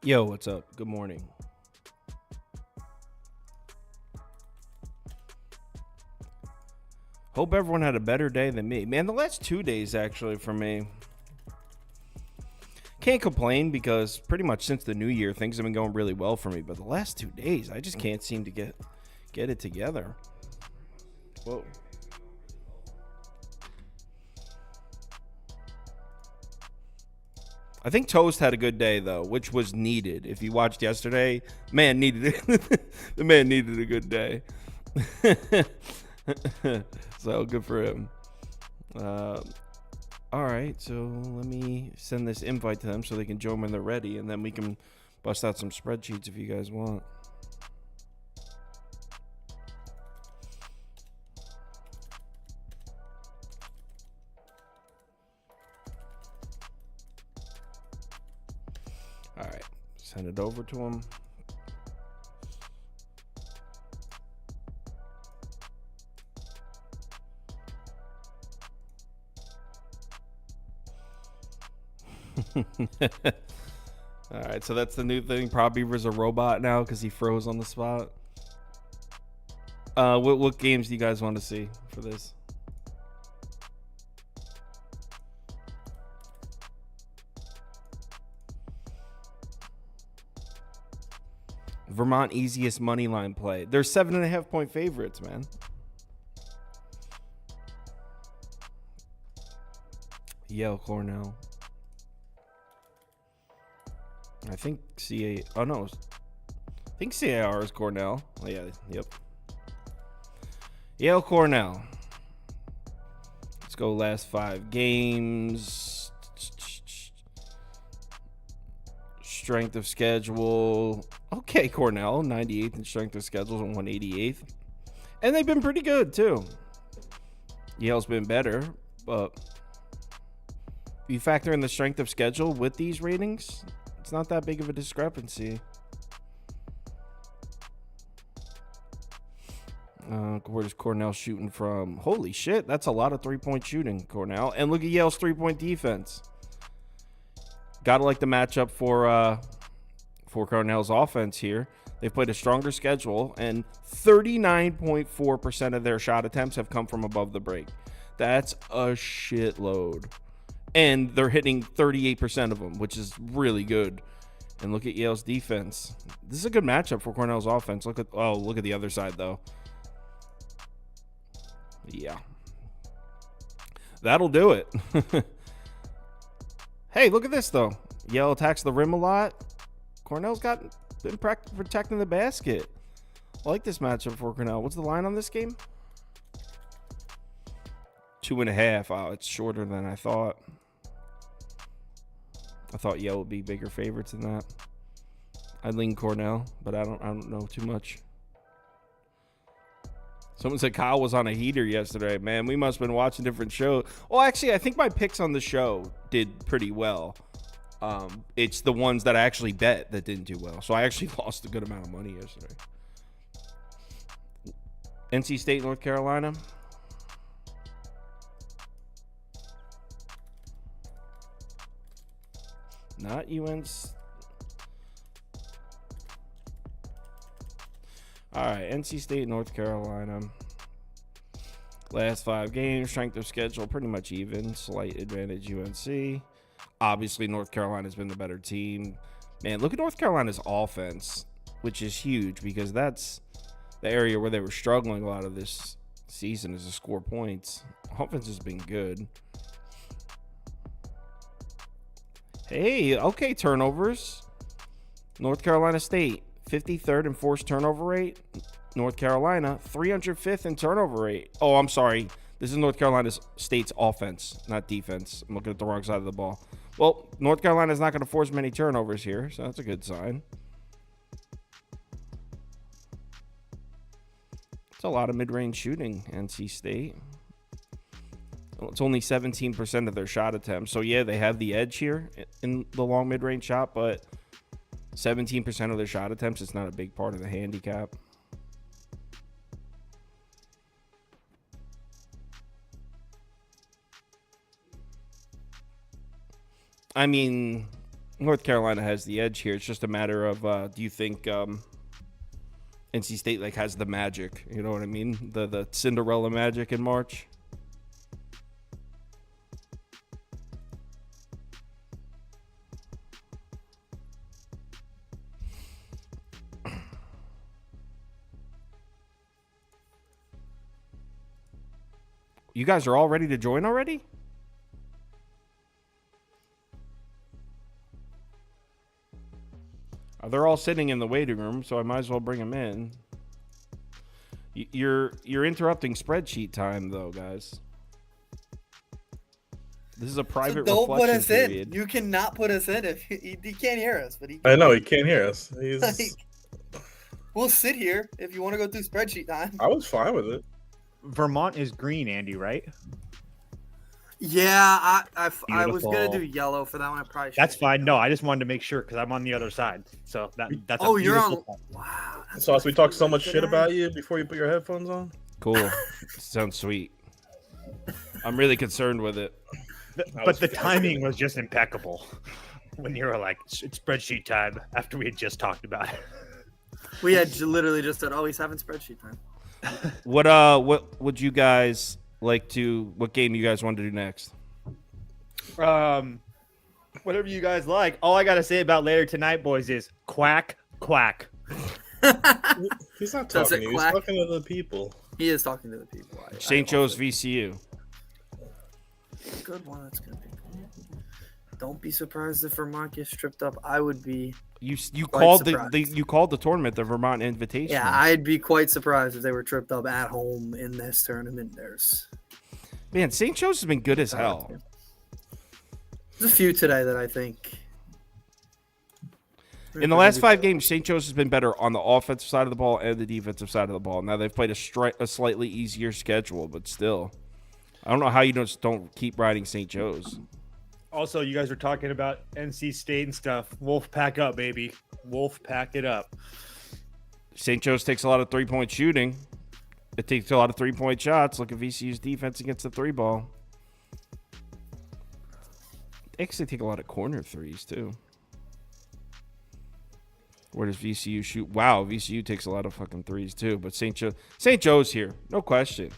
Yo, what's up? Good morning. Hope everyone had a better day than me. Man, the last 2 days actually for me. Can't complain because pretty much since the new year things have been going really well for me. But the last 2 days, I just can't seem to get it together. Whoa. I think Toast had a good day though, which was needed. If you watched yesterday, man needed it. The man needed a good day. So good for him. All right, so let me send this invite to them so they can join when they're ready, and then we can bust out some spreadsheets if you guys want. All right, send it over to them. All right, so that's the new thing. Probably was a robot now because he froze on the spot. What games do you guys want to see for this? Vermont easiest money line play. They're 7.5 point favorites, man. Yale, Cornell. I think CA. Oh no, I think CAR is Cornell. Oh yeah, yep. Yale, Cornell. Let's go last 5 games. Strength of schedule. Okay, Cornell, 98th in strength of schedule and 188th. And they've been pretty good, too. Yale's been better, but you factor in the strength of schedule with these ratings, it's not that big of a discrepancy. Where's Cornell shooting from? Holy shit, that's a lot of three-point shooting, Cornell. And look at Yale's three-point defense. Gotta like the matchup for Cornell's offense here. They've played a stronger schedule, and 39.4% of their shot attempts have come from above the break. That's a shitload. And they're hitting 38% of them, which is really good. And look at Yale's defense. This is a good matchup for Cornell's offense. Look at the other side, though. Yeah. That'll do it. Hey, look at this, though. Yale attacks the rim a lot. Cornell's been protecting the basket. I like this matchup for Cornell. What's the line on this game? 2.5. Oh, it's shorter than I thought. I thought Yale would be bigger favorites than that. I'd lean Cornell, but I don't know too much. Someone said Kyle was on a heater yesterday. Man, we must have been watching different shows. Well, actually, I think my picks on the show did pretty well. It's the ones that I actually bet that didn't do well. So I actually lost a good amount of money yesterday. NC State, North Carolina. Not UNC. All right, NC State, North Carolina. Last 5 games, strength of schedule, pretty much even. Slight advantage UNC. Obviously, North Carolina's been the better team. Man, look at North Carolina's offense, which is huge because that's the area where they were struggling a lot of this season is to score points. Offense has been good. Hey, okay, turnovers. North Carolina State, 53rd in forced turnover rate. North Carolina, 305th in turnover rate. Oh, I'm sorry. This is North Carolina State's offense, not defense. I'm looking at the wrong side of the ball. Well, North Carolina's not going to force many turnovers here, so that's a good sign. It's a lot of mid-range shooting, NC State. Well, it's only 17% of their shot attempts. So, yeah, they have the edge here in the long mid-range shot, but 17% of their shot attempts, it's not a big part of the handicap. I mean, North Carolina has the edge here. It's just a matter of do you think NC State like has the magic? You know what I mean? The Cinderella magic in March. You guys are all ready to join already? They're all sitting in the waiting room, so I might as well bring them in. You're interrupting spreadsheet time, though, guys. This is a private don't reflection put us period. in. You cannot put us in if he can't hear us. But I know he can't hear us. He's. Like, we'll sit here if you want to go through spreadsheet time. I was fine with it. Vermont is green, Andy, right? Yeah, I was Beautiful. gonna do yellow for that one. I probably should. That's fine. No, I just wanted to make sure because I'm on the other side. So that's. Oh, a you're on. beautiful- Wow. that's So, we talked so much today. shit about you before you put your headphones on. Cool. Sounds sweet. I'm really concerned with it. But the timing was just impeccable when you were like, it's spreadsheet time after we had just talked about it. We had literally just said, "Oh, he's having spreadsheet time." What would you guys like to? What game you guys want to do next? Whatever you guys like. All I gotta say about later tonight, boys, is quack quack. He's not Does talking it to you. He's quack? talking to the people. He is talking to the people. St. Joe's VCU. Good one. That's gonna be good. Don't be surprised if Vermont gets tripped up. I would be. You Quite called surprised. you called the tournament the Vermont Invitational. Yeah, I'd be quite surprised if they were tripped up at home in this tournament. Man, St. Joe's has been good as hell. There's a few today that I think. In the last 5 games, St. Joe's has been better on the offensive side of the ball and the defensive side of the ball. Now they've played a slightly easier schedule, but still, I don't know how you don't keep riding St. Joe's. Also, you guys were talking about NC State and stuff. Wolf pack up, baby. Wolf pack it up. St. Joe's takes a lot of 3-point shooting. It takes a lot of 3-point shots. Look at VCU's defense against the 3 ball. They actually take a lot of corner threes, too. Where does VCU shoot? Wow, VCU takes a lot of fucking threes, too. But St. Joe's here. No question.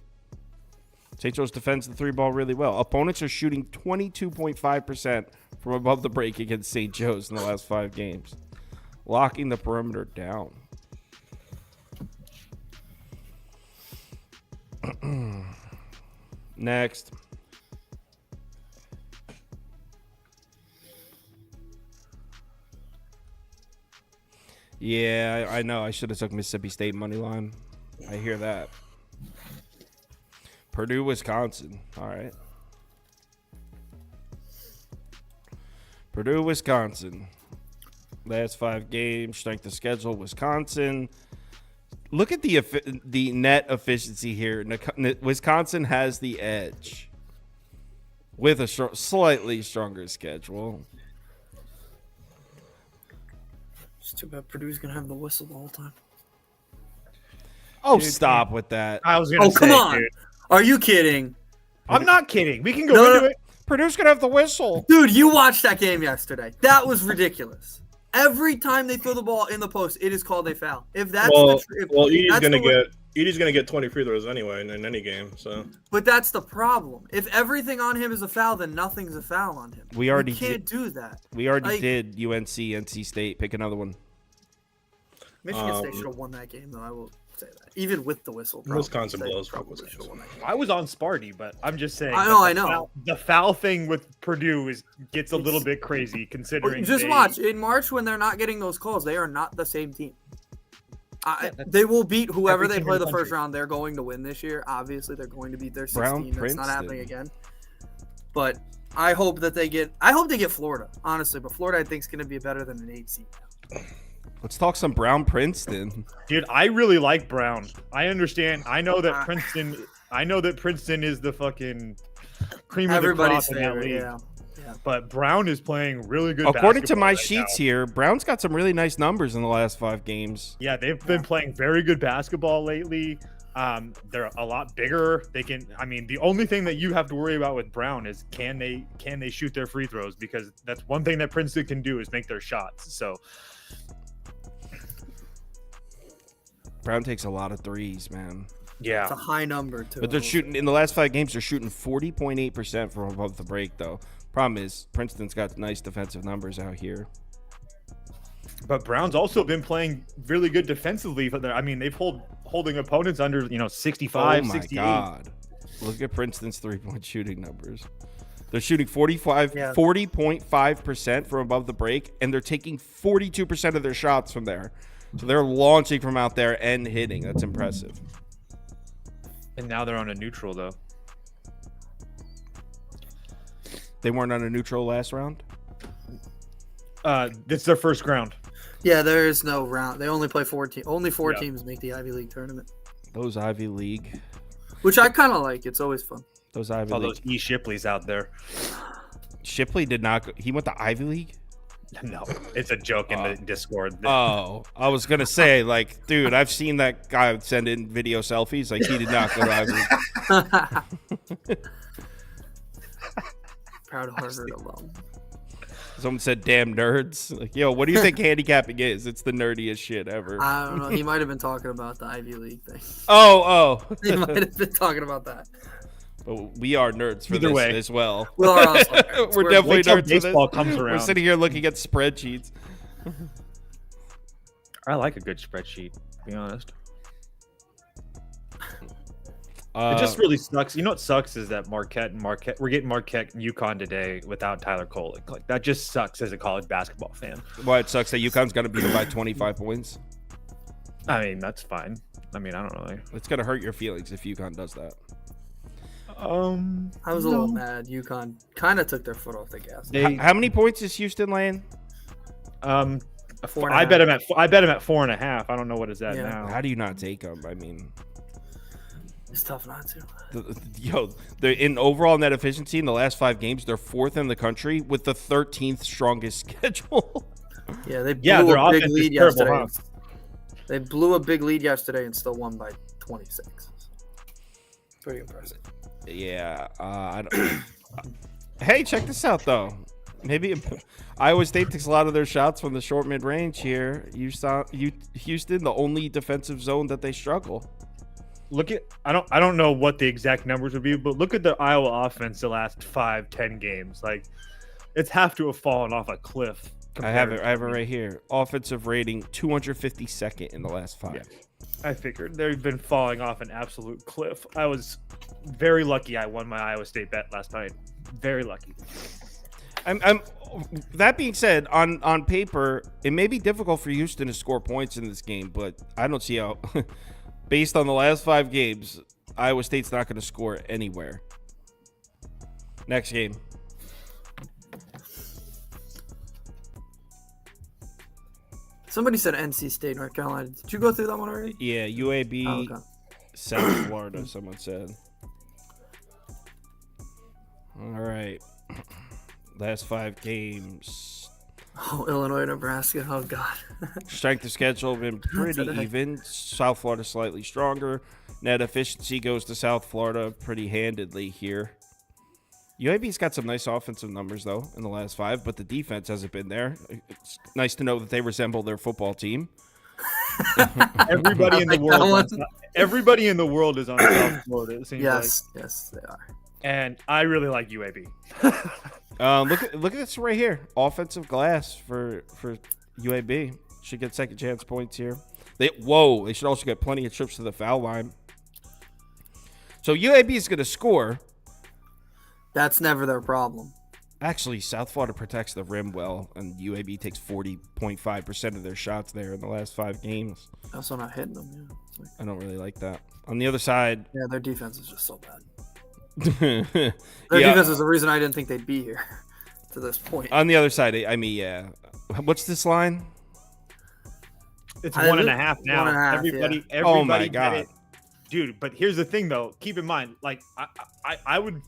St. Joe's defends the 3 ball really well. Opponents are shooting 22.5% from above the break against St. Joe's in the last 5 games. Locking the perimeter down. Next. Yeah, I know. I should have took Mississippi State money line. I hear that. Purdue, Wisconsin. All right. Purdue, Wisconsin. Last 5 games, strength of schedule, Wisconsin. Look at the net efficiency here. Wisconsin has the edge with a slightly stronger schedule. It's too bad Purdue's gonna have the whistle the whole time. Oh, Dude, stop with that. I was gonna Oh, say, come on! dude. Are you kidding? I'm not kidding. We can go No, into no. it. Purdue's gonna have the whistle. Dude, you watched that game yesterday. That was ridiculous. Every time they throw the ball in the post, it is called a foul. If that's Edie's gonna get 20 free throws anyway in any game. So, but that's the problem. If everything on him is a foul, then nothing's a foul on him. We already you can't do that. We already Like- did UNC, NC State. Pick another one. Michigan State should have won that game, though. I will say that, even with the whistle. probably. Wisconsin They blows probably fuck should have won that game. I was on Sparty, but I'm just saying. I know, that I know. The foul thing with Purdue gets a little bit crazy considering. Just watch in March when they're not getting those calls. They are not the same team. They will beat whoever every they team play in the the first country. round. They're going to win this year. Obviously, they're going to beat their 16. Brown That's Princeton. not happening again. But I hope that they get. I hope they get Florida, honestly. But Florida, I think, is going to be better than an 8 seed. Let's talk some Brown Princeton. Dude, I really like Brown. I understand. I know that Princeton. I know that Princeton is the fucking cream Everybody's of the crop in that favorite. league. Yeah. But Brown is playing really good. According to basketball my right sheets now. here, Brown's got some really nice numbers in the last 5 games. Yeah, they've been playing very good basketball lately. They're a lot bigger. They can. I mean, the only thing that you have to worry about with Brown is can they shoot their free throws, because that's one thing that Princeton can do is make their shots. So Brown takes a lot of threes, man. yeah, It's a high number too. But they're shooting in the last 5 games. They're shooting 40.8% from above the break, though. Problem is, Princeton's got nice defensive numbers out here. but Brown's also been playing really good defensively. I mean, they've holding opponents under 65, Oh my 68. God! Look at Princeton's 3-point shooting numbers. They're shooting Yeah. 40.5% from above the break, and they're taking 42% of their shots from there. So they're launching from out there and hitting. That's impressive. And now they're on a neutral though. They weren't on a neutral last round. It's their first ground. Yeah, there is no round. They only play 4 teams. Only 4 Yeah. teams make the Ivy League tournament, Those Ivy League. which I kind of like. It's always fun. Those Ivy All League. those E. Shipleys out there. Shipley did not go. He went to Ivy League? No, it's a joke in the Discord. Oh, I was going to say, like, dude, I've seen that guy send in video selfies. Like, he did not go to Ivy League. Proud Harvard alum. Someone said, damn nerds. Like, yo, what do you think handicapping is? It's the nerdiest shit ever. I don't know. He might have been talking about the Ivy League thing. Oh. He might have been talking about that. But we are nerds for Either this way. as well. We are also nerds. We're definitely Wait till nerds for this. baseball comes We're around. sitting here looking at spreadsheets. I like a good spreadsheet, to be honest. Uh, It just really sucks. You know what sucks is that we're getting Marquette and UConn today without Tyler Kolek. Like that just sucks as a college basketball fan. why it sucks that UConn's going to beat them by 25 points. I mean, that's fine. I mean, I don't really. It's going to hurt your feelings if UConn does that. I was a little mad. UConn kind of took their foot off the gas. They How many points is Houston laying? 4.5. I bet him at 4.5. I don't know what is that Yeah. now. How do you not take them? I mean, It's tough not to. they're in overall net efficiency in the last 5 games. They're 4th in the country with the 13th strongest schedule. Yeah, they blew Yeah, their a big offense is lead terrible, yesterday. huh? They blew a big lead yesterday and still won by 26. Pretty impressive. Yeah. I don't, hey, check this out, though. Maybe Iowa State takes a lot of their shots from the short mid-range here. Houston, the only defensive zone that they struggle. Look at I don't know what the exact numbers would be, but look at the Iowa offense the last 5-10 games. Like it's have to have fallen off a cliff. I have it right here. Offensive rating 252nd in the last 5. Yeah. I figured they've been falling off an absolute cliff. I was very lucky I won my Iowa State bet last night. Very lucky. I'm that being said, on paper, it may be difficult for Houston to score points in this game, but I don't see how based on the last 5 games, Iowa State's not going to score anywhere. Next game. Somebody said NC State, North Carolina. Did you go through that one already? Yeah, UAB, Oh, okay. South Florida, someone said. All right. Last 5 games. Oh, Illinois, Nebraska. Oh, God. Strength of schedule been pretty Today. even. South Florida slightly stronger. Net efficiency goes to South Florida pretty handedly here. UAB's got some nice offensive numbers, though, in the last 5, but the defense hasn't been there. It's nice to know that they resemble their football team. Everybody in the like that world. one. Everybody in the world is on South Florida. It seems Yes, yes, they are. like. And I really like UAB. Look at this right here. Offensive glass for UAB. Should get second chance points here. They should also get plenty of trips to the foul line. So UAB is going to score. That's never their problem. Actually, South Florida protects the rim well, and UAB takes 40.5% of their shots there in the last 5 games. Also not hitting them. Yeah, it's like, I don't really like that. On the other side, yeah, their defense is just so bad. yeah. Their defense is the reason I didn't think they'd be here to this point. On the other side, I mean, yeah. What's this line? It's I 1.5 now. 1.5, everybody, Oh my bet God. it. Dude, but here's the thing though. Keep in mind, like I would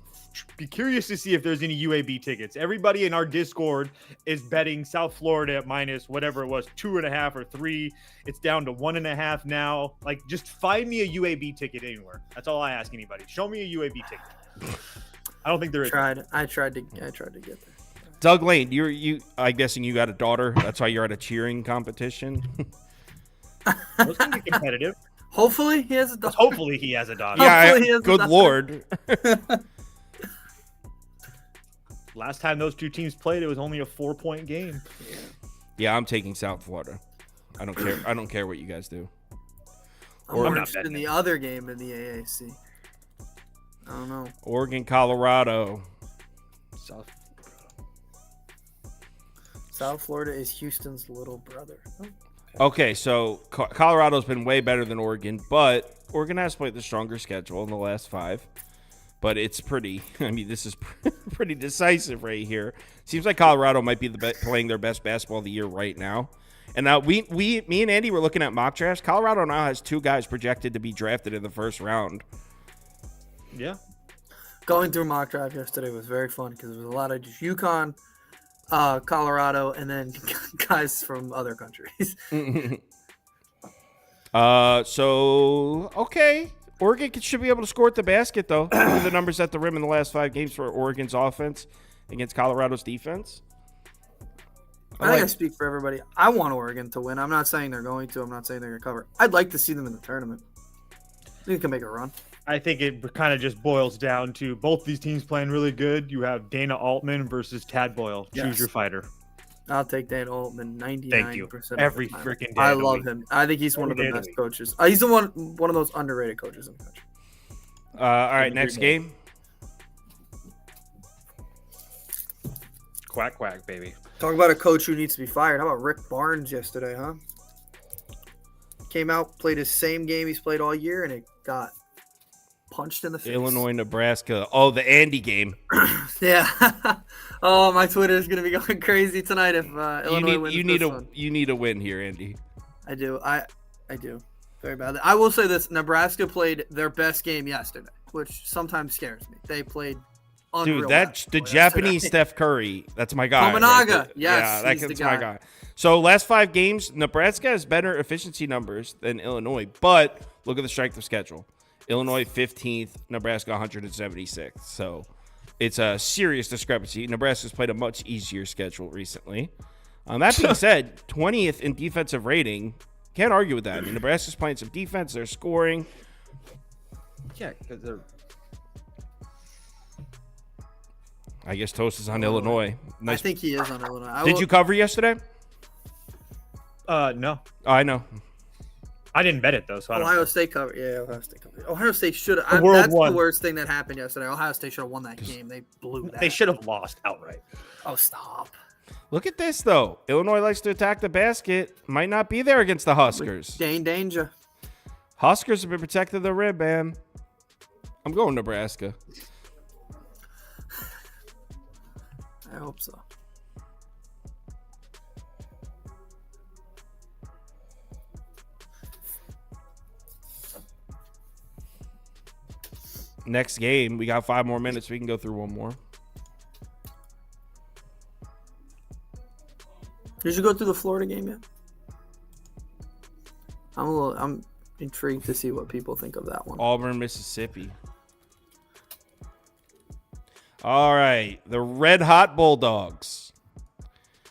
be curious to see if there's any UAB tickets. Everybody in our Discord is betting South Florida at minus whatever it was, 2.5 or 3. It's down to 1.5 now. Like, just find me a UAB ticket anywhere. That's all I ask anybody. Show me a UAB ticket. I don't think there is. I tried to get there. Doug Lane, I'm guessing you got a daughter. That's why you're at a cheering competition. Those can be competitive. Hopefully he has a daughter. Hopefully he has a daughter. Yeah, he has a good daughter. Lord. Last time those two teams played, it was only a 4-point game. Yeah, I'm taking South Florida. I don't care. I don't care what you guys do. I'm more I'm not interested in betting the other game in the AAC. I don't know. Oregon, Colorado. South Florida is Houston's little brother. Okay, so Colorado's been way better than Oregon, but Oregon has played the stronger schedule in the last 5. But it's pretty. I mean, this is pretty decisive right here. Seems like Colorado might be playing their best basketball of the year right now. And now me and Andy were looking at mock drafts. Colorado now has 2 guys projected to be drafted in the first round. Yeah. Going through mock draft yesterday was very fun because there was a lot of just UConn, Colorado, and then guys from other countries. Okay. Oregon should be able to score at the basket, though. Look at the numbers at the rim in the last 5 games for Oregon's offense against Colorado's defense. I think I speak for everybody. I want Oregon to win. I'm not saying they're going to. I'm not saying they're going to cover. I'd like to see them in the tournament. I think they can make a run. I think it kind of just boils down to both these teams playing really good. You have Dana Altman versus Tad Boyle. Choose Yes. your fighter. I'll take Dana Altman 99%. Thank you. Every freaking day. I of the love week. him. I think he's one of the Every day of best the week. coaches. He's the one of those underrated coaches in the country. All right, next game. Quack, quack, baby. Talk about a coach who needs to be fired. How about Rick Barnes yesterday, huh? Came out, played his same game he's played all year, and it got punched in the face. Illinois, Nebraska. Oh, the Andy game. Yeah. Oh, my Twitter is going to be going crazy tonight if Illinois wins this one. You need a win here, Andy. I do. I do. Very badly. I will say this. Nebraska played their best game yesterday, which sometimes scares me. They played unreal Dude, the basketball Japanese yesterday. Steph Curry, that's my guy. Tominaga, there. yes, yeah, he's the that's guy. my guy. So last 5 games, Nebraska has better efficiency numbers than Illinois, but look at the strength of schedule. Illinois 15th, Nebraska 176th. So it's a serious discrepancy. Nebraska's played a much easier schedule recently. That being said, 20th in defensive rating. Can't argue with that. I mean, Nebraska's playing some defense. They're scoring. Yeah, because they're. I guess Toast is on Illinois. I Nice. think he is on Illinois. Did you cover yesterday? No, Oh, I know. I didn't bet it though, so I don't. Ohio State covered. Yeah, Ohio State covered. Ohio State should The have. world That's won. the worst thing that happened yesterday. Ohio State should have won that game. They blew that. They should have lost outright. Oh, stop. Look at this, though. Illinois likes to attack the basket. Might not be there against the Huskers. Dane Danger. Huskers have been protected the rib, man. I'm going Nebraska. I hope so. Next game, we got 5 more minutes. We can go through one more. Did you go through the Florida game yet? I'm intrigued to see what people think of that one. Auburn, Mississippi. All right. The Red Hot Bulldogs.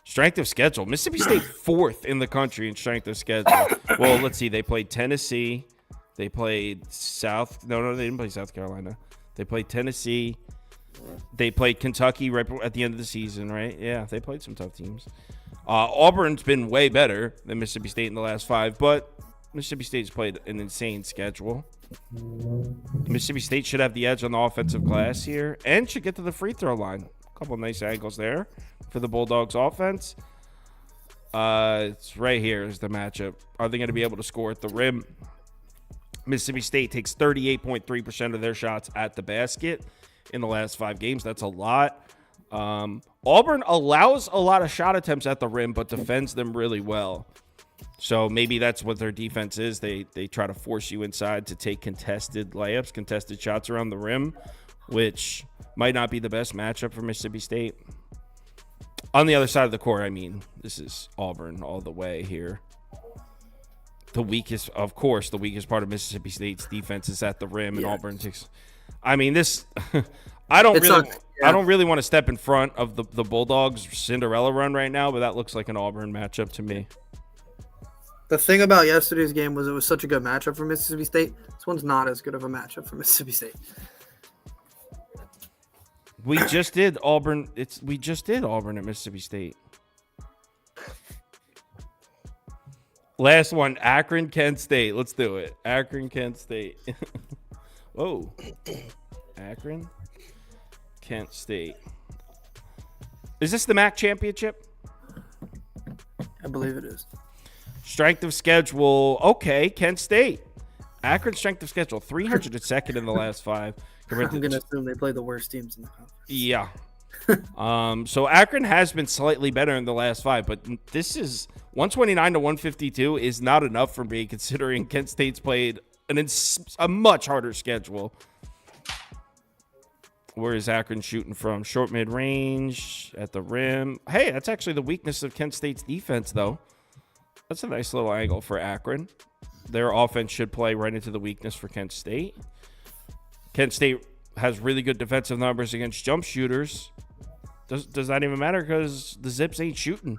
Strength of schedule. Mississippi State 4th in the country in strength of schedule. Well, let's see. They played Tennessee. They played No, they didn't play South Carolina. They played Tennessee. They played Kentucky right at the end of the season, right? Yeah, they played some tough teams. Auburn's been way better than Mississippi State in the last 5, but Mississippi State's played an insane schedule. Mississippi State should have the edge on the offensive glass here and should get to the free throw line. A couple of nice angles there for the Bulldogs offense. It's right here is the matchup. Are they going to be able to score at the rim? Mississippi State takes 38.3% of their shots at the basket in the last 5 games. That's a lot. Auburn allows a lot of shot attempts at the rim, but defends them really well. So maybe that's what their defense is. They try to force you inside to take contested layups, contested shots around the rim, which might not be the best matchup for Mississippi State. On the other side of the court, I mean, this is Auburn all the way here. The weakest part of Mississippi State's defense is at the rim, and Auburn takes. I mean, this. I don't really want to step in front of the Bulldogs' Cinderella run right now, but that looks like an Auburn matchup to me. The thing about yesterday's game was it was such a good matchup for Mississippi State. This one's not as good of a matchup for Mississippi State. We just did Auburn. We just did Auburn at Mississippi State. Last one, Akron, Kent State. Let's do it. Akron, Kent State. Whoa. Akron, Kent State. Is this the MAC championship? I believe it is. Strength of schedule. Okay, Kent State. Akron strength of schedule, 302nd in the last 5. I'm going to assume they play the worst teams in the conference. Yeah. So Akron has been slightly better in the last 5, but this is 129 to 152 is not enough for me, considering Kent State's played a much harder schedule. Where is Akron shooting from? Short mid-range, at the rim. Hey, that's actually the weakness of Kent State's defense, though. That's a nice little angle for Akron. Their offense should play right into the weakness for Kent State. Kent State has really good defensive numbers against jump shooters. Does that even matter? Because the Zips ain't shooting.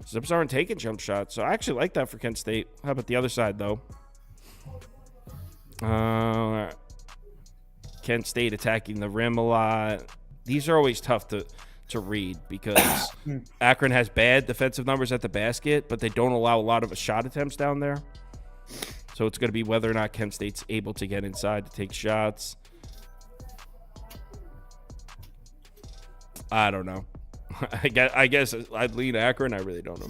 Zips aren't taking jump shots. So I actually like that for Kent State. How about the other side, though? Kent State attacking the rim a lot. These are always tough to read because Akron has bad defensive numbers at the basket, but they don't allow a lot of shot attempts down there. So it's going to be whether or not Kent State's able to get inside to take shots. I don't know. I guess I'd lean Akron. I really don't know.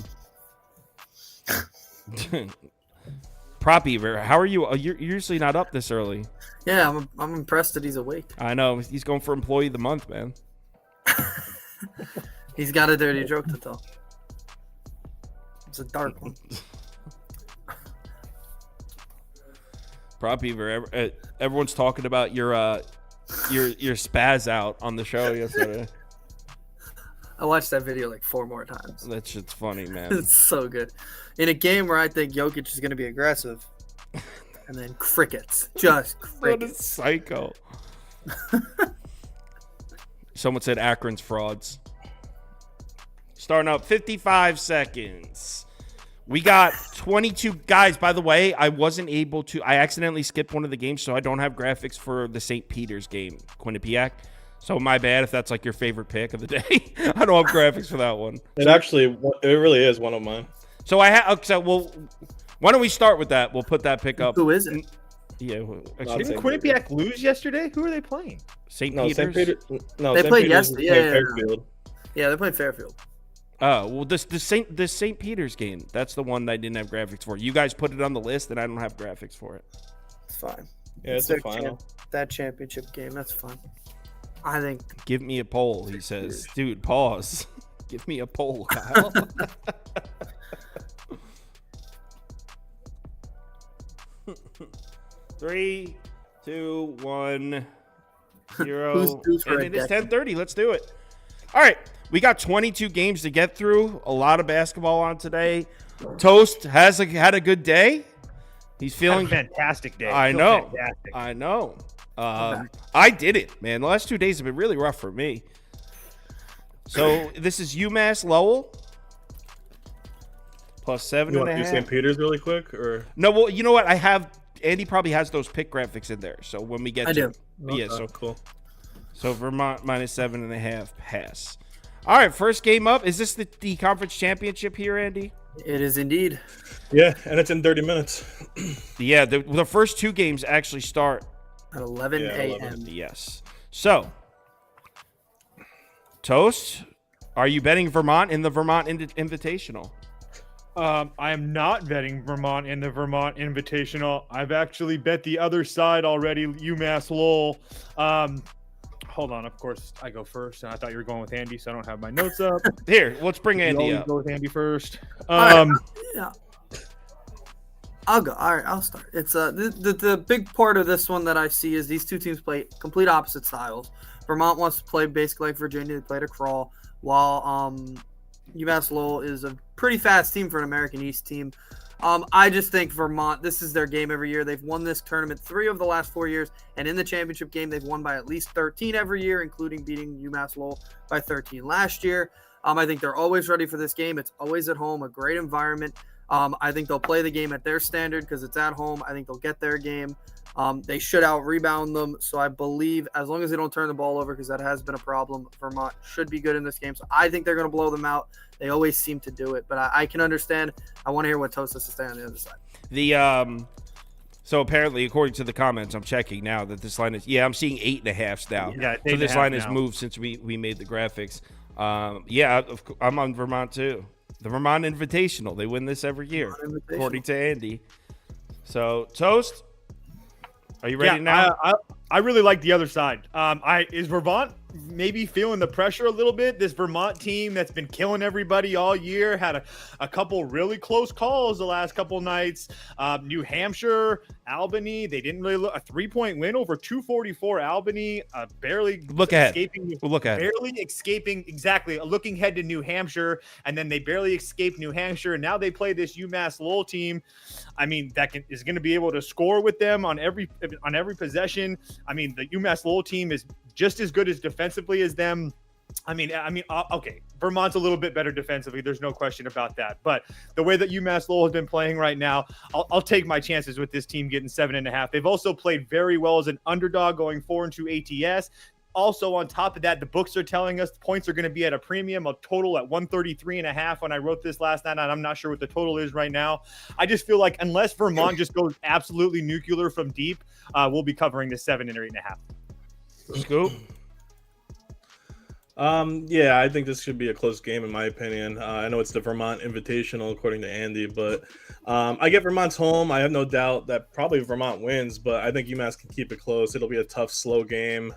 Proppy, how are you? You're usually not up this early. Yeah, I'm impressed that he's awake. I know. He's going for Employee of the Month, man. He's got a dirty joke to tell. It's a dark one. Proppy, everyone's talking about your spaz out on the show yesterday. I watched that video like 4 more times. That shit's funny, man. It's so good. In a game where I think Jokic is going to be aggressive, and then crickets. Just crickets. What a psycho. Someone said Akron's frauds. Starting up 55 seconds. We got 22 guys. By the way, I accidentally skipped one of the games, so I don't have graphics for the St. Peter's game, Quinnipiac. So my bad if that's like your favorite pick of the day. I don't have graphics for that one. It really is one of mine. So why don't we start with that? We'll put that pick up. Who is it? Yeah. Didn't Quinnipiac lose yesterday? Who are they playing? St. Peter's? They played yesterday. Yeah, they played Fairfield. Oh, well, this St. Peter's game, that's the one that I didn't have graphics for. You guys put it on the list, and I don't have graphics for it. It's fine. Yeah, it's a final. That championship game, that's fun. I think. Give me a poll, he says. Dude, pause. Give me a poll, Kyle. 3, 2, 1, 0. And it is 10:30. Let's do it. All right. We got 22 games to get through. A lot of basketball on today. Toast had a good day. He's feeling fantastic day. I know. I did it, man. The last 2 days have been really rough for me. So this is UMass Lowell. +7.5. You want to do St. Peter's really quick, or no? Well, you know what? Andy probably has those pick graphics in there. So when we get do. Yeah. so cool. So Vermont -7.5 pass. All right, first game up. Is this the conference championship here, Andy? It is indeed. Yeah, and it's in 30 minutes. Yeah, the first 2 games actually start At 11 a.m. Yes. So, Toast, are you betting Vermont in the Vermont Invitational? I am not betting Vermont in the Vermont Invitational. I've actually bet the other side already, UMass Lowell. Hold on, of course I go first, and I thought you were going with Andy, so I don't have my notes up. Here, let's bring Andy up. Go with Andy first. Yeah. I'll go. All right, I'll start. It's the big part of this one that I see is these two teams play complete opposite styles. Vermont wants to play basically like Virginia. They play to crawl, while UMass Lowell is a pretty fast team for an American East team. I just think Vermont, this is their game every year. They've won this tournament 3 of the last 4 years, and in the championship game, they've won by at least 13 every year, including beating UMass Lowell by 13 last year. I think they're always ready for this game. It's always at home, a great environment. I think they'll play the game at their standard because it's at home. I think they'll get their game. They should out-rebound them, so I believe as long as they don't turn the ball over, because that has been a problem, Vermont should be good in this game. So I think they're going to blow them out. They always seem to do it, but I can understand. I want to hear what Toast has to say on the other side. So apparently, according to the comments, I'm checking now that this line is, I'm seeing 8.5 now. Yeah, so this line has now. moved since we made the graphics. I'm on Vermont too. The Vermont Invitational. They win this every year, according to Andy. So, Toast, are you ready now? I really like the other side. Is Vermont maybe feeling the pressure a little bit? This Vermont team that's been killing everybody all year had a couple really close calls the last couple nights. New Hampshire, Albany, they didn't really look. A 3-point win over 244 Albany. Barely look ahead. Barely escaping, exactly. Looking ahead to New Hampshire, and then they barely escaped New Hampshire, and now they play this UMass Lowell team. I mean, is going to be able to score with them on every possession. I mean, the UMass Lowell team is just as good as defensively as them. Okay, Vermont's a little bit better defensively. There's no question about that. But the way that UMass Lowell has been playing right now, I'll take my chances with this team getting 7.5. They've also played very well as an underdog, going 4-2 ATS. Also, on top of that, the books are telling us the points are going to be at a premium, a total at 133.5 when I wrote this last night, and I'm not sure what the total is right now. I just feel like unless Vermont just goes absolutely nuclear from deep, we'll be covering the 7 or 8.5. Scoop? I think this should be a close game in my opinion. I know it's the Vermont Invitational according to Andy, but I get Vermont's home. I have no doubt that probably Vermont wins, but I think UMass can keep it close. It'll be a tough, slow game.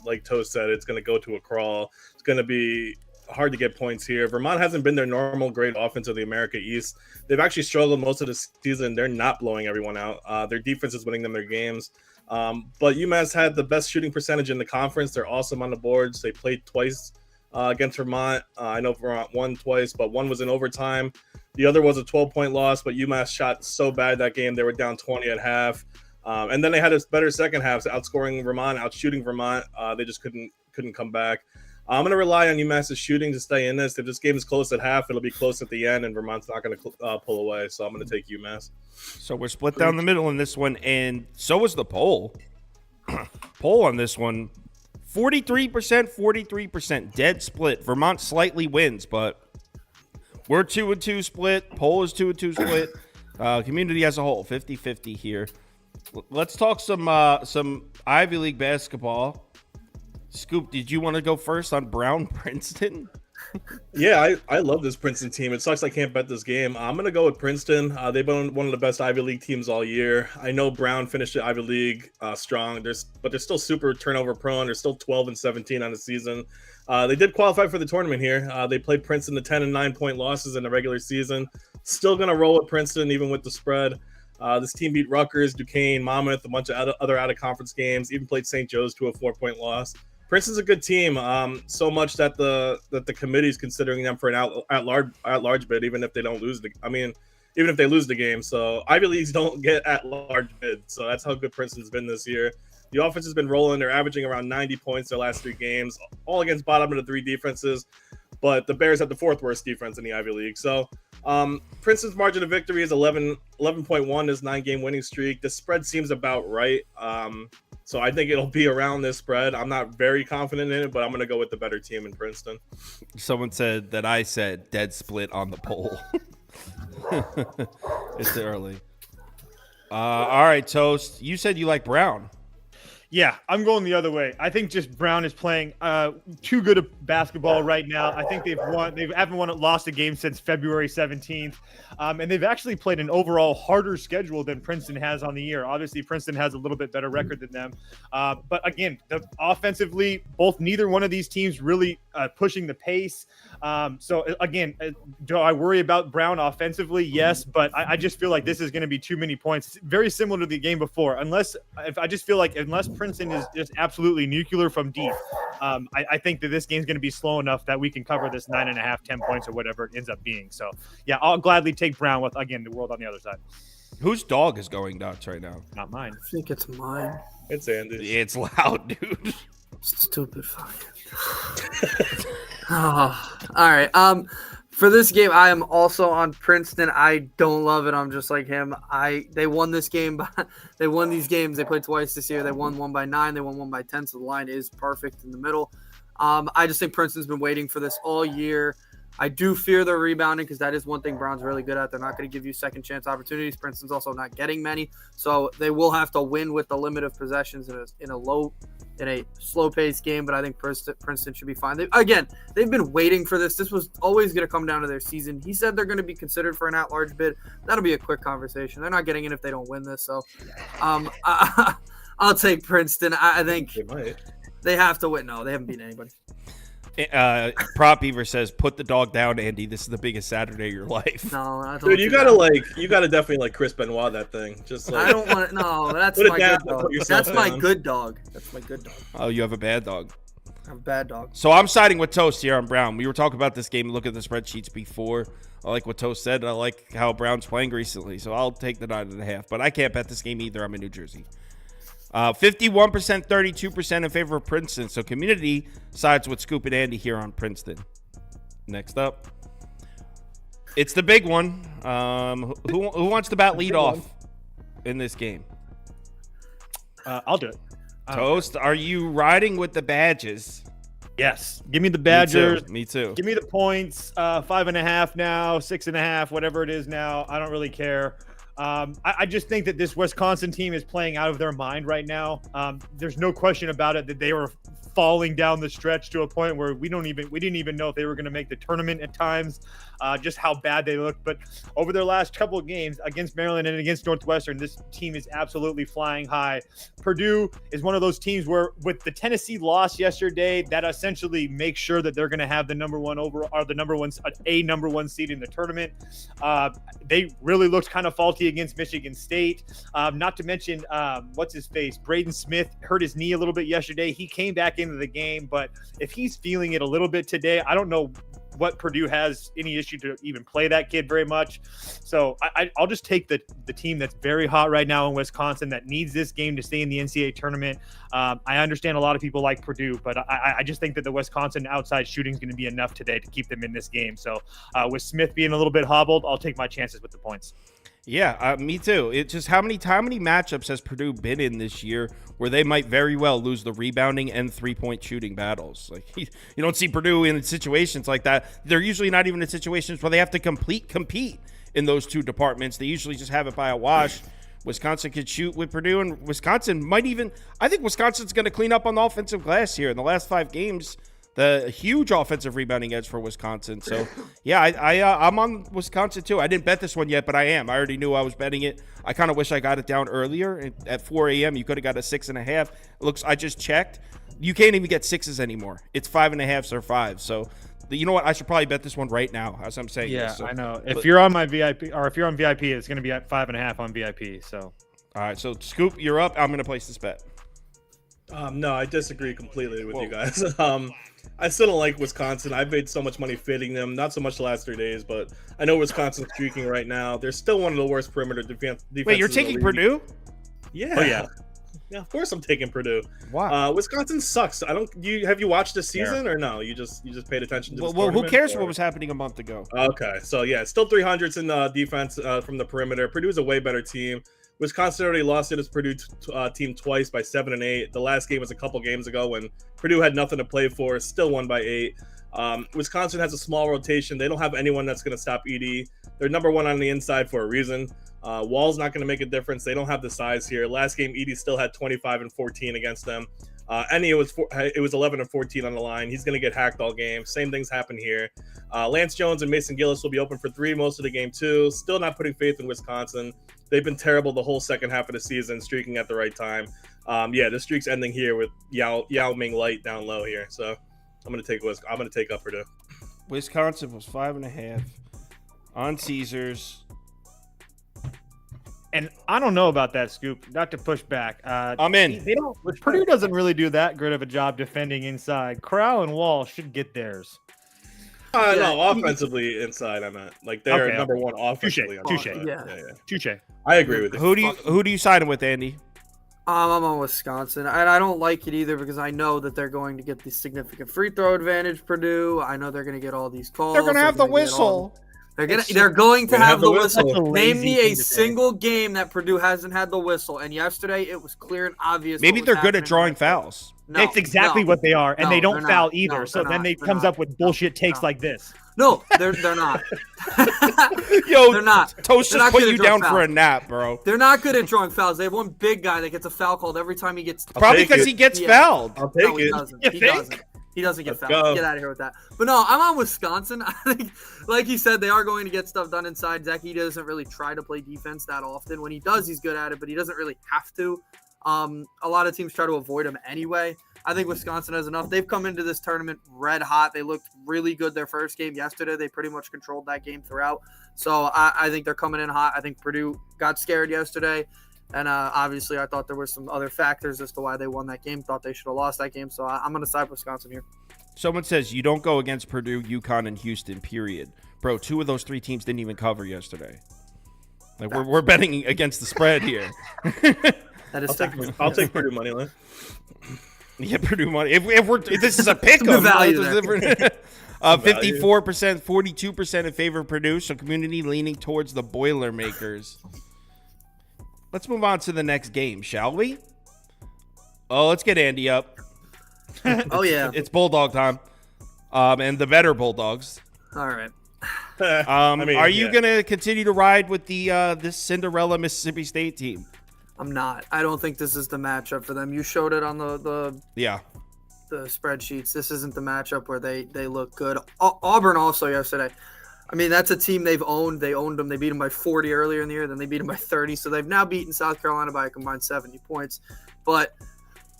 Like Toast said, it's going to go to a crawl. It's going to be hard to get points here. Vermont hasn't been their normal great offense of the America East. They've actually struggled most of the season. They're not blowing everyone out. Their defense is winning them their games. But UMass had the best shooting percentage in the conference. They're awesome on the boards. They played twice against Vermont. I know Vermont won twice, but one was in overtime. The other was a 12-point loss, but UMass shot so bad that game. They were down 20 at half. And then they had a better second half, outscoring Vermont, outshooting Vermont. They just couldn't come back. I'm going to rely on UMass's shooting to stay in this. If this game is close at half, it'll be close at the end, and Vermont's not going to pull away. So I'm going to take UMass. So we're split down the middle in this one, and so is the poll. Poll on this one, 43%, dead split. Vermont slightly wins, but we're 2-2 split. Poll is 2-2 split. Community as a whole, 50-50 here. Let's talk some Ivy League basketball. Scoop, did you want to go first on Brown Princeton? Yeah, I love this Princeton team. It sucks I can't bet this game. I'm going to go with Princeton. They've been one of the best Ivy League teams all year. I know Brown finished the Ivy League strong, but they're still super turnover prone. They're still 12-17 on the season. They did qualify for the tournament here. They played Princeton to 10 and 9-point losses in the regular season. Still going to roll with Princeton even with the spread. This team beat Rutgers, Duquesne, Monmouth, a bunch of other out-of-conference games, even played St. Joe's to a 4-point loss. Princeton's a good team, so much that the committee is considering them for an at large bid, even if they don't lose even if they lose the game. So Ivy Leagues don't get at large bid. So that's how good Princeton's been this year. The offense has been rolling. They're averaging around 90 points their last 3 games, all against bottom of the 3 defenses. But the Bears have the 4th worst defense in the Ivy League. So Princeton's margin of victory is 11.1 is 9-game winning streak. The spread seems about right. So I think it'll be around this spread. I'm not very confident in it, but I'm going to go with the better team in Princeton. Someone said that I said dead split on the poll. It's early. All right, Toast. You said you like Brown. Yeah, I'm going the other way. I think just Brown is playing too good a basketball right now. I think they haven't lost a game since February 17th. And they've actually played an overall harder schedule than Princeton has on the year. Obviously, Princeton has a little bit better record than them. But again, offensively, neither one of these teams really pushing the pace. So again, do I worry about Brown offensively? Yes, but I just feel like this is going to be too many points. Very similar to the game before. Unless Princeton is just absolutely nuclear from deep. I think that this game's going to be slow enough that we can cover this 9.5, 10 points or whatever it ends up being. So, yeah, I'll gladly take Brown with, again, the world on the other side. Whose dog is going nuts right now? Not mine. I think it's mine. It's Andy. It's loud, dude. Stupid fucking. Oh, all right. For this game, I am also on Princeton. I don't love it. I'm just like him. They won this game. They won these games. They played twice this year. They won one by 9. They won one by 10. So the line is perfect in the middle. I just think Princeton's been waiting for this all year. I do fear their rebounding because that is one thing Brown's really good at. They're not going to give you second chance opportunities. Princeton's also not getting many. So they will have to win with the limit of possessions in a slow-paced game, but I think Princeton should be fine. They've been waiting for this. This was always going to come down to their season. He said they're going to be considered for an at-large bid. That'll be a quick conversation. They're not getting in if they don't win this. So I'll take Princeton. I think they have to win. No, they haven't beaten anybody. Prop Beaver says, "Put the dog down, Andy. This is the biggest Saturday of your life." No, I don't. Dude, you gotta definitely like Chris Benoit that thing. Just like I don't want it. No, that's my good dog. That's my good dog. That's my good dog. Oh, you have a bad dog. I have a bad dog. So I'm siding with Toast here on Brown. We were talking about this game. Look at the spreadsheets before. I like what Toast said. I like how Brown's playing recently. So I'll take the 9.5. But I can't bet this game either. I'm in New Jersey. 51%, 32% in favor of Princeton. So community sides with Scoop and Andy here on Princeton. Next up, it's the big one. Who wants to bat lead off in this game? I'll do it. Toast, are you riding with the Badgers? Yes. Give me the Badgers. Me too. Give me the points. 5.5 now, 6.5, whatever it is now. I don't really care. I just think that this Wisconsin team is playing out of their mind right now. There's no question about it that they were falling down the stretch to a point where we didn't even know if they were going to make the tournament at times, just how bad they looked. But over their last couple of games against Maryland and against Northwestern, this team is absolutely flying high. Purdue is one of those teams where with the Tennessee loss yesterday, that essentially makes sure that they're going to have the number one seed in the tournament. They really looked kind of faulty against Michigan State. Not to mention, what's his face? Braden Smith hurt his knee a little bit yesterday. He came back into the game, but if he's feeling it a little bit today, I don't know what Purdue has any issue to even play that kid very much. So I'll just take the team that's very hot right now in Wisconsin that needs this game to stay in the NCAA tournament. I understand a lot of people like Purdue, but I just think that the Wisconsin outside shooting is going to be enough today to keep them in this game. So with Smith being a little bit hobbled, I'll take my chances with the points. Yeah, me too. It's just how many matchups has Purdue been in this year where they might very well lose the rebounding and 3-point shooting battles? Like you don't see Purdue in situations like that. They're usually not even in situations where they have to compete in those two departments. They usually just have it by a wash. Wisconsin could shoot with Purdue, and Wisconsin might even. I think Wisconsin's going to clean up on the offensive glass here in the last 5 games. The huge offensive rebounding edge for Wisconsin. So, yeah, I'm on Wisconsin too. I didn't bet this one yet, but I am. I already knew I was betting it. I kind of wish I got it down earlier. At 4 a.m., you could have got a 6.5. I just checked. You can't even get 6s anymore. It's 5.5s or 5s. So, you know what? I should probably bet this one right now as I'm saying this. So, I know. If you're on my VIP, or if you're on VIP, it's going to be at 5.5 on VIP. So, all right. So, Scoop, you're up. I'm going to place this bet. No, I disagree completely with you guys. I still don't like Wisconsin. I've made so much money fading them. Not so much the last 3 days, but I know Wisconsin's streaking right now. They're still one of the worst perimeter defenses. Wait, you're taking Purdue? Yeah. Oh, yeah. Yeah, of course I'm taking Purdue. Wow. Wisconsin sucks. Have you watched this season or no? You just paid attention to this well, who cares or? what was happening a month ago? Okay, so yeah, still 300s in defense from the perimeter. Purdue's a way better team. Wisconsin already lost to this Purdue team twice by 7 and 8. The last game was a couple games ago when Purdue had nothing to play for, still won by 8. Wisconsin has a small rotation. They don't have anyone that's going to stop Edey. They're number 1 on the inside for a reason. Wall's not going to make a difference. They don't have the size here. Last game, Edey still had 25 and 14 against them. It was 11 and 14 on the line. He's going to get hacked all game. Same things happen here. Lance Jones and Mason Gillis will be open for 3 most of the game too. Still not putting faith in Wisconsin. They've been terrible the whole second half of the season, streaking at the right time. The streak's ending here with Yao Ming Light down low here. So I'm going to take up Purdue. Wisconsin was 5.5 on Caesars. And I don't know about that, Scoop. Not to push back. I'm in. Purdue doesn't really do that good of a job defending inside. Corral and Wall should get theirs. No, offensively inside. I meant like they're Okay, number one offensively. Touche. Yeah. Touche. I agree with you. Who do you siding with, Andy? I'm on Wisconsin, and I don't like it either because I know that they're going to get the significant free throw advantage. Purdue, I know they're going to get all these calls. They're going to have the whistle. They're going to have the whistle. Name me a thing to single game that Purdue hasn't had the whistle, and yesterday it was clear and obvious. Maybe what was they're good at happening. drawing fouls. No, It's exactly no. what they are, and No, they don't they're not. foul either. No, so they're then not. they They're comes not. up with bullshit takes No. like this. No, they're not. Yo, They're not. Toast They're just not put good you at drawing down for a fouls. nap, bro. They're not good at drawing fouls. They have one big guy that gets a foul called every time he gets. Probably take because it. he gets Yeah. fouled. I'll take No, he it. doesn't. You He think? doesn't. He doesn't get Let's fouled. go. Get out of here with that. But no, I'm on Wisconsin. I think, like he said, they are going to get stuff done inside. Zach Edey doesn't really try to play defense that often. When he does, he's good at it, but he doesn't really have to. A lot of teams try to avoid him anyway. I think Wisconsin has enough. They've come into this tournament red hot. They looked really good their first game yesterday. They pretty much controlled that game throughout. So I think they're coming in hot. I think Purdue got scared yesterday. And obviously, I thought there were some other factors as to why they won that game. Thought they should have lost that game. So I'm going to side with Wisconsin here. Someone says you don't go against Purdue, UConn, and Houston, period. Bro, 2 of those 3 teams didn't even cover yesterday. Like we're betting against the spread here. That is I'll take Purdue money line. Yeah, Purdue money. If this is a pick 'em, The value it's there. different. 54%, 42% in favor of Purdue. So community leaning towards the Boilermakers. Let's move on to the next game, shall we? Oh, let's get Andy up. Oh, yeah. It's Bulldog time, and the better Bulldogs. All right. Are you gonna continue to ride with the this Cinderella Mississippi State team? I'm not. I don't think this is the matchup for them. You showed it on the Yeah. spreadsheets. This isn't the matchup where they look good. Auburn also yesterday. I mean, that's a team they've owned. They owned them. They beat them by 40 earlier in the year. Then they beat them by 30. So they've now beaten South Carolina by a combined 70 points. But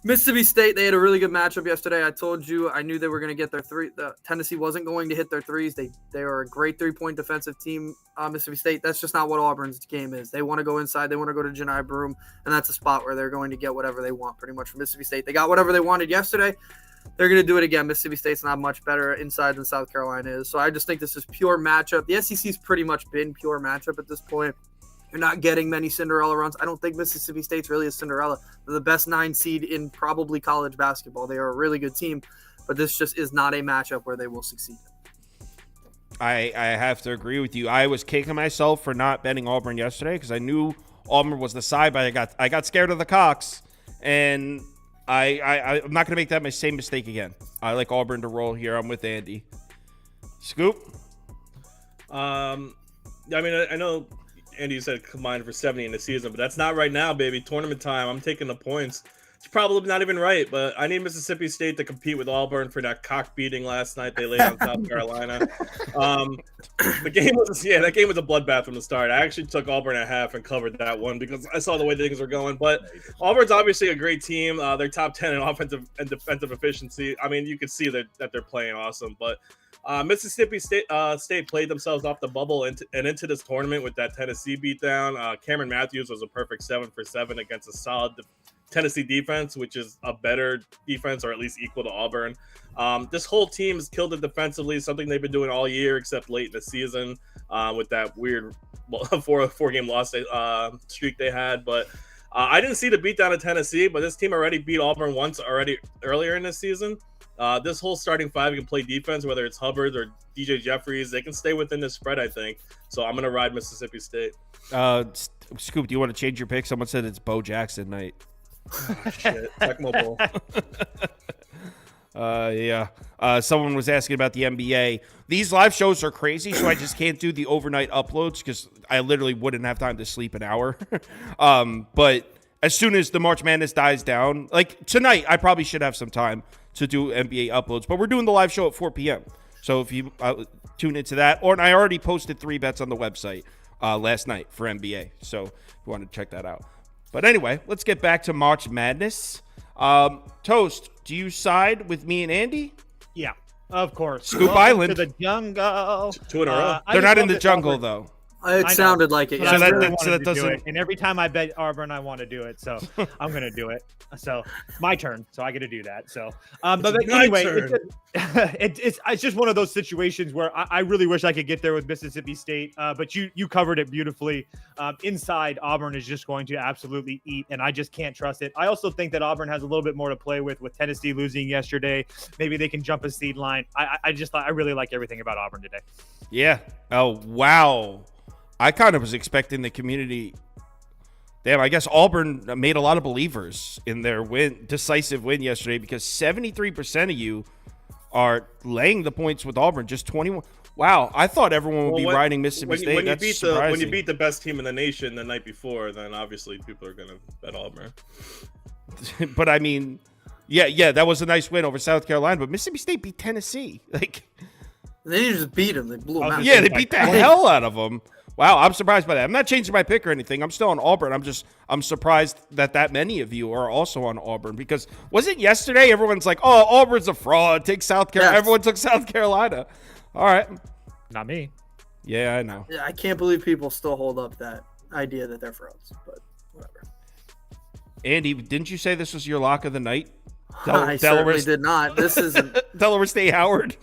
Mississippi State, they had a really good matchup yesterday. I told you I knew they were going to get their three. Tennessee wasn't going to hit their threes. They are a great 3-point defensive team. Mississippi State, that's just not what Auburn's game is. They want to go inside. They want to go to Janai Broome, and that's a spot where they're going to get whatever they want pretty much from Mississippi State. They got whatever they wanted yesterday. They're going to do it again. Mississippi State's not much better inside than South Carolina is. So I just think this is pure matchup. The SEC's pretty much been pure matchup at this point. You're not getting many Cinderella runs. I don't think Mississippi State's really a Cinderella. They're the best 9 seed in probably college basketball. They are a really good team, but this just is not a matchup where they will succeed. I have to agree with you. I was kicking myself for not betting Auburn yesterday because I knew Auburn was the side, but I got scared of the Cox, and I'm not going to make that same mistake again. I like Auburn to roll here. I'm with Andy. Scoop? I mean, I know Andy said combined for 70 in the season, but that's not right now, baby. Tournament time. I'm taking the points. It's probably not even right, but I need Mississippi State to compete with Auburn for that cock beating last night they laid on South Carolina. That game was a bloodbath from the start. I actually took Auburn at half and covered that one because I saw the way things were going. But Auburn's obviously a great team. They're top 10 in offensive and defensive efficiency. I mean, you can see that they're playing awesome. But Mississippi State played themselves off the bubble and into this tournament with that Tennessee beatdown. Cameron Matthews was a perfect 7 for 7 against a solid Tennessee defense, which is a better defense or at least equal to Auburn. This whole team has killed it defensively, something they've been doing all year except late in the season with that weird four-game loss streak they had. But I didn't see the beatdown of Tennessee, but this team already beat Auburn once already earlier in this season. This whole starting 5 can play defense, whether it's Hubbard or DJ Jeffries. They can stay within the spread, I think. So I'm going to ride Mississippi State. Scoop, do you want to change your pick? Someone said it's Bo Jackson night. Oh, shit. Tecmo Bowl. Yeah. Someone was asking about the NBA. These live shows are crazy, so I just can't do the overnight uploads because I literally wouldn't have time to sleep an hour. But as soon as the March Madness dies down, like tonight, I probably should have some time to do NBA uploads. But we're doing the live show at 4 p.m. So if you tune into that, and I already posted 3 bets on the website last night for NBA. So if you want to check that out. But anyway, let's get back to March Madness. Toast, do you side with me and Andy? Yeah, of course. Scoop Welcome Island. to the jungle. 2 in a row. They're not in the jungle, though. It sounded like it. But Yeah. I So that- really that- so wanted that to do doesn't- it. And every time I bet Auburn, I want to do it. So I'm going to do it. So my turn. So I get to do that. So, but my anyway, turn. it's just one of those situations where I really wish I could get there with Mississippi State. But you covered it beautifully. Inside, Auburn is just going to absolutely eat, and I just can't trust it. I also think that Auburn has a little bit more to play with Tennessee losing yesterday. Maybe they can jump a seed line. I really like everything about Auburn today. Yeah. Oh, wow. I kind of was expecting the community. Damn, I guess Auburn made a lot of believers in their decisive win yesterday, because 73% of you are laying the points with Auburn. Just 21. Wow, I thought everyone would be riding Mississippi State. When That's you beat the best team in the nation the night before, then obviously people are gonna bet Auburn. But I mean, yeah, that was a nice win over South Carolina. But Mississippi State beat Tennessee. Like, They didn't just beat them; they blew them out. yeah, they beat the hell out of them. Wow, I'm surprised by that. I'm not changing my pick or anything. I'm still on Auburn. I'm surprised that many of you are also on Auburn, because wasn't yesterday everyone's like, oh, Auburn's a fraud. Take South Carolina. Yes. Everyone took South Carolina. All right. Not me. Yeah, I know. Yeah, I can't believe people still hold up that idea that they're frauds, but whatever. Andy, didn't you say this was your lock of the night? I certainly did not. This isn't. Delaware State Howard.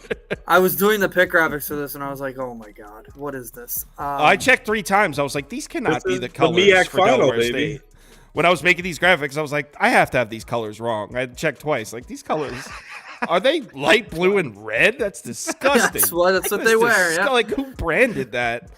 I was doing the pick graphics for this, and I was like, "Oh my god, what is this?" I checked 3 times. I was like, these cannot be the colors MEAC for final, Delaware baby. State. When I was making these graphics, I was like, I have to have these colors wrong. I had to check twice. Like, these colors, are they light blue and red? That's disgusting. That's what they wear. Yeah. Like, who branded that?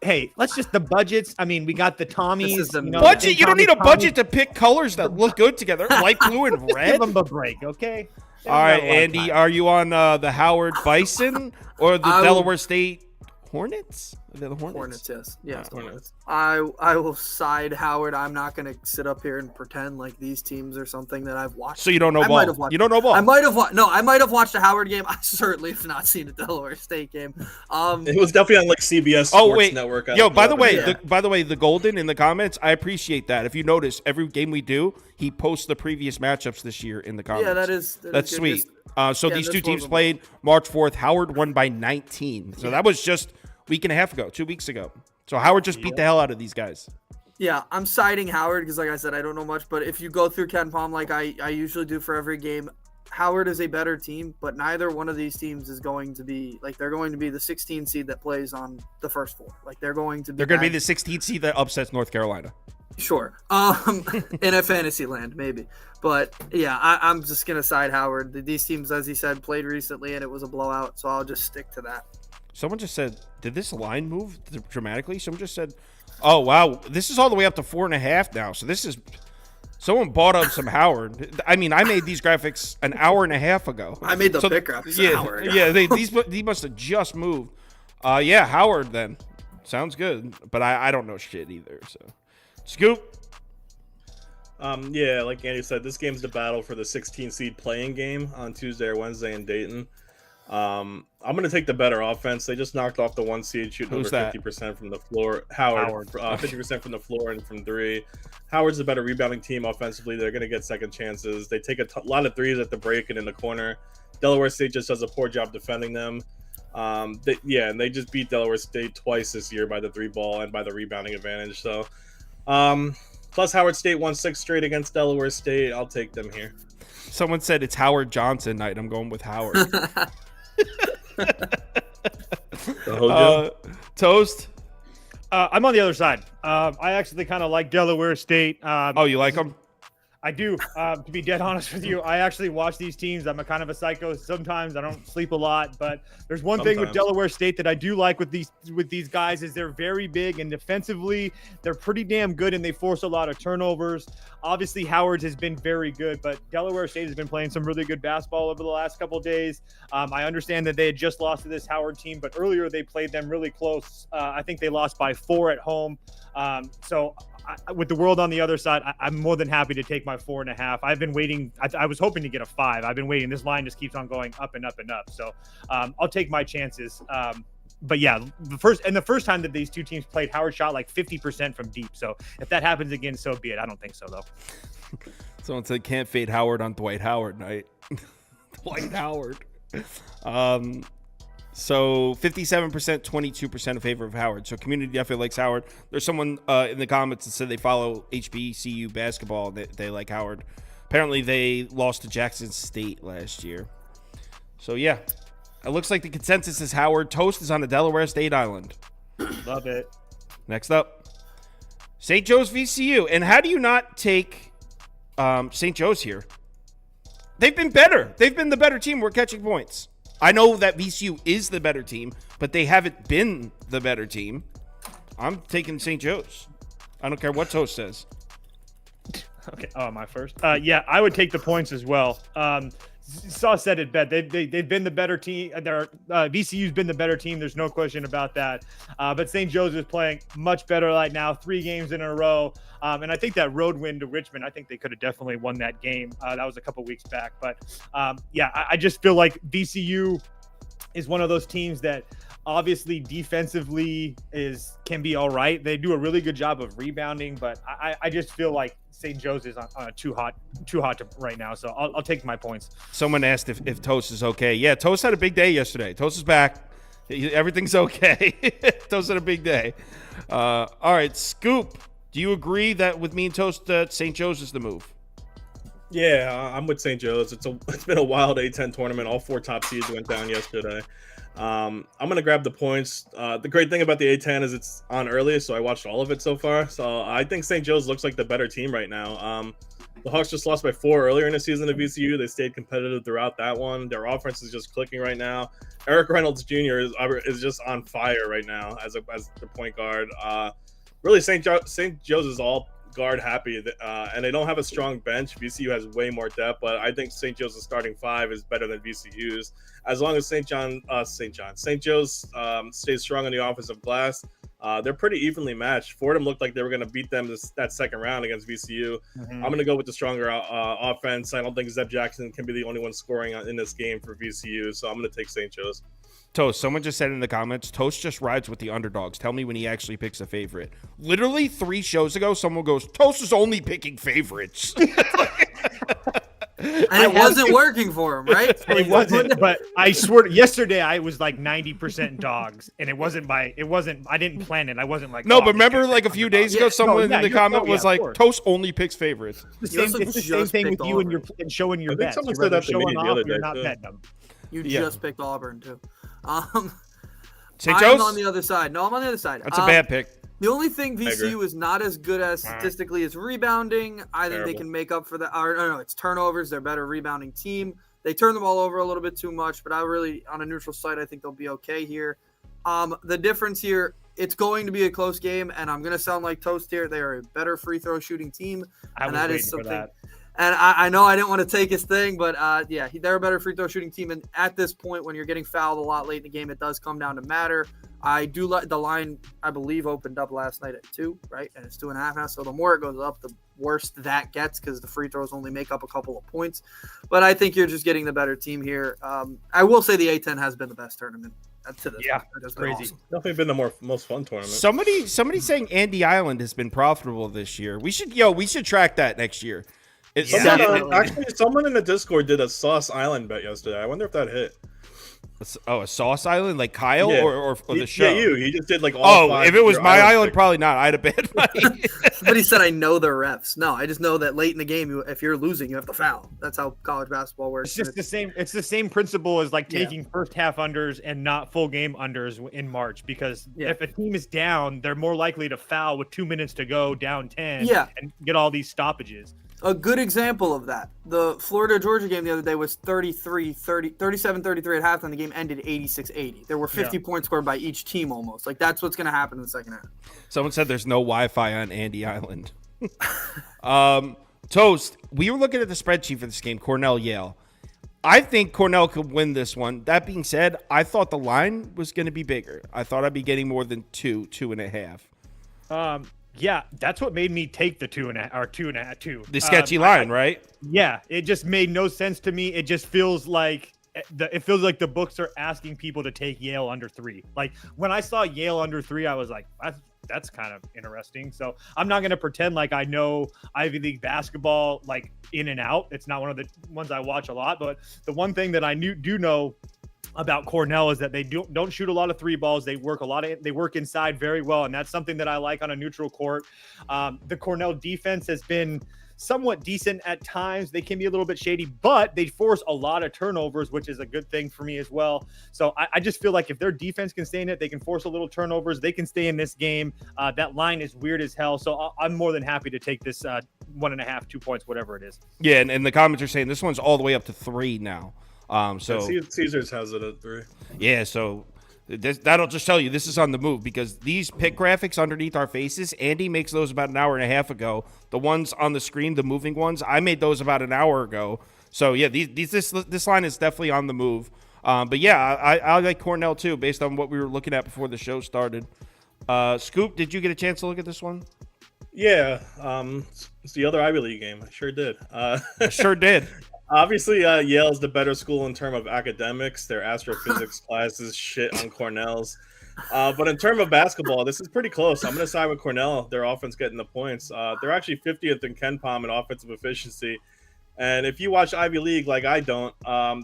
Hey, let's just the budgets. I mean, we got the Tommies. This is the Budget? You don't need a Tommy. budget to pick colors that look good together. Light blue and Give red. them a break, okay? They All don't right, got a lot of Andy, time. are you on the Howard Bison or the I will- Delaware State Hornets? Are they the Hornets? Hornets, yes. Hornets. I will side Howard. I'm not going to sit up here and pretend like these teams are something that I've watched. So you don't know I might have ball. watched- You don't know ball. I might have watched. No, I might have watched a Howard game. I certainly have not seen a Delaware State game. It was definitely on like CBS Oh Sports wait, Network. yo! By the way, Yeah. the Golden in the comments, I appreciate that. If you notice, every game we do, he posts the previous matchups this year in the comments. Yeah, That's good. sweet. Just- So yeah, these that's two teams horrible. played March 4th. Howard won by 19. So that was just a week and a half ago, 2 weeks ago. So Howard just beat the hell out of these guys. Yeah, I'm siding Howard because, like I said, I don't know much. But if you go through Ken Palm like I usually do for every game, Howard is a better team, but neither one of these teams is going to be like they're going to be the 16 seed that plays on the first 4. Like they're going to be. They're going to be bad. the 16th seed that upsets North Carolina. Sure. In a fantasy land, maybe. But yeah, I'm just gonna side Howard. These teams, as he said, played recently and it was a blowout, so I'll just stick to that. Someone just said, did this line move dramatically? Someone just said, oh, wow, this is all the way up to 4.5 now. So this is, someone bought up some Howard. I mean, I made these graphics an hour and a half ago. I made the So, pick graphics. Yeah, Howard. yeah, these must have just moved. Yeah, Howard then. Sounds good. But I don't know shit either. So, Scoop. Yeah, like Andy said, this game's the battle for the 16 seed playing game on Tuesday or Wednesday in Dayton. I'm gonna take the better offense. They just knocked off the 1 seed, shooting Who's over that? 50% from the floor. Howard. 50% from the floor and from 3. Howard's the better rebounding team offensively. They're gonna get second chances. They take a lot of threes at the break and in the corner. Delaware State just does a poor job defending them. And they just beat Delaware State twice this year by the 3 ball and by the rebounding advantage. So, plus Howard State won 6 straight against Delaware State. I'll take them here. Someone said it's Howard Johnson night. I'm going with Howard. Toast. I'm on the other side. I actually kind of like Delaware State. Oh, you like them? I do. To be dead honest with you, I actually watch these teams. I'm a kind of a psycho. Sometimes I don't sleep a lot, but there's one thing with Sometimes. Delaware State that I do like with these guys is they're very big and defensively they're pretty damn good and they force a lot of turnovers. Obviously, Howard's has been very good, but Delaware State has been playing some really good basketball over the last couple of days. I understand that they had just lost to this Howard team, but earlier they played them really close. I think they lost by 4 at home. So with the world on the other side, I'm more than happy to take my 4.5. I've been waiting. I was hoping to get a 5. I've been waiting. This line just keeps on going up and up and up. So I'll take my chances. But yeah, the first time that these two teams played, Howard shot like 50% from deep. So if that happens again, so be it. I don't think so though. Someone said can't fade Howard on Dwight Howard night. Dwight Howard. So 57%, 22% in favor of Howard. So community definitely likes Howard. There's someone in the comments that said they follow HBCU basketball. They like Howard. Apparently they lost to Jackson State last year. So yeah, it looks like the consensus is Howard. Toast is on the Delaware State Island. Love it. Next up, St. Joe's VCU. And how do you not take St. Joe's here? They've been better. They've been the better team. We're catching points. I know that VCU is the better team, but they haven't been the better team. I'm taking St. Joe's. I don't care what Toast says. Okay. Oh, my first. Yeah, I would take the points as well. Saw said it best. They've been the better team. VCU's been the better team. There's no question about that. But St. Joe's is playing much better right now. 3 games in a row. And I think that road win to Richmond, I think they could have definitely won that game. That was a couple weeks back. But yeah, I just feel like VCU is one of those teams that obviously defensively can be all right. They do a really good job of rebounding, but I just feel like St. Joe's is on too hot right now. So I'll take my points. Someone asked if Toast is okay. Yeah, Toast had a big day yesterday. Toast is back. Everything's okay. Toast had a big day. All right, Scoop, do you agree that with me and Toast that St. Joe's is the move? Yeah, I'm with St. Joe's. It's been a wild A10 tournament. All 4 top seeds went down yesterday. I'm gonna grab the points. The great thing about the A10 is it's on early, so I watched all of it so far. So I think St. Joe's looks like the better team right now. The Hawks just lost by 4 earlier in the season to VCU. They stayed competitive throughout that one. Their offense is just clicking right now. Eric Reynolds Jr. is just on fire right now as the point guard. Really, St. Joe's is all guard happy, and they don't have a strong bench. VCU has way more depth, but I think St. Joe's starting 5 is better than VCU's. As long as St. Joe's stays strong on the offensive glass, they're pretty evenly matched. Fordham looked like they were going to beat them that second round against VCU. Mm-hmm. I'm going to go with the stronger offense. I don't think Zeb Jackson can be the only one scoring in this game for VCU, so I'm going to take St. Joe's. Toast, someone just said in the comments, Toast just rides with the underdogs. Tell me when he actually picks a favorite. Literally 3 shows ago, someone goes, Toast is only picking favorites. And it wasn't working for him, right? It wasn't, but I swear yesterday I was like 90% dogs, and I didn't plan it. I wasn't like, no, but remember like a few days ago, someone in the comment was like, Toast only picks favorites. It's the same thing with you and showing your bets. Someone said that to me the other day. You're not betting them. You just picked Auburn too. St. Joe's? I'm on the other side. No, I'm on the other side. That's a bad pick. The only thing VCU is not as good as statistically is rebounding. I think they can make up for that. No, it's turnovers. They're a better rebounding team. They turn the ball over a little bit too much, but on a neutral site, I think they'll be okay here. The difference here, it's going to be a close game, and I'm going to sound like Toast here. They are a better free throw shooting team, and that is something. And I know I didn't want to take his thing, but yeah, they're a better free throw shooting team. And at this point, when you're getting fouled a lot late in the game, it does come down to matter. I do like the line, I believe, opened up last night at 2, right? And it's 2.5 now. So the more it goes up, the worse that gets because the free throws only make up a couple of points. But I think you're just getting the better team here. I will say the A10 has been the best tournament to this. Yeah, it's crazy. Awesome. Definitely been the most fun tournament. Somebody saying Andy Island has been profitable this year. We should track that next year. Actually, someone in the Discord did a Sauce Island bet yesterday. I wonder if that hit. Oh, a Sauce Island? Like Kyle or the show? Yeah, he just did like all 5 if it was my island, probably not. I had a bad night. But he said, I know the refs. No, I just know that late in the game, if you're losing, you have to foul. That's how college basketball works. It's the same principle as like taking first half unders and not full game unders in March, because if a team is down, they're more likely to foul with 2 minutes to go, down 10, and get all these stoppages. A good example of that, the Florida-Georgia game the other day was 37-33 at halftime. The game ended 86-80. There were 50 points scored by each team almost. Like, that's what's going to happen in the second half. Someone said there's no Wi-Fi on Andy Island. Toast, we were looking at the spreadsheet for this game, Cornell-Yale. I think Cornell could win this one. That being said, I thought the line was going to be bigger. I thought I'd be getting more than 2.5. Yeah, that's what made me take the 2.5. The sketchy line, right? Yeah, it just made no sense to me. It just feels like the books are asking people to take Yale under 3. Like when I saw Yale under 3, I was like, that's kind of interesting. So I'm not going to pretend like I know Ivy League basketball like in and out. It's not one of the ones I watch a lot, but the one thing that I do know about Cornell is that they don't shoot a lot of 3 balls. They work inside very well, and that's something that I like on a neutral court. The Cornell defense has been somewhat decent at times. They can be a little bit shady, but they force a lot of turnovers, which is a good thing for me as well. So I just feel like if their defense can stay in it, they can force a little turnovers. They can stay in this game. That line is weird as hell. So I'm more than happy to take this 1.5, 2 points, whatever it is. Yeah, and the comments are saying this one's all the way up to 3 now. So Caesars has it at 3. Yeah, so that'll just tell you this is on the move because these pick graphics underneath our faces, Andy makes those about an hour and a half ago. The ones on the screen, the moving ones, I made those about an hour ago. So yeah, this line is definitely on the move. But yeah, I like Cornell too, based on what we were looking at before the show started. Scoop, did you get a chance to look at this one? Yeah, it's the other Ivy League game. I sure did. I sure did. Obviously, Yale's the better school in terms of academics. Their astrophysics classes shit on Cornell's. But in terms of basketball, this is pretty close. I'm going to side with Cornell. Their offense getting the points. They're actually 50th in KenPom in offensive efficiency. And if you watch Ivy League like I don't,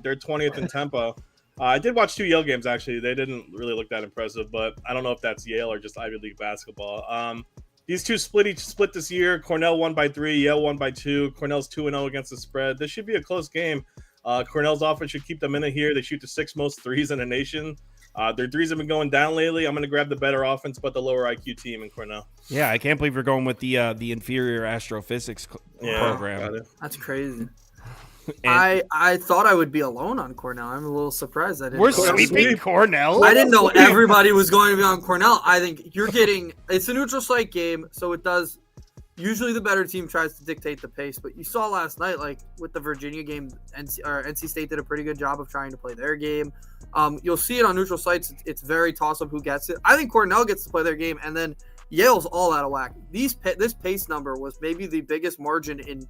they're 20th in tempo. I did watch 2 Yale games, actually. They didn't really look that impressive, but I don't know if that's Yale or just Ivy League basketball. These two split this year. Cornell won by 3, Yale won by 2. Cornell's 2-0 against the spread. This should be a close game. Cornell's offense should keep them in it here. They shoot the 6th most threes in the nation. Their threes have been going down lately. I'm going to grab the better offense, but the lower IQ team in Cornell. Yeah, I can't believe you're going with the inferior astrophysics program. That's crazy. I thought I would be alone on Cornell. I'm a little surprised I didn't. We're sweeping Cornell. I didn't know everybody was going to be on Cornell. I think you're getting it's a neutral site game, so it does. Usually the better team tries to dictate the pace, but you saw last night, like with the Virginia game, NC State did a pretty good job of trying to play their game. You'll see it on neutral sites. It's very toss-up who gets it. I think Cornell gets to play their game, and then Yale's all out of whack. This pace number was maybe the biggest margin in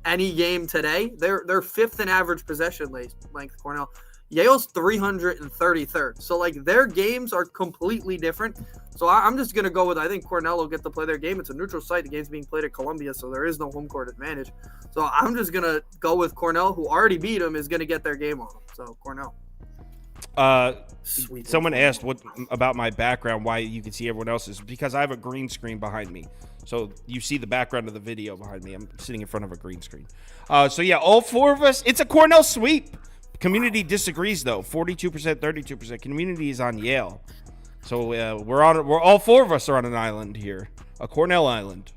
any game today. They're 5th in average possession length, Cornell. Yale's 333rd. So, like, their games are completely different. So I'm just going to go with, I think Cornell will get to play their game. It's a neutral site. The game's being played at Columbia, so there is no home court advantage. So I'm just going to go with Cornell, who already beat them, is going to get their game on them. So, Cornell. Someone asked what about my background, why you can see everyone else's. Because I have a green screen behind me. So you see the background of the video behind me. I'm sitting in front of a green screen. So yeah, all 4 of us, it's a Cornell sweep. Community disagrees though. 42%, 32%. Community is on Yale. So we're all 4 of us are on an island here. A Cornell island.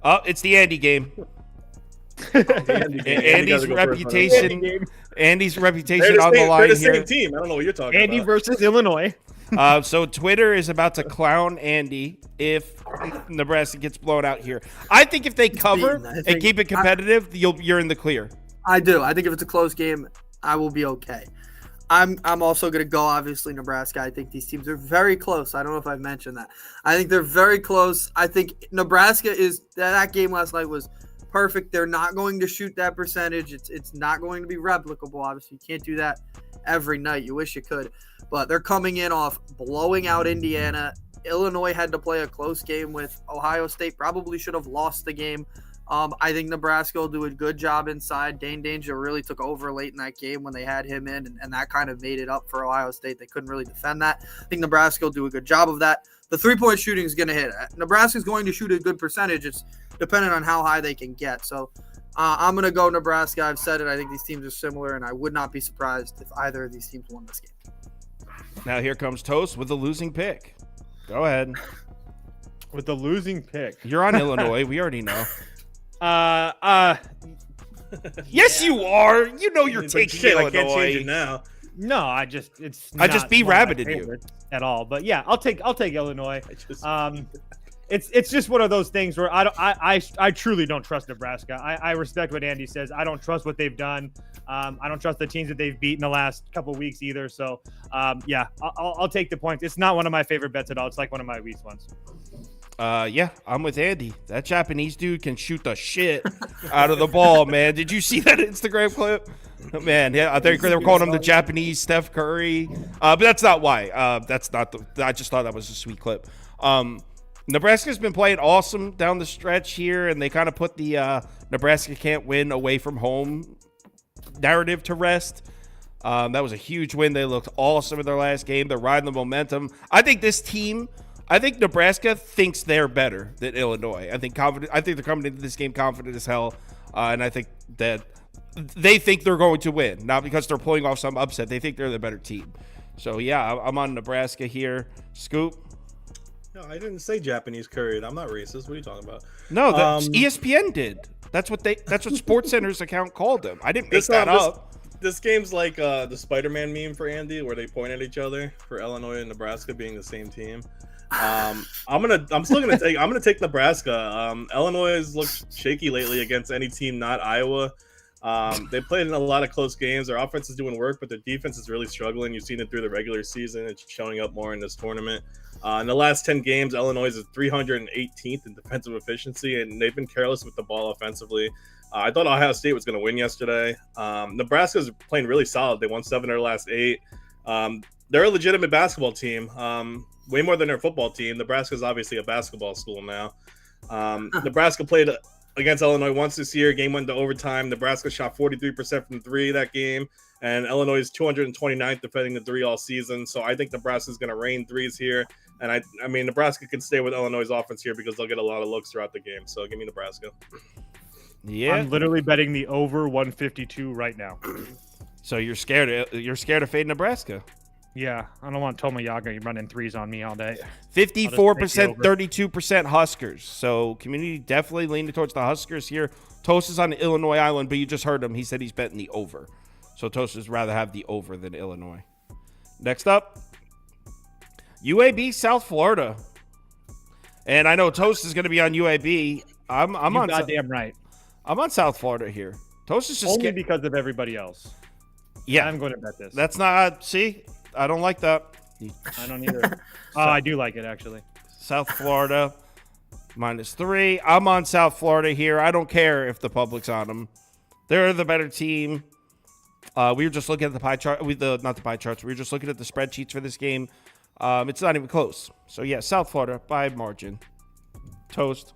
It's the Andy game. Andy's reputation on the line here. They're the same team. I don't know what you're talking about. Andy versus Illinois. So Twitter is about to clown Andy if Nebraska gets blown out here. I think if they cover and keep it competitive, you're in the clear. I do. I think if it's a close game, I will be okay. I'm also going to go, obviously, Nebraska. I think these teams are very close. I don't know if I've mentioned that. I think they're very close. I think Nebraska that game last night was perfect. They're not going to shoot that percentage. It's not going to be replicable. Obviously, you can't do that every night. You wish you could. But they're coming in off blowing out Indiana. Illinois had to play a close game with Ohio State. Probably should have lost the game. I think Nebraska will do a good job inside. Dane Danger really took over late in that game when they had him in, and that kind of made it up for Ohio State. They couldn't really defend that. I think Nebraska will do a good job of that. The three-point shooting is going to hit. Nebraska's going to shoot a good percentage. It's dependent on how high they can get. So I'm going to go Nebraska. I've said it. I think these teams are similar, and I would not be surprised if either of these teams won this game. Now here comes Toast with the losing pick. Go ahead. With the losing pick. You're on Illinois. We already know. Yes, you are. You know you're taking Illinois. I can't change it now. No, I just be rabbited you at all. But yeah, I'll take Illinois. It's just one of those things where I truly don't trust Nebraska. I respect what Andy says. I don't trust what they've done. I don't trust the teams that they've beaten the last couple of weeks either. So yeah, I'll take the points. It's not one of my favorite bets at all. It's like one of my least ones. Yeah, I'm with Andy. That Japanese dude can shoot the shit out of the ball, man. Did you see that Instagram clip? Man, yeah, I think they were calling him the Japanese Steph Curry. But that's not why. I just thought that was a sweet clip. Nebraska's been playing awesome down the stretch here, and they kind of put the Nebraska can't win away from home narrative to rest. That was a huge win. They looked awesome in their last game. They're riding the momentum. I think Nebraska thinks they're better than Illinois. I think they're coming into this game confident as hell, and I think that they think they're going to win, not because they're pulling off some upset. They think they're the better team. So yeah, I'm on Nebraska here. Scoop. No, I didn't say Japanese curry. I'm not racist. What are you talking about? No, ESPN did. That's what SportsCenter's account called them. I didn't make that up. This game's like the Spider-Man meme for Andy, where they point at each other for Illinois and Nebraska being the same team. I'm gonna take Nebraska. Illinois has looked shaky lately against any team not Iowa. They played in a lot of close games. Their offense is doing work, but their defense is really struggling. You've seen it through the regular season. It's showing up more in this tournament. In the last 10 games, Illinois is 318th in defensive efficiency, and they've been careless with the ball offensively. I thought Ohio State was going to win yesterday. Nebraska's playing really solid. They won 7 of their last 8. They're a legitimate basketball team, way more than their football team. Nebraska's obviously a basketball school now. Nebraska played against Illinois once this year. Game went to overtime. Nebraska shot 43% from 3 that game, and Illinois is 229th defending the 3 all season. So I think Nebraska's going to rain threes here. And I mean, Nebraska can stay with Illinois' offense here because they'll get a lot of looks throughout the game. So give me Nebraska. Yeah, I'm literally betting the over 152 right now. So you're scared of fading Nebraska? Yeah, I don't want Tomoyaga running threes on me all day. 54%, 32% Huskers. So community definitely leaning towards the Huskers here. Toast is on the Illinois Island, but you just heard him. He said he's betting the over. So Toast would rather have the over than Illinois. Next up, UAB South Florida. And I know Toast is going to be on UAB. I'm on goddamn right. I'm on South Florida here. Toast is just only because of everybody else. Yeah, I'm going to bet this. That's not. See, I don't like that. I don't either. I do like it actually. South Florida -3. I'm on South Florida here. I don't care if the public's on them. They're the better team. We were just looking at the pie chart. Not the pie charts. We were just looking at the spreadsheets for this game. It's not even close. So yeah, South Florida by margin. Toast.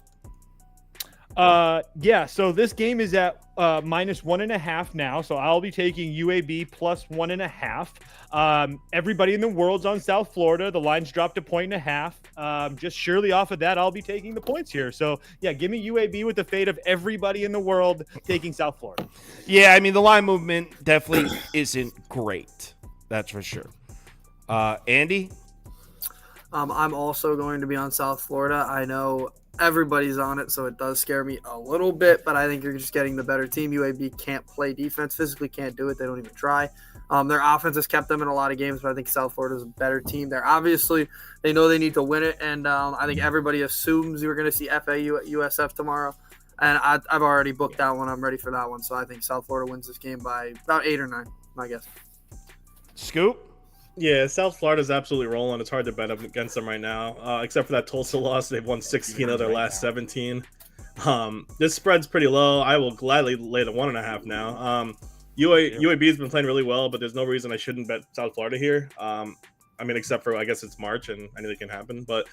Yeah, so this game is at -1.5 now, so I'll be taking UAB +1.5. Everybody in the world's on South Florida. The line's dropped to 1.5. Just surely off of that, I'll be taking the points here. So yeah, give me UAB with the fate of everybody in the world taking South Florida. Yeah, I mean the line movement definitely isn't great. That's for sure. Andy? I'm also going to be on South Florida. I know everybody's on it, so it does scare me a little bit, but I think you're just getting the better team. UAB can't play defense, physically can't do it. They don't even try. Their offense has kept them in a lot of games, but I think South Florida's a better team. They know they need to win it, and I think everybody assumes you're going to see FAU at USF tomorrow, and I've already booked that one. I'm ready for that one, so I think South Florida wins this game by about 8 or 9, my guess. Scoop? Yeah, South Florida's absolutely rolling. It's hard to bet against them right now, except for that Tulsa loss. They've won 16 of their last 17. This spread's pretty low. I will gladly lay the 1.5 now. UAB's been playing really well, but there's no reason I shouldn't bet South Florida here. I mean, except for I guess it's March and anything can happen. But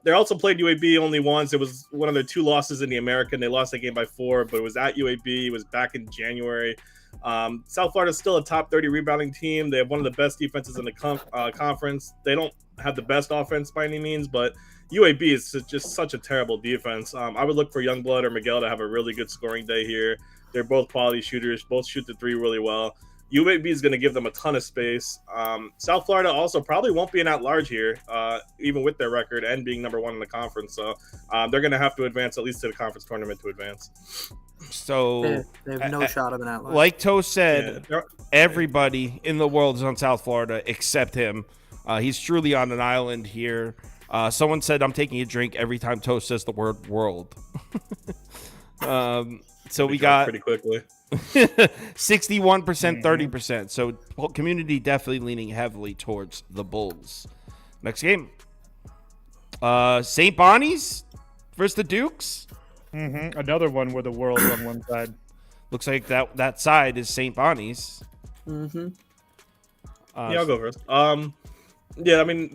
they also played UAB only once. It was one of their 2 losses in the American. They lost that game by 4, but it was at UAB. It was back in January. South Florida is still a top 30 rebounding team. They have one of the best defenses in the conference. They don't have the best offense by any means, but UAB is just such a terrible defense. I would look for Youngblood or Miguel to have a really good scoring day here. They're both quality shooters, both shoot the 3 really well. UAB is going to give them a ton of space. South Florida also probably won't be an at-large here, even with their record and being number 1 in the conference. So they're going to have to advance at least to the conference tournament to advance. So they have no shot of an at-large. Like Toast said, everybody in the world is on South Florida except him. He's truly on an island here. Someone said I'm taking a drink every time Toast says the word world. So we got pretty quickly 61%, 30%. So community definitely leaning heavily towards the Bulls. Next game, St. Bonnie's versus the Dukes. Another one with the world on one side. Looks like that side is St. Bonnie's. Yeah, I'll go first. Yeah, I mean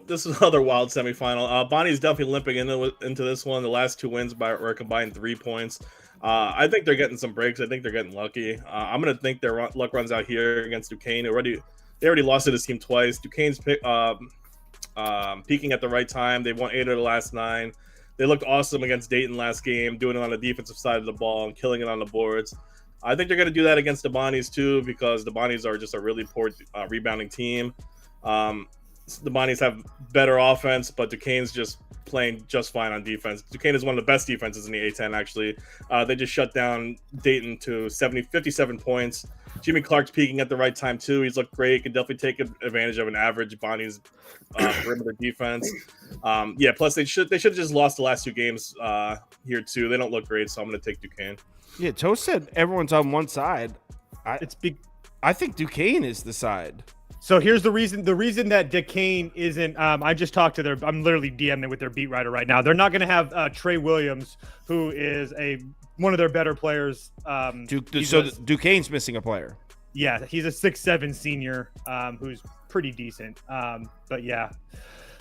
this is another wild semifinal. Bonnie's definitely limping into this one. The last 2 wins were combined 3 points. I think they're getting some breaks. I think they're getting lucky. I'm going to think their luck runs out here against Duquesne. They already lost to this team twice. Duquesne's peaking at the right time. They won 8 of the last 9. They looked awesome against Dayton last game, doing it on the defensive side of the ball and killing it on the boards. I think they're going to do that against the Bonnies too, because the Bonnies are just a really poor rebounding team. The Bonnies have better offense, but Duquesne's just playing just fine on defense. Duquesne is one of the best defenses in the A-10, actually. They just shut down Dayton to 57 points. Jimmy Clark's peaking at the right time, too. He's looked great. Can definitely take advantage of an average Bonnie's perimeter defense. Plus they should have just lost the last 2 games here, too. They don't look great, so I'm going to take Duquesne. Yeah, Toast said everyone's on one side. I think Duquesne is the side. So here's the reason. The reason that Duquesne isn't. I just talked to I'm literally DMing with their beat writer right now. They're not going to have Trey Williams, who is one of their better players. Duquesne's missing a player. Yeah, he's a 6'7" senior who's pretty decent. But yeah,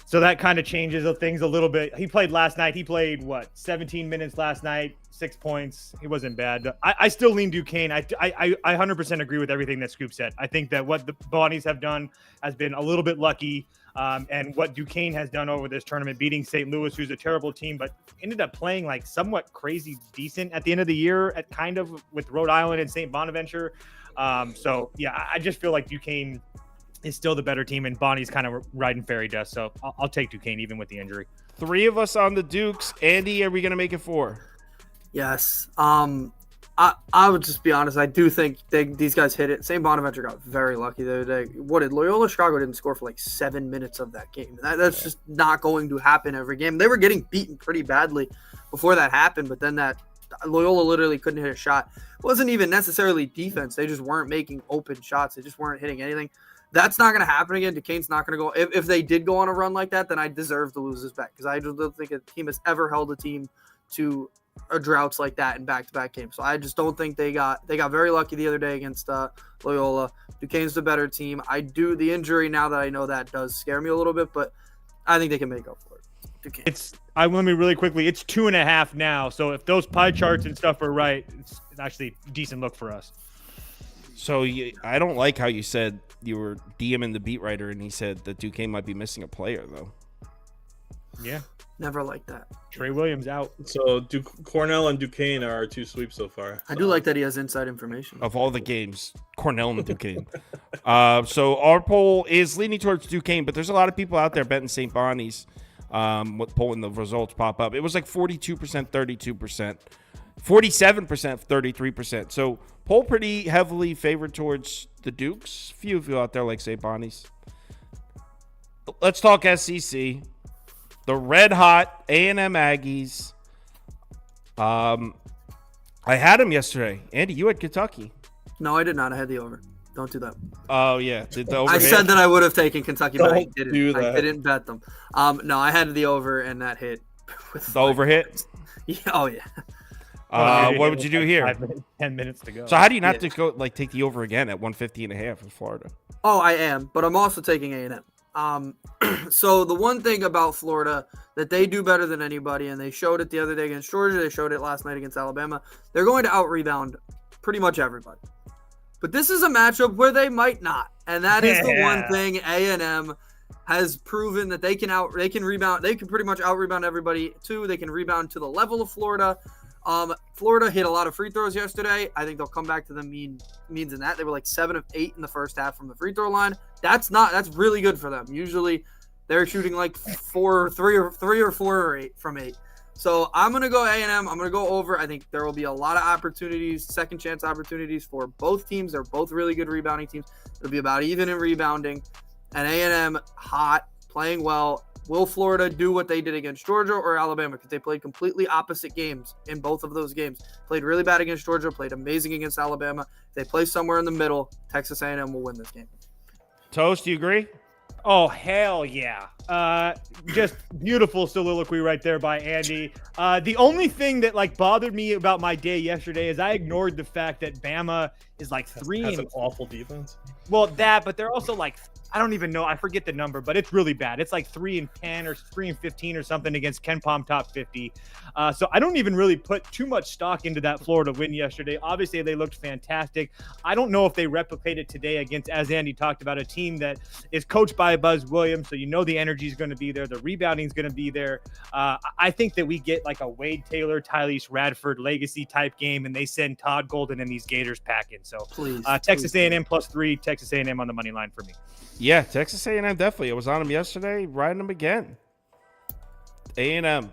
so that kind of changes things a little bit. He played last night. He played 17 minutes last night, 6 points. He wasn't bad. I still lean Duquesne. I 100% agree with everything that Scoop said. I think that what the Bonnies have done has been a little bit lucky, and what Duquesne has done over this tournament, beating St. Louis, who's a terrible team, but ended up playing like somewhat crazy decent at the end of the year, at kind of with Rhode Island and St. Bonaventure. So yeah, I just feel like Duquesne is still the better team, and Bonnie's kind of riding fairy dust. So I'll take Duquesne even with the injury. 3 of us on the Dukes. Andy, are we going to make it 4? Yes. I would just be honest. I do think these guys hit it. St. Bonaventure got very lucky the other day. Loyola Chicago didn't score for like 7 minutes of that game. That's just not going to happen every game. They were getting beaten pretty badly before that happened, but then that Loyola literally couldn't hit a shot. It wasn't even necessarily defense. They just weren't making open shots. They just weren't hitting anything. That's not going to happen again. Duquesne's not going to go. If they did go on a run like that, then I deserve to lose this bet, because I just don't think a team has ever held a team to droughts like that in back-to-back games. So I just don't think they got very lucky the other day against Loyola. Duquesne's the better team. The injury, now that I know that, does scare me a little bit, but I think they can make up for it. Duquesne. Let me really quickly. It's 2.5 now. So if those pie charts and stuff are right, it's actually a decent look for us. So I don't like how you said you were DMing the beat writer and he said that Duquesne might be missing a player, though. Yeah. Never like that. Trey Williams out. So Cornell and Duquesne are our 2 sweeps so far. So. I do like that he has inside information. Of all the games, Cornell and Duquesne. So our poll is leaning towards Duquesne, but there's a lot of people out there betting St. Bonnie's. When the results pop up, it was like 42%, 32%, 47%, 33%. So poll pretty heavily favored towards the Dukes. Few of you out there like St. Bonnie's. Let's talk SEC. The red hot A&M Aggies. I had them yesterday. Andy, you had Kentucky. No, I did not. I had the over. Don't do that. Oh yeah, did the over? I said that I would have taken Kentucky, but I didn't. Do that. I didn't bet them. No, I had the over, and that hit. The over hit. Yeah, oh yeah. What would you do here? 10 minutes to go. So how do you not to go take the over again at 150.5 in Florida? Oh, I am, but I'm also taking A&M. So the one thing about Florida that they do better than anybody, and they showed it the other day against Georgia, they showed it last night against Alabama, they're going to out-rebound pretty much everybody. But this is a matchup where they might not, and that is the one thing A&M has proven, that they can rebound. They can pretty much out-rebound everybody too. They can rebound to the level of Florida. Florida hit a lot of free throws yesterday. I think they'll come back to the means in that. They were like 7 of 8 in the first half from the free throw line. That's really good for them. Usually they're shooting like 3 or 4 or 8 from 8. So I'm going to go A&M. I'm going to go over. I think there will be a lot of opportunities, second chance opportunities for both teams. They're both really good rebounding teams. It'll be about even in rebounding. And A&M hot, playing well. Will Florida do what they did against Georgia or Alabama? Because they played completely opposite games in both of those games. Played really bad against Georgia, played amazing against Alabama. If they play somewhere in the middle, Texas A&M will win this game. Toast, do you agree? Oh, hell yeah. Just beautiful soliloquy right there by Andy. The only thing that bothered me about my day yesterday is I ignored the fact that Bama is 3 has and an awful defense. well, that, but they're also I don't even know. I forget the number, but it's really bad. It's like 3-10 or 3-15 or something against Ken Pom top 50. So I don't even really put too much stock into that Florida win yesterday. Obviously, they looked fantastic. I don't know if they replicate it today against, as Andy talked about, a team that is coached by Buzz Williams. So the energy is going to be there. The rebounding is going to be there. I think that we get like a Wade Taylor, Tyrese Radford legacy type game, and they send Todd Golden and these Gators packing. So Please, Texas please. A&M +3, Texas A&M on the money line for me. Yeah, Texas A&M definitely. I was on them yesterday, riding them again. A&M,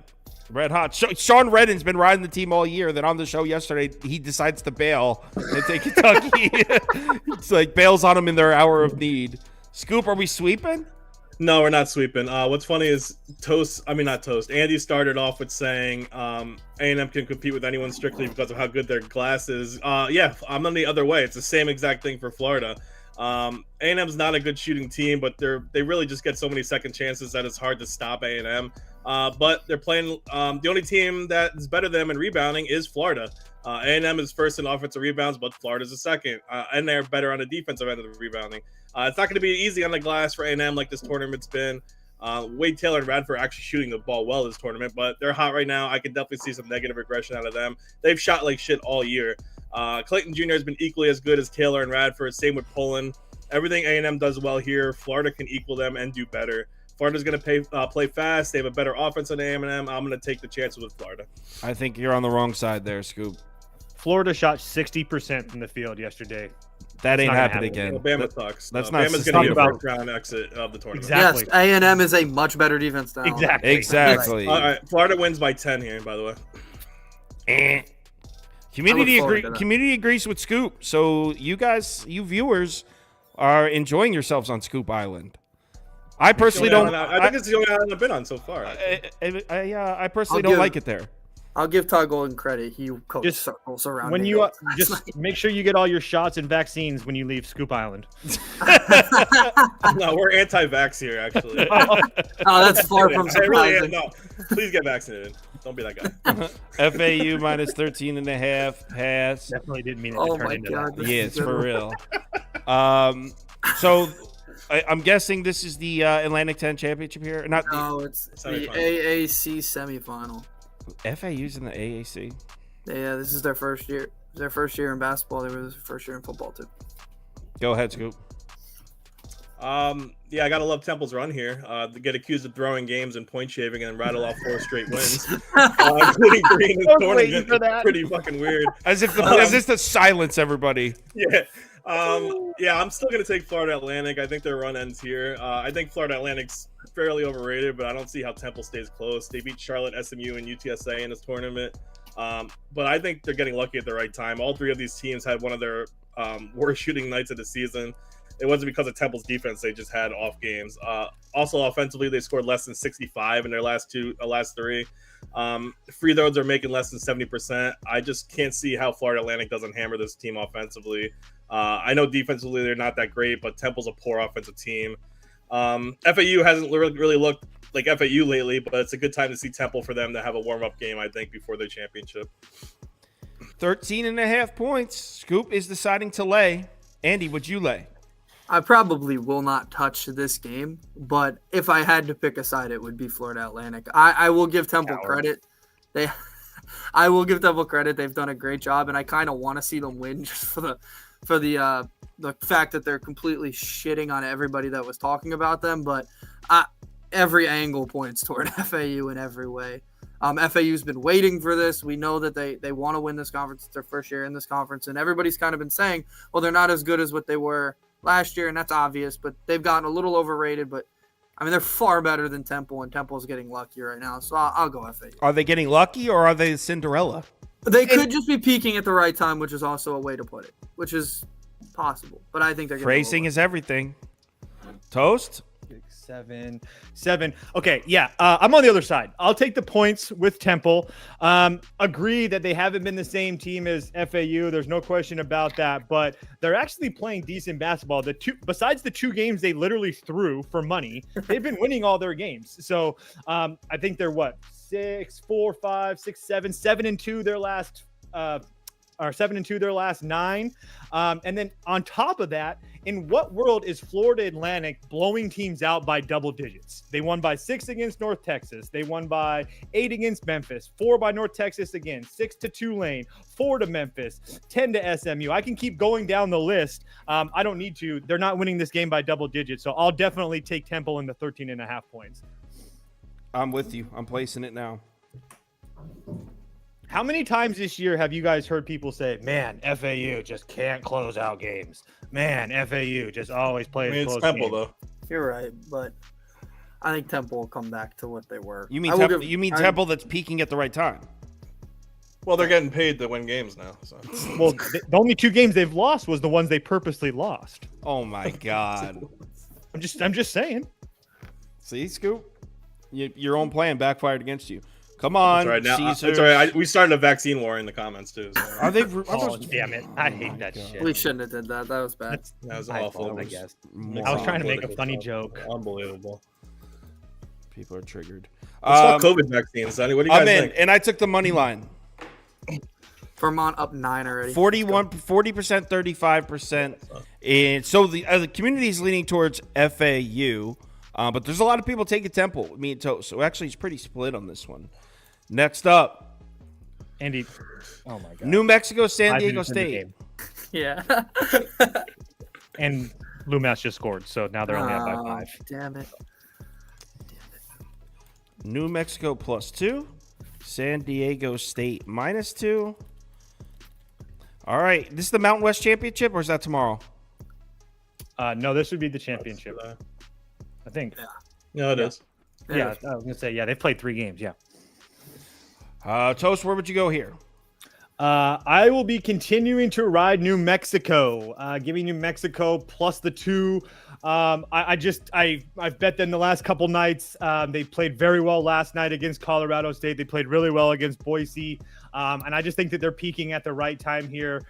red hot. Sean Redden's been riding the team all year. Then on the show yesterday, he decides to bail and take Kentucky. It's like bails on them in their hour of need. Scoop, are we sweeping? No, we're not sweeping. What's funny is Andy started off with saying A&M can compete with anyone strictly because of how good their glass is. Yeah, I'm on the other way. It's the same exact thing for Florida. A&M's not a good shooting team, but they really just get so many second chances that it's hard to stop A&M. But they're playing the only team that is better than them in rebounding is Florida. A&M is first in offensive rebounds, but Florida's a second, and they're better on the defensive end of the rebounding. It's not going to be easy on the glass for A&M like this tournament's been. Wade Taylor and Radford are actually shooting the ball well this tournament, but they're hot right now. I can definitely see some negative regression out of them. They've shot like shit all year. Clayton Jr. has been equally as good as Taylor and Radford. Same with Poland. Everything A&M does well here, Florida can equal them and do better. Florida's going to play fast. They have a better offense than A&M. I'm going to take the chances with Florida. I think you're on the wrong side there, Scoop. Florida shot 60% from the field yesterday. That ain't not gonna happening happen. again. Well, Bama sucks. That's not Bama's going to be a about- first-round exit of the tournament. Exactly. Yes, A&M is a much better defense now. Exactly. All right, Florida wins by 10 here, by the way. Community agrees with Scoop. So you guys, you viewers, are enjoying yourselves on Scoop Island. I personally don't. I think it's the only island I've been on so far. I personally don't like it there. I'll give Todd Golden credit. He coached Just circles around When me you last just night. make sure you get all your shots and vaccines when you leave Scoop Island. No, we're anti-vax here, actually. Oh, that's far from I really am. surprising. No, please get vaccinated. Don't be that guy. FAU minus 13.5 pass. Definitely didn't mean it to Oh turn my into God. that. This Yeah, is it's a for good real. So I'm guessing this is the Atlantic 10 championship here. Not No, it's the Semifinal. AAC semifinal. FAU's in the AAC. Yeah, this is their first year. Their first year in basketball. They were their first year in football too. Go ahead, Scoop. Yeah, I gotta love Temple's run here. To get accused of throwing games and point shaving and rattle off 4 straight wins, including 3 in the I was waiting tournament. for that. Pretty fucking weird. As if to silence everybody. Yeah. Yeah, I'm still going to take Florida Atlantic. I think their run ends here. I think Florida Atlantic's fairly overrated, but I don't see how Temple stays close. They beat Charlotte, SMU, and UTSA in this tournament. But I think they're getting lucky at the right time. All 3 of these teams had one of their worst shooting nights of the season. It wasn't because of Temple's defense. They just had off games. Also, offensively, they scored less than 65 in their last 3. Free throws are making less than 70%. I just can't see how Florida Atlantic doesn't hammer this team offensively. I know defensively they're not that great, but Temple's a poor offensive team. FAU hasn't really looked like FAU lately, but it's a good time to see Temple for them to have a warm-up game, I think, before their championship. 13.5 points. Scoop is deciding to lay. Andy, would you lay? I probably will not touch this game, but if I had to pick a side, it would be Florida Atlantic. I will give Temple credit. I will give Temple credit. They've done a great job, and I kind of want to see them win just for the fact that they're completely shitting on everybody that was talking about them. But every angle points toward FAU in every way. FAU's been waiting for this. We know that they want to win this conference. It's their first year in this conference, and everybody's kind of been saying, well, they're not as good as what they were last year, and that's obvious, but they've gotten a little overrated. But I mean, they're far better than Temple, and Temple's getting luckier right now. So I'll go FAU. Are they getting lucky or are they Cinderella? They could just be peaking at the right time, which is also a way to put it, which is possible. But I think they're Phrasing is everything. Toast? 7. Okay, yeah, I'm on the other side. I'll take the points with Temple. Agree that they haven't been the same team as FAU. There's no question about that, but they're actually playing decent basketball. Besides the 2 games they literally threw for money, they've been winning all their games. So I think they're 6, 4, 5, 6, 7, 7-2 their last 7-2 their last 9. And then on top of that, in what world is Florida Atlantic blowing teams out by double digits? They won by 6 against North Texas. They won by 8 against Memphis, 4 by North Texas again, 6 to Tulane, 4 to Memphis, 10 to SMU. I can keep going down the list. I don't need to. They're not winning this game by double digits, so I'll definitely take Temple in the 13.5 points. I'm with you. I'm placing it now. How many times this year have you guys heard people say, man, FAU just can't close out games? Man, FAU just always plays I mean, it's close Temple, games. though. You're right, but I think Temple will come back to what they were. You mean Temple that's peaking at the right time? Well, they're getting paid to win games now. So. Well, the only 2 games they've lost was the ones they purposely lost. Oh my God. I'm just saying. See, Scoop? Your own plan backfired against you. Come on, That's right. Now, Caesars. it's all right. We started a vaccine war in the comments, too. So. Are they? Oh, damn it. I hate that shit. We shouldn't have did that. That was bad. That was I awful. I guess. Morons. I was trying to make a funny joke. Unbelievable. People are triggered. Let's talk COVID vaccines, Sonny. What do you guys I'm in, think? and I took the money line. Vermont up 9 already. 40%, 35%. And so the community is leaning towards FAU, but there's a lot of people taking Temple, me and Toast. So actually, it's pretty split on this one. Next up, Andy. Oh, my God. New Mexico, San 5 Diego minutes in the State. game. Yeah. And Lumass just scored, so now they're only up by 5. Damn it. New Mexico +2. San Diego State -2. All right. This is the Mountain West Championship, or is that tomorrow? No, this would be the championship, I think. No, it is. Yeah, I was going to say, yeah, they've played 3 games, yeah. Toast, where would you go here? I will be continuing to ride New Mexico, giving New Mexico +2. I've bet them the last couple nights. They played very well last night against Colorado State. They played really well against Boise. And I just think that they're peaking at the right time here.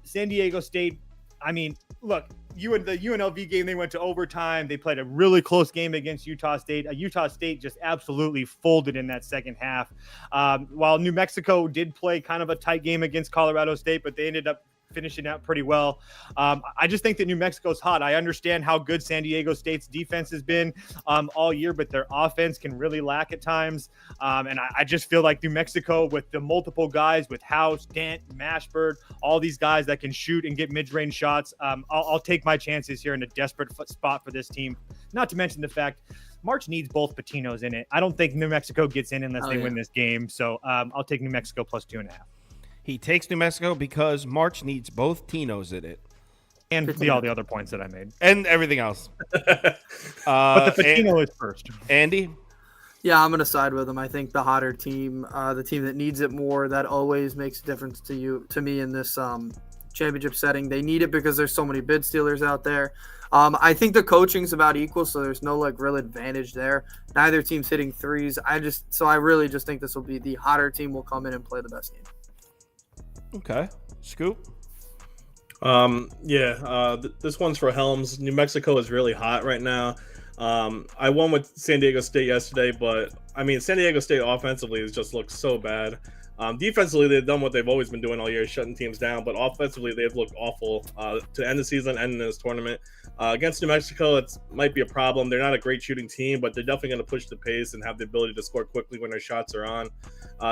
San Diego State, I mean, look, the UNLV game, they went to overtime. They played a really close game against Utah State. Utah State just absolutely folded in that second half. While New Mexico did play kind of a tight game against Colorado State, but they ended up finishing out pretty well. I just think that New Mexico's hot. I understand how good San Diego State's defense has been all year, but their offense can really lack at times. And I just feel like New Mexico, with the multiple guys, with House, Dent, Mashburn, all these guys that can shoot and get mid-range shots, I'll take my chances here in a desperate spot for this team. Not to mention the fact March needs both Patinos in it. I don't think New Mexico gets in unless they win this game. So I'll take New Mexico +2.5. He takes New Mexico because March needs both Tinos in it. And all the other points that I made. And everything else. But the Patino is first. Andy? Yeah, I'm going to side with them. I think the hotter team, the team that needs it more, that always makes a difference to me in this championship setting. They need it because there's so many bid stealers out there. I think the coaching's about equal, so there's no real advantage there. Neither team's hitting threes. I really just think this will be the hotter team will come in and play the best game. Okay. Scoop? This one's for Helms. New Mexico is really hot right now. I won with San Diego State yesterday, but I mean, San Diego State offensively has just looked so bad. Defensively, they've done what they've always been doing all year, shutting teams down, but offensively, they've looked awful to end the season and in this tournament. Against New Mexico, it might be a problem. They're not a great shooting team, but they're definitely going to push the pace and have the ability to score quickly when their shots are on.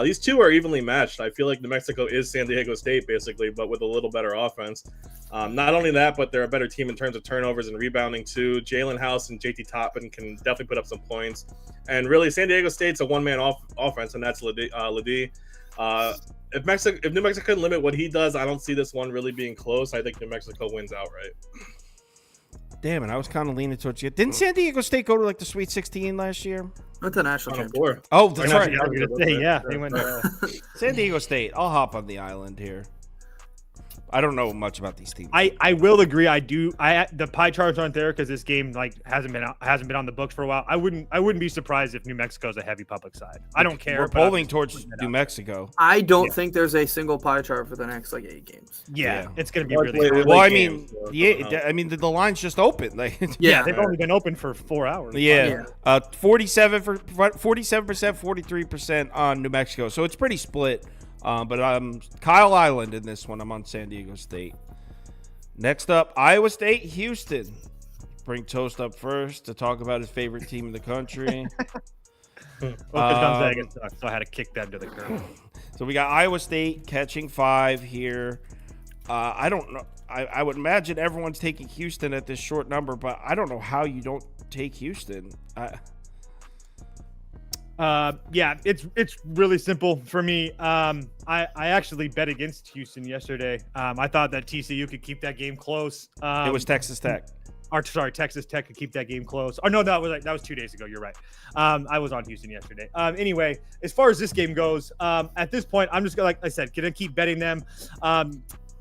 These two are evenly matched. I feel like New Mexico is San Diego State, basically, but with a little better offense. Not only that, but they're a better team in terms of turnovers and rebounding, too. Jalen House and JT Toppin can definitely put up some points. And really, San Diego State's a one-man offense, and that's Ledee. If New Mexico can limit what he does, I don't see this one really being close. I think New Mexico wins outright. Damn it, I was kind of leaning towards you. Didn't San Diego State go to the Sweet 16 last year? Went to national championship. Oh, that's right. I was gonna say, yeah, they went San Diego State. I'll hop on the island here. I don't know much about these teams. I will agree. The pie charts aren't there because this game hasn't been on the books for a while. I wouldn't be surprised if New Mexico's a heavy public side. I don't care. We're polling towards New Mexico. I don't think there's a single pie chart for the next 8 games. Yeah, it's gonna be really hard. Well, I mean, the line's just open. They've only been open for 4 hours. Yeah. 47%, 43% on New Mexico. So it's pretty split. But I'm Kyle Island in this one. I'm on San Diego State. Next up, Iowa State, Houston. Bring Toast up first to talk about his favorite team in the country. Gonzaga sucks, so I had to kick them to the curb. So we got Iowa State catching 5 here. I don't know. I would imagine everyone's taking Houston at this short number, but I don't know how you don't take Houston. Yeah, it's really simple for me. I actually bet against Houston yesterday. I thought that TCU could keep that game close. It was Texas Tech. Texas Tech could keep that game close. Oh no, that was 2 days ago. You're right. I was on Houston yesterday. Anyway, as far as this game goes, at this point, I'm just like I said, gonna keep betting them.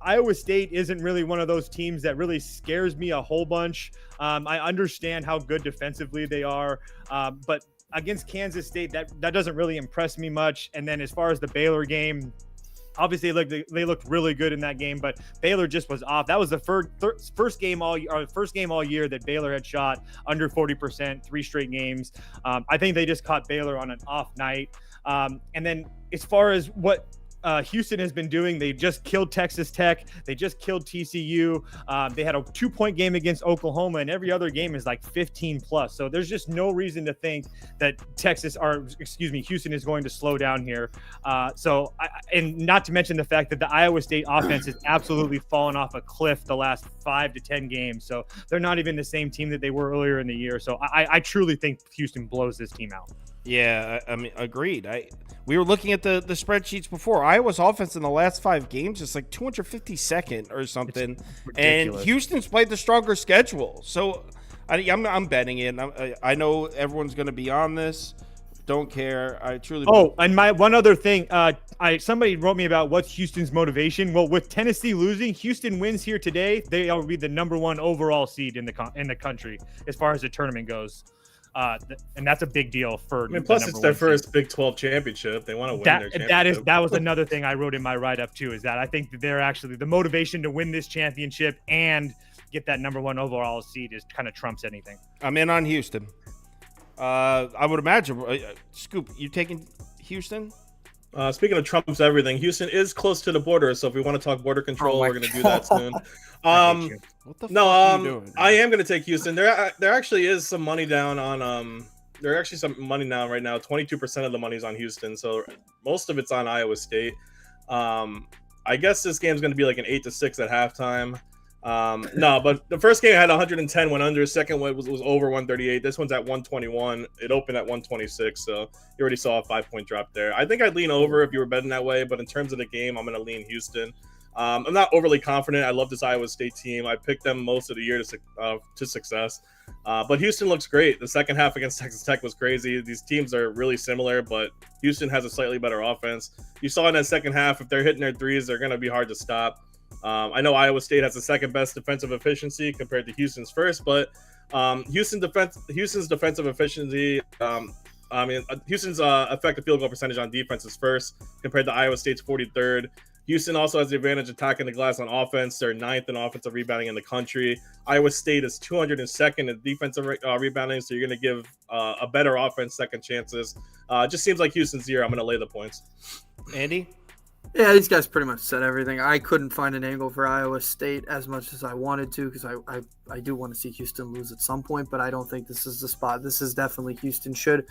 Iowa State isn't really one of those teams that really scares me a whole bunch. I understand how good defensively they are, but against Kansas State, that doesn't really impress me much. And then as far as the Baylor game, obviously they looked really good in that game, but Baylor just was off. That was the first game all year that Baylor had shot under 40%, 3 straight games. I think they just caught Baylor on an off night. And then as far as what Houston has been doing, they just killed Texas Tech. They just killed TCU. They had a 2-point game against Oklahoma, and every other game is like 15 plus. So there's just no reason to think that Houston is going to slow down here. And not to mention the fact that the Iowa State offense has absolutely fallen off a cliff the last 5 to 10 games. So they're not even the same team that they were earlier in the year. So I truly think Houston blows this team out. Yeah, I mean, agreed. We were looking at the spreadsheets before. Iowa's offense in the last 5 games is like 252nd or something, and Houston's played the stronger schedule. So I'm betting it. I know everyone's going to be on this. Don't care. I truly. Oh, and my one other thing. Somebody wrote me about what's Houston's motivation. Well, with Tennessee losing, Houston wins here today. They will be the number 1 overall seed in the country as far as the tournament goes. And that's a big deal for. I mean, plus it's their first Big 12 championship. They want to win their championship. That was another thing I wrote in my write-up too. Is that I think that they're actually the motivation to win this championship and get that number 1 overall seed is kind of trumps anything. I'm in on Houston. I would imagine. Scoop, you taking Houston? Speaking of trumps everything, Houston is close to the border, so if we want to talk border control, we're going to do that soon. What the fuck are you doing? I am going to take Houston. There actually is some money down on there actually some money down right now. 22% of the money's on Houston, so most of it's on Iowa State. I guess this game's going to be like an 8-6 at halftime. No, but the first game had 110 went under. Second one was over 138. This one's at 121. It opened at 126, so you already saw a 5-point drop there. I think I'd lean over if you were betting that way, but in terms of the game, I'm going to lean Houston. I'm not overly confident. I love this Iowa State team. I picked them most of the year to success. But Houston looks great. The second half against Texas Tech was crazy. These teams are really similar, but Houston has a slightly better offense. You saw in that second half, if they're hitting their threes, they're going to be hard to stop. I know Iowa State has the second best defensive efficiency compared to Houston's first, but Houston's defensive efficiency, Houston's effective field goal percentage on defense is first compared to Iowa State's 43rd. Houston also has the advantage attacking the glass on offense. They're 9th in offensive rebounding in the country. Iowa State is 202nd in defensive rebounding, so you're going to give a better offense second chances. It just seems like Houston's year. I'm going to lay the points. Andy? Yeah, these guys pretty much said everything. I couldn't find an angle for Iowa State as much as I wanted to because I do want to see Houston lose at some point, but I don't think this is the spot. This is definitely Houston should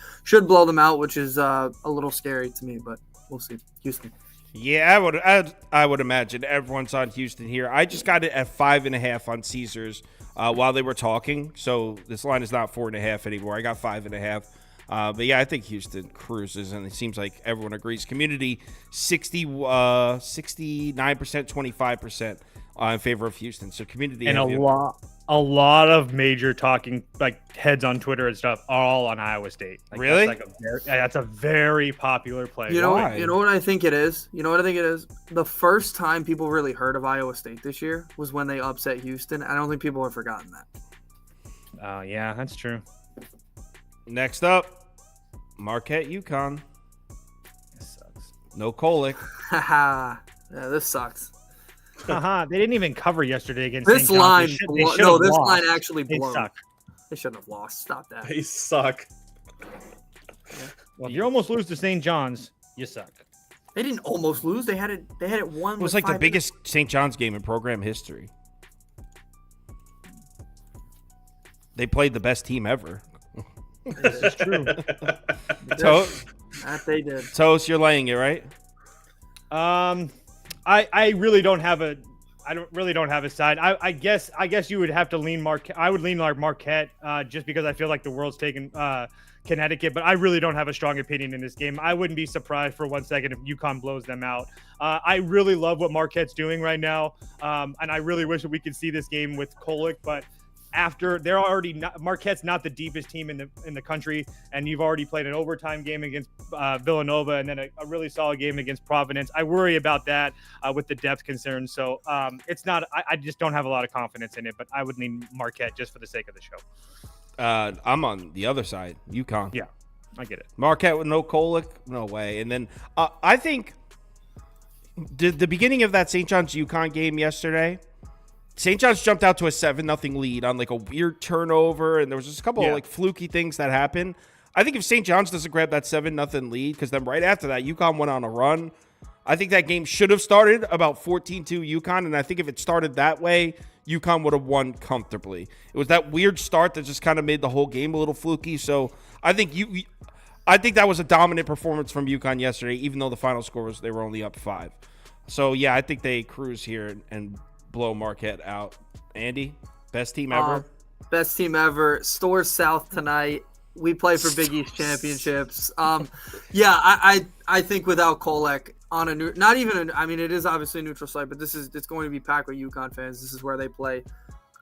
blow them out, which is a little scary to me, but we'll see. Houston. Yeah, I would imagine everyone's on Houston here. I just got it at 5.5 on Caesars while they were talking, so this line is not 4.5 anymore. I got 5.5. But yeah, I think Houston cruises, and it seems like everyone agrees. Community 69%, 25% in favor of Houston. So community and a lot of major talking like heads on Twitter and stuff are all on Iowa State. Like, really? That's a very popular play. You know what I think it is? The first time people really heard of Iowa State this year was when they upset Houston. I don't think people have forgotten that. Yeah, that's true. Next up, Marquette, UConn. This sucks. No Kolick. Haha. Yeah, this sucks. They didn't even cover yesterday against this St. line. This line actually They blown. suck. They shouldn't have lost. Stop that. They suck. Well, you almost lose to St. John's. You suck. They didn't almost lose. They had it. They had it won. It was like the biggest St. John's game in program history. They played the best team ever. This is true. That they did. Toast, you're laying it, right? I really don't have a. I don't have a side. I guess you would have to lean Marquette. I would lean like Marquette, just because I feel like the world's taken Connecticut, but I really don't have a strong opinion in this game. I wouldn't be surprised for 1 second if UConn blows them out. I really love what Marquette's doing right now, and I really wish that we could see this game with Kolek, but after they're already not, Marquette's not the deepest team in the country, and you've already played an overtime game against Villanova and then a really solid game against Providence. I worry about that with the depth concerns. So it's not. I just don't have a lot of confidence in it, but I would lean Marquette just for the sake of the show. I'm on the other side, UConn. Yeah, I get it. Marquette with no Kolek, no way. And then I think the beginning of that St. John's UConn game yesterday, St. John's jumped out to a 7-0 lead on like a weird turnover, and there was just a couple of like fluky things that happened. I think if St. John's doesn't grab that 7-0 lead, because then right after that, UConn went on a run. I think that game should have started about 14-2 UConn, and I think if it started that way, UConn would have won comfortably. It was that weird start that just kind of made the whole game a little fluky. So I think that was a dominant performance from UConn yesterday, even though the final score was they were only up 5. So yeah, I think they cruise here and blow Marquette out. Andy, best team ever? Best team ever. Stores South tonight. We play for Big East championships. Yeah, I think without Kolek on a new, not even, I mean, it is obviously a neutral site, but it's going to be packed with UConn fans. This is where they play.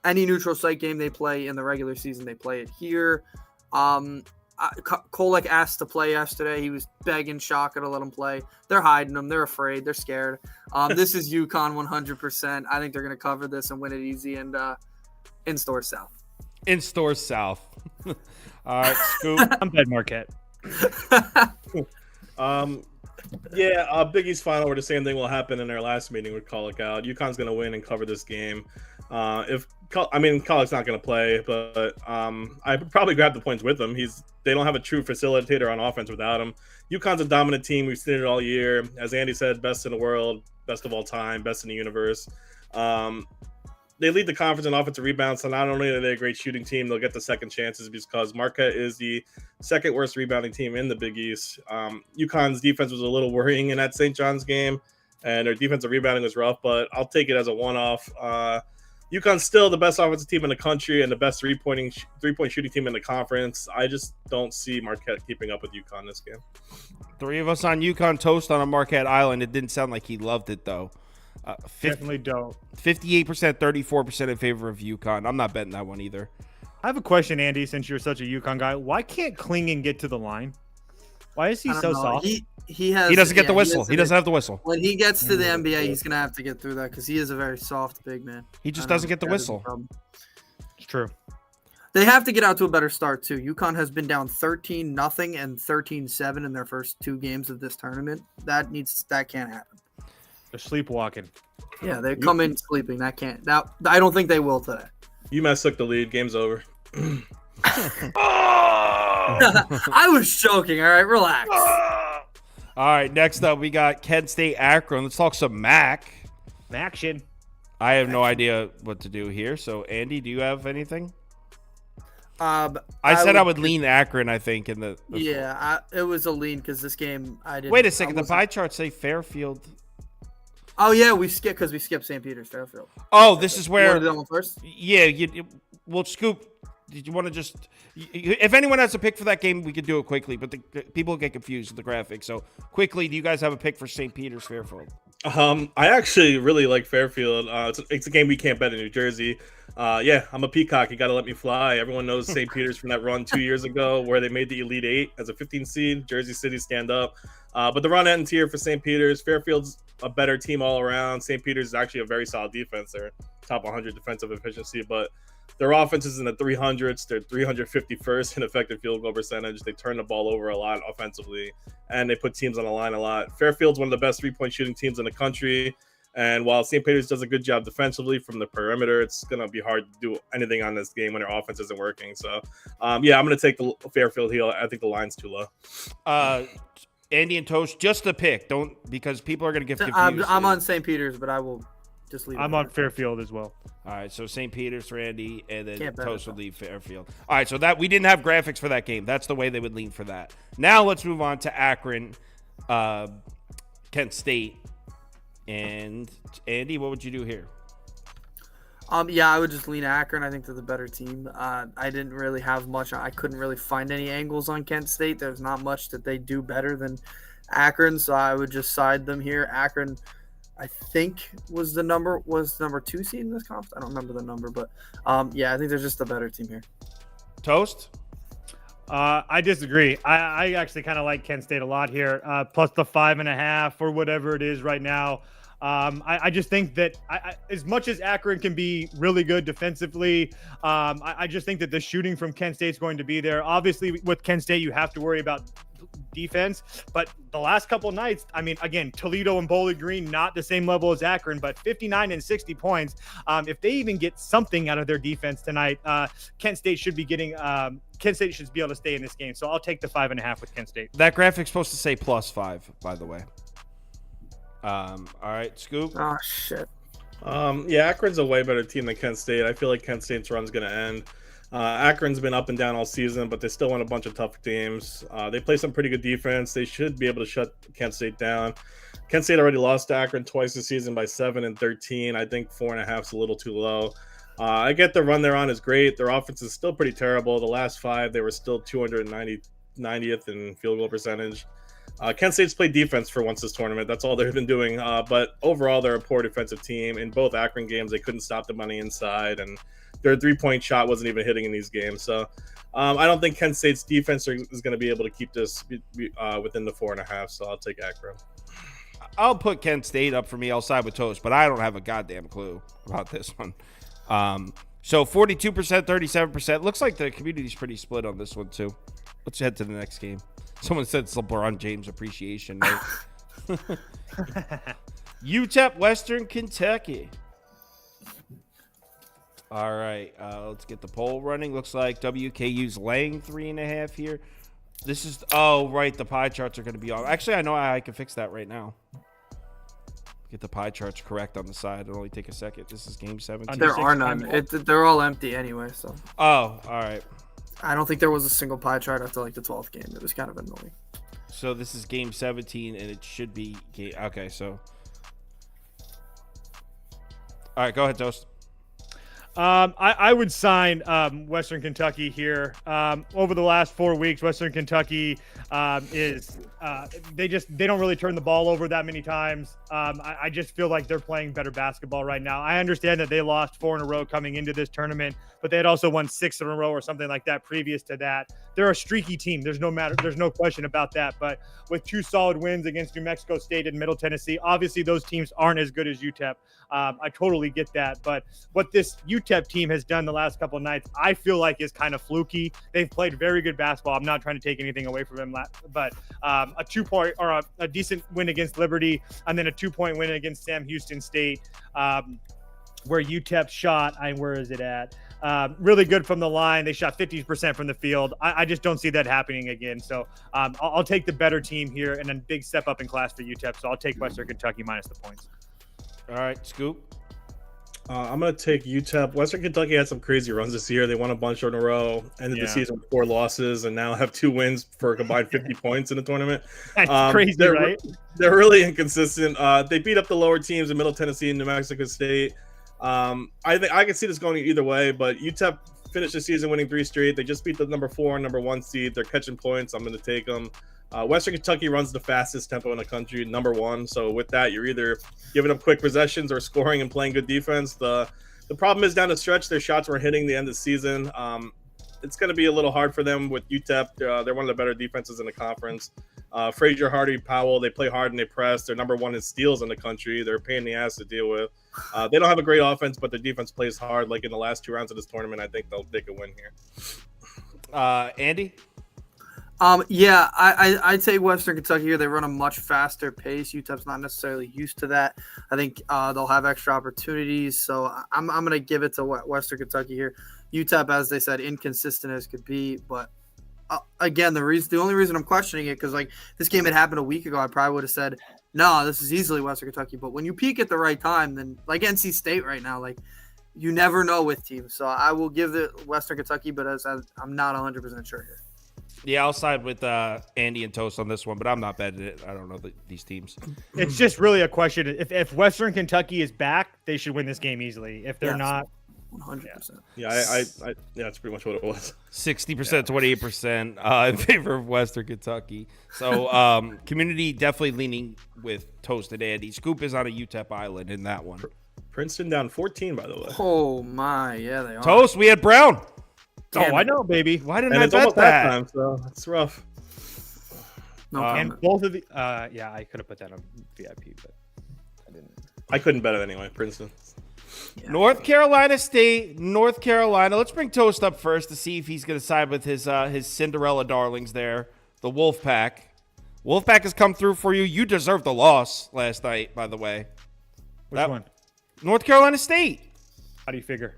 Any neutral site game they play in the regular season, they play it here. Kolek asked to play yesterday. He was begging Shaka to let him play. They're hiding him. They're afraid. They're scared. This is UConn 100%. I think they're going to cover this and win it easy and in Stores South. In Stores South. All right, Scoop. I'm bet Marquette. Big East final where the same thing will happen in their last meeting with Kolek out. UConn's going to win and cover this game. Kolek's not going to play, but I would probably grab the points with him. They don't have a true facilitator on offense without him. UConn's a dominant team. We've seen it all year. As Andy said, best in the world, best of all time, best in the universe. They lead the conference in offensive rebounds, so not only are they a great shooting team, they'll get the second chances because Marquette is the second worst rebounding team in the Big East. UConn's defense was a little worrying in that St. John's game, and their defensive rebounding was rough, but I'll take it as a one-off. UConn's still the best offensive team in the country and the best three-point shooting team in the conference. I just don't see Marquette keeping up with UConn this game. 3 of us on UConn. Toast on a Marquette Island. It didn't sound like he loved it, though. Definitely don't. 58%, 34% in favor of UConn. I'm not betting that one either. I have a question, Andy, since you're such a UConn guy. Why can't Klingon get to the line? Why is he so soft? He doesn't get the whistle. He doesn't have the whistle. When he gets to the NBA, he's going to have to get through that because he is a very soft big man. He just doesn't get the whistle. It's true. They have to get out to a better start, too. UConn has been down 13-0 and 13-7 in their first 2 games of this tournament. That can't happen. They're sleepwalking. Yeah, they come in sleeping. I don't think they will today. UMass took the lead. Game's over. I was joking. All right, relax. All right, next up we got Kent State Akron. Let's talk some MAC. Action. I have no idea what to do here. So, Andy, do you have anything? I would lean Akron, I think, in the it was a lean because this game I didn't. Wait a second. The pie charts say Fairfield. Oh yeah, we skipped St. Peter's Fairfield. Oh, this is where. You want to do that one first? Yeah, well, Scoop. Did you want to just? If anyone has a pick for that game, we could do it quickly. But the people get confused with the graphics. So quickly, do you guys have a pick for St. Peter's Fairfield? I actually really like Fairfield. It's a game we can't bet in New Jersey. I'm a peacock. You got to let me fly. Everyone knows St. Peter's from that run 2 years ago where they made the Elite 8 as a 15 seed. Jersey City stand up. But the run ends here for St. Peter's. Fairfield's a better team all around. St. Peter's is actually a very solid defense. They're top 100 defensive efficiency, but their offense is in the 300s. They're 351st in effective field goal percentage. They turn the ball over a lot offensively, and they put teams on the line a lot. Fairfield's one of the best 3-point shooting teams in the country. And while St. Peter's does a good job defensively from the perimeter, it's going to be hard to do anything on this game when their offense isn't working. So, I'm going to take the Fairfield heel. I think the line's too low. Andy and Toast, just a pick. Don't, because people are going to get confused. I'm on St. Peter's, but I will just leave. I'm on Fairfield as well. All right, so St. Peter's for Andy, and then Can't bet Toast it, would leave Fairfield. All right, so that we didn't have graphics for that game. That's the way they would lean for that. Now let's move on to Akron, Kent State. And Andy, what would you do here? Yeah, I would just lean Akron. I think they're the better team. I didn't really have much. I couldn't really find any angles on Kent State. There's not much that they do better than Akron, so I would just side them here. Akron, I think, was the number 2 seed in this conference. I don't remember the number, but yeah, I think they're just the better team here. Toast? I disagree. I actually kind of like Kent State a lot here, plus the 5.5 or whatever it is right now. I just think that as much as Akron can be really good defensively, I just think that the shooting from Kent State is going to be there. Obviously, with Kent State, you have to worry about defense, but the last couple nights, I mean, again, Toledo and Bowling Green, not the same level as Akron, but 59 and 60 points. If they even get something out of their defense tonight, Kent State should be getting Kent State should be able to stay in this game. So I'll take the 5.5 with Kent State. That graphic's supposed to say +5, by the way. All right, Scoop. Oh shit. Yeah, Akron's a way better team than Kent State. I feel like Kent State's run's going to end. Akron's been up and down all season, but they still won a bunch of tough games. They play some pretty good defense. They should be able to shut Kent State down. Kent State already lost to Akron twice this season by 7 and 13. I think 4.5 is a little too low. I get the run they're on is great. Their offense is still pretty terrible. The last 5, they were still 290th in field goal percentage. Kent State's played defense for once this tournament. That's all they've been doing. But overall, they're a poor defensive team. In both Akron games, they couldn't stop them on the inside, and their 3-point shot wasn't even hitting in these games. So I don't think Kent State's defense is going to be able to keep this within the 4.5. So I'll take Akron. I'll put Kent State up for me. I'll side with Toast, but I don't have a goddamn clue about this one. So 42%, 37%. Looks like the community's pretty split on this one, too. Let's head to the next game. Someone said it's LeBron James appreciation night. UTEP, Western Kentucky. All right, let's get the poll running. Looks like WKU's laying 3.5 here. This is, oh, right, the pie charts are going to be on. Actually, I know I can fix that right now. Get the pie charts correct on the side. It'll only take a second. This is game 17. There are none. They're all empty anyway, so. Oh, all right. I don't think there was a single pie chart after like the 12th game. It was kind of annoying. So this is game 17, and it should be game. Okay, so. All right, go ahead, Toast. I would sign Western Kentucky here. Over the last 4 weeks, Western Kentucky they don't really turn the ball over that many times. I just feel like they're playing better basketball right now. I understand that they lost 4 in a row coming into this tournament, but they had also won 6 in a row or something like that previous to that. They're a streaky team. There's no question about that. But with 2 solid wins against New Mexico State and Middle Tennessee, obviously those teams aren't as good as UTEP. I totally get that. But what this UTEP team has done the last couple of nights, I feel like is kind of fluky. They've played very good basketball. I'm not trying to take anything away from them, but a 2-point or a decent win against Liberty, and then a 2-point win against Sam Houston State, where UTEP shot. Where is it at? Really good from the line. They shot 50% from the field. I just don't see that happening again. So I'll take the better team here, and then big step up in class for UTEP. So I'll take Western Kentucky minus the points. All right, Scoop. I'm going to take UTEP. Western Kentucky had some crazy runs this year. They won a bunch in a row, ended the season with 4 losses, and now have 2 wins for a combined 50 points in the tournament. That's crazy, right? They're really inconsistent. They beat up the lower teams in Middle Tennessee and New Mexico State. I think I can see this going either way, but UTEP finished the season winning 3 straight. They just beat the number 4 and number 1 seed. They're catching points. I'm going to take them. Western Kentucky runs the fastest tempo in the country, number 1. So with that, you're either giving up quick possessions or scoring and playing good defense. The problem is down the stretch, their shots were hitting the end of the season. It's going to be a little hard for them with UTEP. They're one of the better defenses in the conference. Frazier, Hardy, Powell, they play hard and they press. They're number 1 in steals in the country. They're a pain in the ass to deal with. They don't have a great offense, but their defense plays hard. Like in the last 2 rounds of this tournament, I think they could win here. Andy? Yeah, I take Western Kentucky here. They run a much faster pace. UTEP's not necessarily used to that. I think they'll have extra opportunities. So I'm going to give it to Western Kentucky here. UTEP, as they said, inconsistent as could be, but again, the only reason I'm questioning it, because like this game had happened a week ago, I probably would have said, no, this is easily Western Kentucky. But when you peak at the right time, then like NC State right now, like you never know with teams. So I will give it Western Kentucky, but I'm not 100% sure here. Yeah, I'll side with Andy and Toast on this one, but I'm not betting it. I don't know these teams. It's just really a question. If Western Kentucky is back, they should win this game easily. If they're not, 100%. Yeah, I that's pretty much what it was. 60%, 28% in favor of Western Kentucky. So community definitely leaning with Toast and Andy. Scoop is on a UTEP island in that one. Princeton down 14, by the way. Oh my, yeah, they are. Toast, we had Brown. Damn I it. know, baby. Why didn't And I it's bet almost that? halftime, so it's rough. No And comment. both of the, yeah, I could have put that on VIP, but I didn't. I couldn't bet it anyway, Princeton. Yeah. North Carolina State, North Carolina. Let's bring Toast up first to see if he's going to side with his Cinderella darlings there, the Wolfpack. Wolfpack has come through for you. You deserved the loss last night, by the way. Which one? North Carolina State. How do you figure?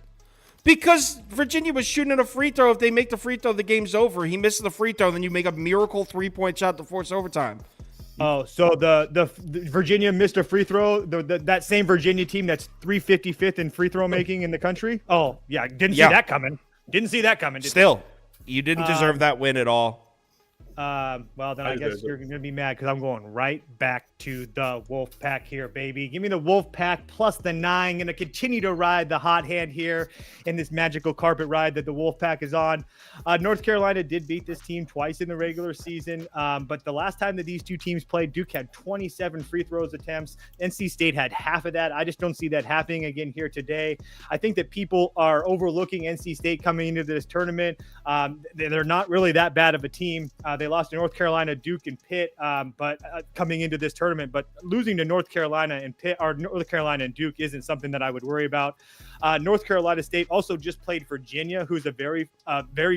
Because Virginia was shooting at a free throw. If they make the free throw, the game's over. He misses the free throw, then you make a miracle 3-point shot to force overtime. Oh, so the Virginia missed a free throw. That same Virginia team that's 355th in free throw making in the country. Oh, yeah, didn't see that coming. Didn't see that coming. Still, you didn't deserve that win at all. Well, then I guess you're going to be mad because I'm going right back to the Wolfpack here, baby. Give me the Wolfpack plus the 9. Going to continue to ride the hot hand here in this magical carpet ride that the Wolfpack is on. North Carolina did beat this team twice in the regular season, but the last time that these two teams played, Duke had 27 free throws attempts. NC State had half of that. I just don't see that happening again here today. I think that people are overlooking NC State coming into this tournament. They're not really that bad of a team. They lost to North Carolina, Duke, and Pitt, but coming into this tournament. But losing to North Carolina and Pitt, or North Carolina and Duke, isn't something that I would worry about. North Carolina State also just played Virginia, who's a very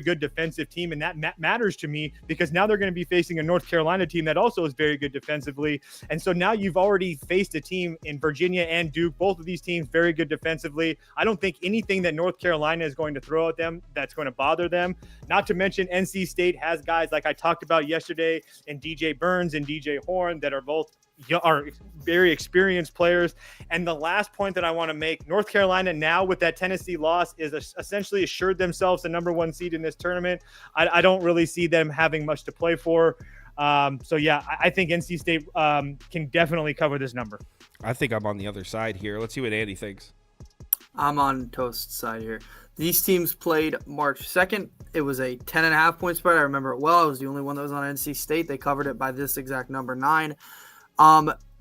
good defensive team, and that matters to me because now they're going to be facing a North Carolina team that also is very good defensively. And so now you've already faced a team in Virginia and Duke, both of these teams very good defensively. I don't think anything that North Carolina is going to throw at them that's going to bother them. Not to mention NC State has guys like I talked about yesterday, and DJ Burns and DJ Horn that are both very experienced players. And the last point that I want to make, North Carolina now with that Tennessee loss is essentially assured themselves the number 1 seed in this tournament. I don't really see them having much to play for. So yeah, I think NC State can definitely cover this number. I think I'm on the other side here. Let's see what Andy thinks. I'm on Toast's side here. These teams played March 2nd. It was a 10.5 point spread. I remember it well. I was the only one that was on NC State. They covered it by this exact number 9.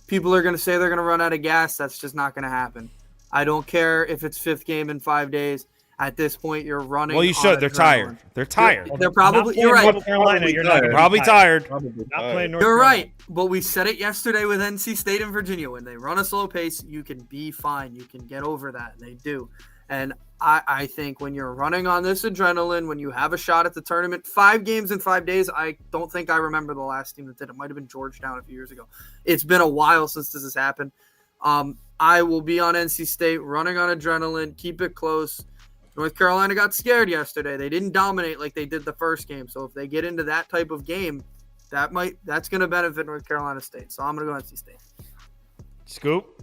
People are going to say they're going to run out of gas. That's just not going to happen. I don't care if it's 5th game in 5 days. At this point, you're running. Well, you should. They're tired. They're tired. They're probably. You're right. North Carolina, you're not Probably tired. Not playing North You're Carolina. right. But we said it yesterday with NC State and Virginia. When they run a slow pace, you can be fine. You can get over that. They do. And I think when you're running on this adrenaline, when you have a shot at the tournament, 5 games in 5 days, I don't think I remember the last team that did it. Might have been Georgetown a few years ago. It's been a while since this has happened. I will be on NC State, running on adrenaline, keep it close. North Carolina got scared yesterday. They didn't dominate like they did the first game. So if they get into that type of game, that's going to benefit North Carolina State. So I'm going to go NC State. Scoop?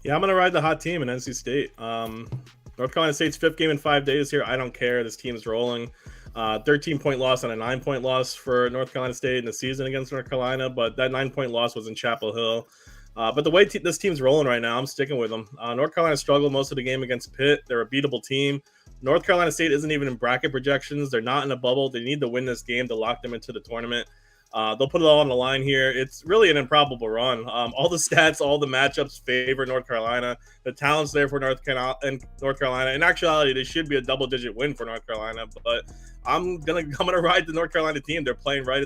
Yeah, I'm going to ride the hot team in NC State. North Carolina State's 5th game in 5 days here. I don't care. This team's rolling. 13-point loss and a 9-point loss for North Carolina State in the season against North Carolina, but that 9-point loss was in Chapel Hill. But the way this team's rolling right now, I'm sticking with them. North Carolina struggled most of the game against Pitt. They're a beatable team. North Carolina State isn't even in bracket projections. They're not in a bubble. They need to win this game to lock them into the tournament. They'll put it all on the line here. It's really an improbable run. All the stats, all the matchups favor North Carolina. The talent's there for North Carolina. In actuality, they should be a double-digit win for North Carolina. But I'm gonna ride the North Carolina team. They're playing right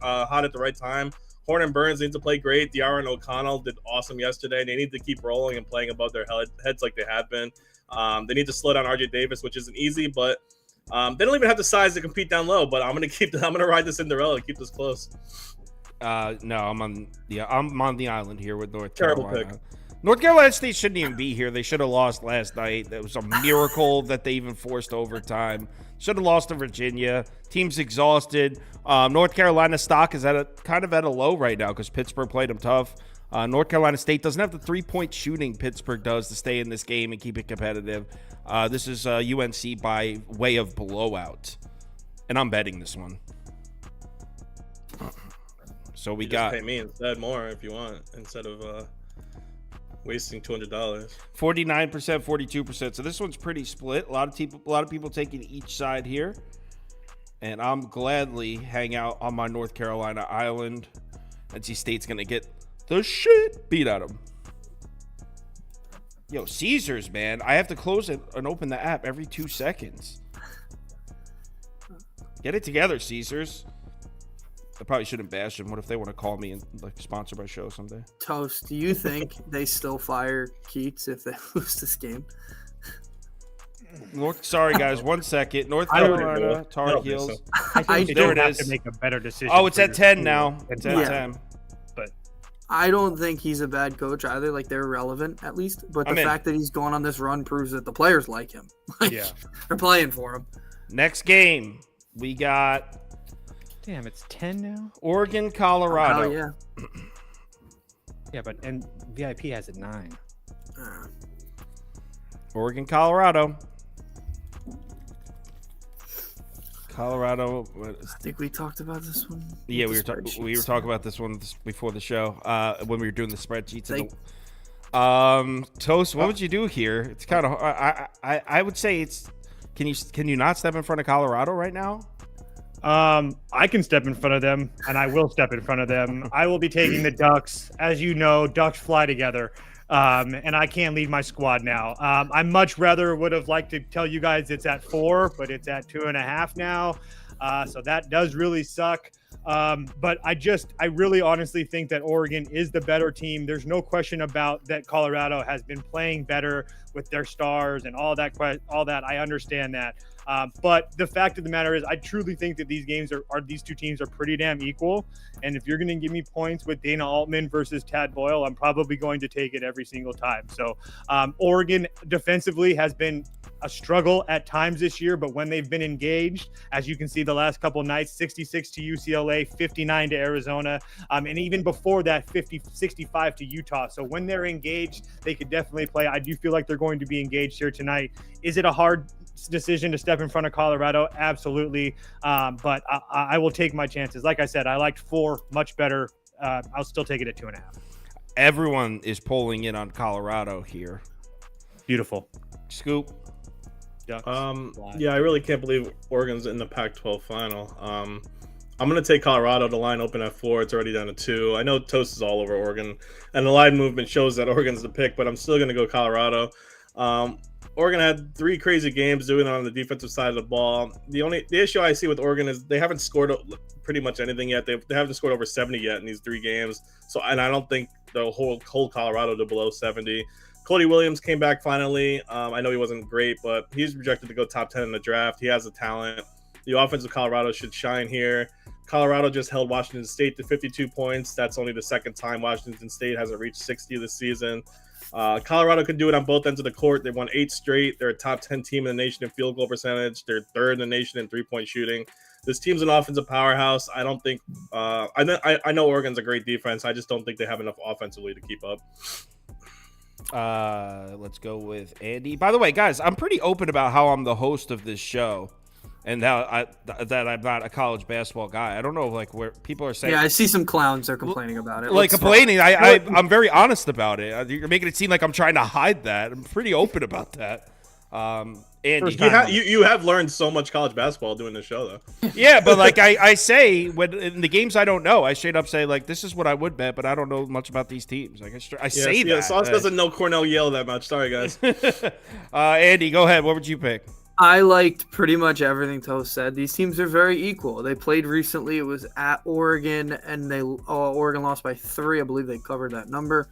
hot at the right time. Horn and Burns need to play great. Diarra and O'Connell did awesome yesterday. They need to keep rolling and playing above their heads like they have been. They need to slow down RJ Davis, which isn't easy, but they don't even have the size to compete down low. But I'm gonna ride the Cinderella and keep this close. No, I'm on the island here with North Terrible Carolina. pick. North Carolina State shouldn't even be here. They should have lost last night. That was a miracle that they even forced overtime. Should have lost to Virginia. Team's exhausted. North Carolina stock is kind of at a low right now because Pittsburgh played them tough. North Carolina State doesn't have the 3-point shooting Pittsburgh does to stay in this game and keep it competitive. This is UNC by way of blowout. And I'm betting this one. So we got... Just pay me instead more if you want, instead of wasting $200. 49%, 42%. So this one's pretty split. A lot of people taking each side here. And I'm gladly hang out on my North Carolina island. NC State's going to get the shit beat out of them. Yo, Caesars, man. I have to close it and open the app every 2 seconds. Get it together, Caesars. I probably shouldn't bash them. What if they want to call me and sponsor my show someday? Toast, do you think they still fire Keats if they lose this game? Sorry, guys. 1 second. North Carolina, Tar Heels. I think there it have is. to make a better decision. Oh, it's for at your 10 school. now. It's at 10. But I don't think he's a bad coach either. Like, they're relevant at least. But the fact that he's going on this run proves that the players like him. Like, yeah, they're playing for him. Next game, we got damn, it's 10 now. Oregon, Colorado. Oh, yeah. Yeah, but and VIP has it 9. Oregon, Colorado. Colorado. I think we talked about this one. Yeah, we were talking about this one before the show when we were doing the spreadsheets. Toast, what would you do here? It's kind of I would say it's can you not step in front of Colorado right now? I can step in front of them, and I will step in front of them. I will be taking the Ducks. As you know, Ducks fly together. And I can't leave my squad now. I much rather would have liked to tell you guys it's at 4, but it's at 2.5 now. So that does really suck. But I really honestly think that Oregon is the better team. There's no question about that. Colorado has been playing better with their stars and all that. I understand that. But the fact of the matter is, I truly think that these games these two teams are pretty damn equal. And if you're going to give me points with Dana Altman versus Tad Boyle, I'm probably going to take it every single time. So Oregon defensively has been a struggle at times this year, but when they've been engaged, as you can see the last couple of nights, 66 to UCLA, 59 to Arizona, and even before that, 65 to Utah. So when they're engaged, they could definitely play. I do feel like they're going to be engaged here tonight. Is it a hard decision to step in front of Colorado? Absolutely. But I will take my chances. Like I said, I liked 4 much better. I'll still take it at 2.5. Everyone is pulling in on Colorado here. Beautiful. Scoop. Ducks. Yeah, I really can't believe Oregon's in the Pac-12 final. I'm going to take Colorado. The line open at 4. It's already down to 2. I know Toast is all over Oregon, and the line movement shows that Oregon's the pick, but I'm still going to go Colorado. Oregon had 3 crazy games doing it on the defensive side of the ball. The issue I see with Oregon is they haven't scored pretty much anything yet. They haven't scored over 70 yet in these 3 games. And I don't think they'll hold Colorado to below 70. Cody Williams came back finally. I know he wasn't great, but he's projected to go top 10 in the draft. He has the talent. The offense of Colorado should shine here. Colorado just held Washington State to 52 points. That's only the second time Washington State hasn't reached 60 this season. Colorado can do it on both ends of the court. They won 8 straight. They're a top 10 team in the nation in field goal percentage. They're 3rd in the nation in 3-point shooting. This team's an offensive powerhouse. I don't think I know Oregon's a great defense. I just don't think they have enough offensively to keep up. Let's go with Andy. By the way, guys, I'm pretty open about how I'm the host of this show and how that I'm not a college basketball guy. I don't know, like, where people are saying. Yeah, I see some clowns are complaining about it. Like, complaining. I'm very honest about it. You're making it seem like I'm trying to hide that. I'm pretty open about that. Andy, you have learned so much college basketball doing this show, though. Yeah, but like I say, when in the games I don't know, I straight up say, like, this is what I would bet, but I don't know much about these teams. Like I say that. Sauce doesn't know Cornell Yale that much. Sorry, guys. Andy, go ahead. What would you pick? I liked pretty much everything Toast said. These teams are very equal. They played recently. It was at Oregon, and Oregon lost by 3. I believe they covered that number.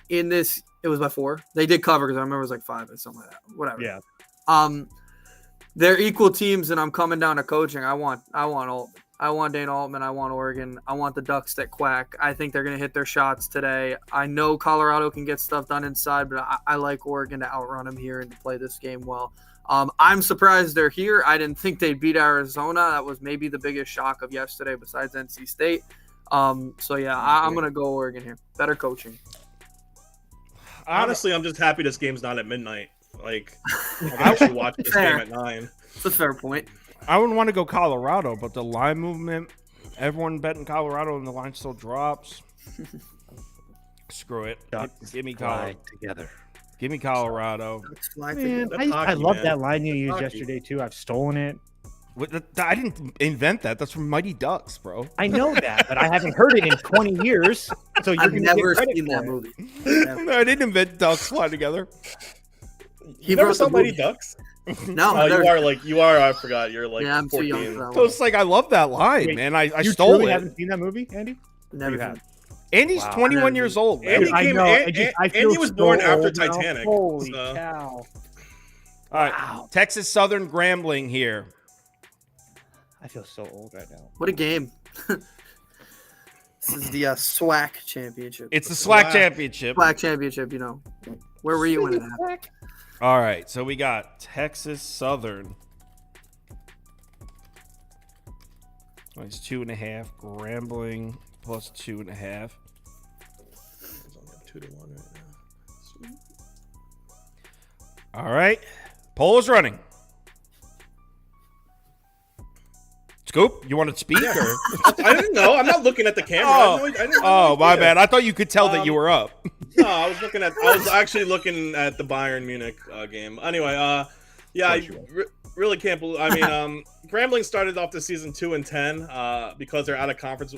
In this, it was by 4. They did cover because I remember it was like 5 or something like that. Whatever. Yeah. They're equal teams, and I'm coming down to coaching. I want all. I want Dana Altman. I want Oregon. I want the Ducks that quack. I think they're going to hit their shots today. I know Colorado can get stuff done inside, but I like Oregon to outrun them here and to play this game well. I'm surprised they're here. I didn't think they'd beat Arizona. That was maybe the biggest shock of yesterday besides NC State. So, yeah, I'm going to go Oregon here. Better coaching. Honestly, I'm just happy this game's not at midnight. Like, I can actually watch this game at 9. That's a fair point. I wouldn't want to go Colorado, but the line movement, everyone betting Colorado and the line still drops. Screw it. Give me Colorado. Together. Give me Colorado. Man, That's hockey, I love man. that line you used Hockey. yesterday, too. I've stolen it. I didn't invent that. That's from Mighty Ducks, bro. I know that, but I haven't heard it in 20 years. So you're I've going to never get credit seen for that it. movie. No, I didn't invent ducks fly together. You never wrote saw the Mighty movie. Ducks? No, Oh, never- you are. I forgot. You're like yeah, I'm too 14. young for that So one. it's like I love that line, Wait, man. I You stole truly it. haven't seen that movie, Andy? Never You seen have. it. Andy's Wow. 21 years old, man. Andy I came- know. An- I feel Andy was so born after old now. Titanic, Holy so- cow. All right, Wow. Texas Southern Grambling here. I feel so old right now. What a game. This is the SWAC championship. It's the SWAC SWAC. championship. SWAC championship, you know. Where were you when it happened? All right, so we got Texas Southern. It's 2.5. Grambling plus 2.5. It's only up 2-1 right now. Sweet. All right, poll is running. Scoop, you want to speak? Or? I didn't know. I'm not looking at the camera. I didn't have Oh, no my idea. bad. I thought you could tell that you were up. No, I was actually looking at the Bayern Munich game. Anyway, yeah, I really can't believe. I mean, Grambling started off the season 2-10 because their out of conference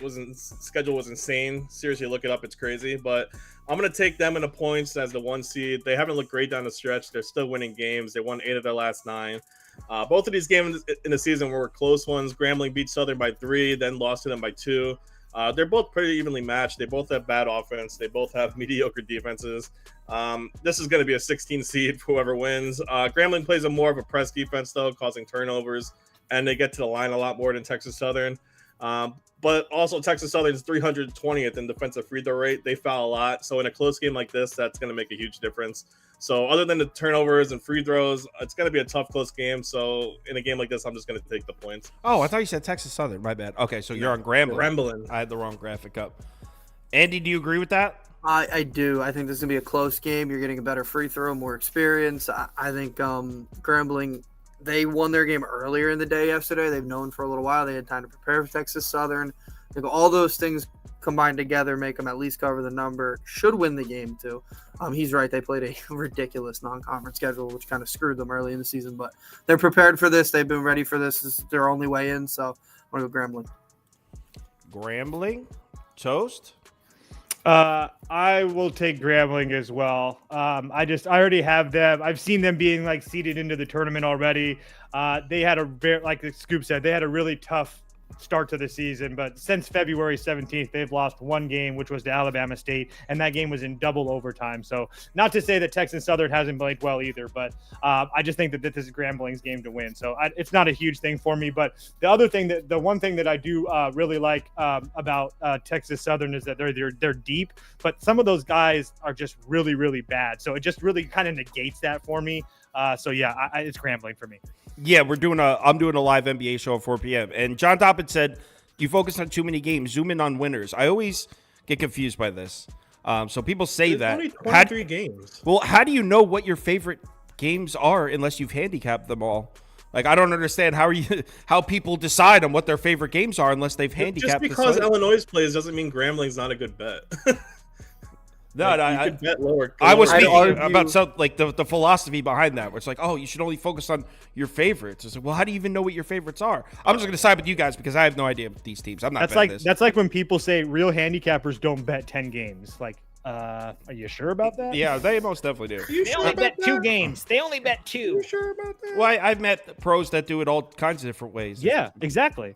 schedule was insane. Seriously, look it up; it's crazy. But I'm gonna take them in the points as the 1 seed. They haven't looked great down the stretch. They're still winning games. They won 8 of their last 9. Both of these games in the season were close ones. Grambling beat Southern by 3, then lost to them by 2. They're both pretty evenly matched. They both have bad offense. They both have mediocre defenses. This is going to be a 16 seed for whoever wins. Grambling plays a more of a press defense, though, causing turnovers, and they get to the line a lot more than Texas Southern. But also Texas Southern's 320th in defensive free throw rate. They foul a lot. So in a close game like this, that's going to make a huge difference. So other than the turnovers and free throws, it's going to be a tough, close game. So in a game like this, I'm just going to take the points. Oh, I thought you said Texas Southern. My bad. Okay, so you're on Grambling. Grambling. I had the wrong graphic up. Andy, do you agree with that? I do. I think this is going to be a close game. You're getting a better free throw, more experience. I think Grambling, they won their game earlier in the day yesterday. They've known for a little while. They had time to prepare for Texas Southern. I think all those things combined together make them at least cover the number. Should win the game, too. He's right. They played a ridiculous non-conference schedule, which kind of screwed them early in the season. But they're prepared for this. They've been ready for this. This is their only way in. So I'm going to go Grambling. Grambling? Toast? I will take Grambling as well. I already have them. I've seen them being like seeded into the tournament already. They had like the Scoop said, they had a really tough start to the season, but since February 17th, they've lost 1 game, which was to Alabama State, and that game was in double overtime. So not to say that Texas Southern hasn't played well either, but I just think that this is Grambling's game to win. So it's not a huge thing for me. But the one thing that I do really like about Texas Southern is that they're deep, but some of those guys are just really, really bad. So it just really kind of negates that for me. So yeah, it's Grambling for me. Yeah, I'm doing a live NBA show at 4 p.m. And John Doppett said, you focus on too many games. Zoom in on winners. I always get confused by this. So people say There's that. only 23 games. Well, how do you know what your favorite games are unless you've handicapped them all? Like, I don't understand how people decide on what their favorite games are unless they've handicapped. Just because the site. Illinois plays doesn't mean Grambling's not a good bet. No, You could bet lower. I was I'd speaking argue- about the philosophy behind that, where it's like, oh, you should only focus on your favorites. It's like, well, how do you even know what your favorites are? I'm just going to side with you guys because I have no idea with these teams. I'm not betting this. That's like when people say real handicappers don't bet 10 games. Like, are you sure about that? Yeah, they most definitely do. You They sure only about bet 2 that? games. They only bet 2. You sure about that? Well, I've met pros that do it all kinds of different ways. Yeah, exactly.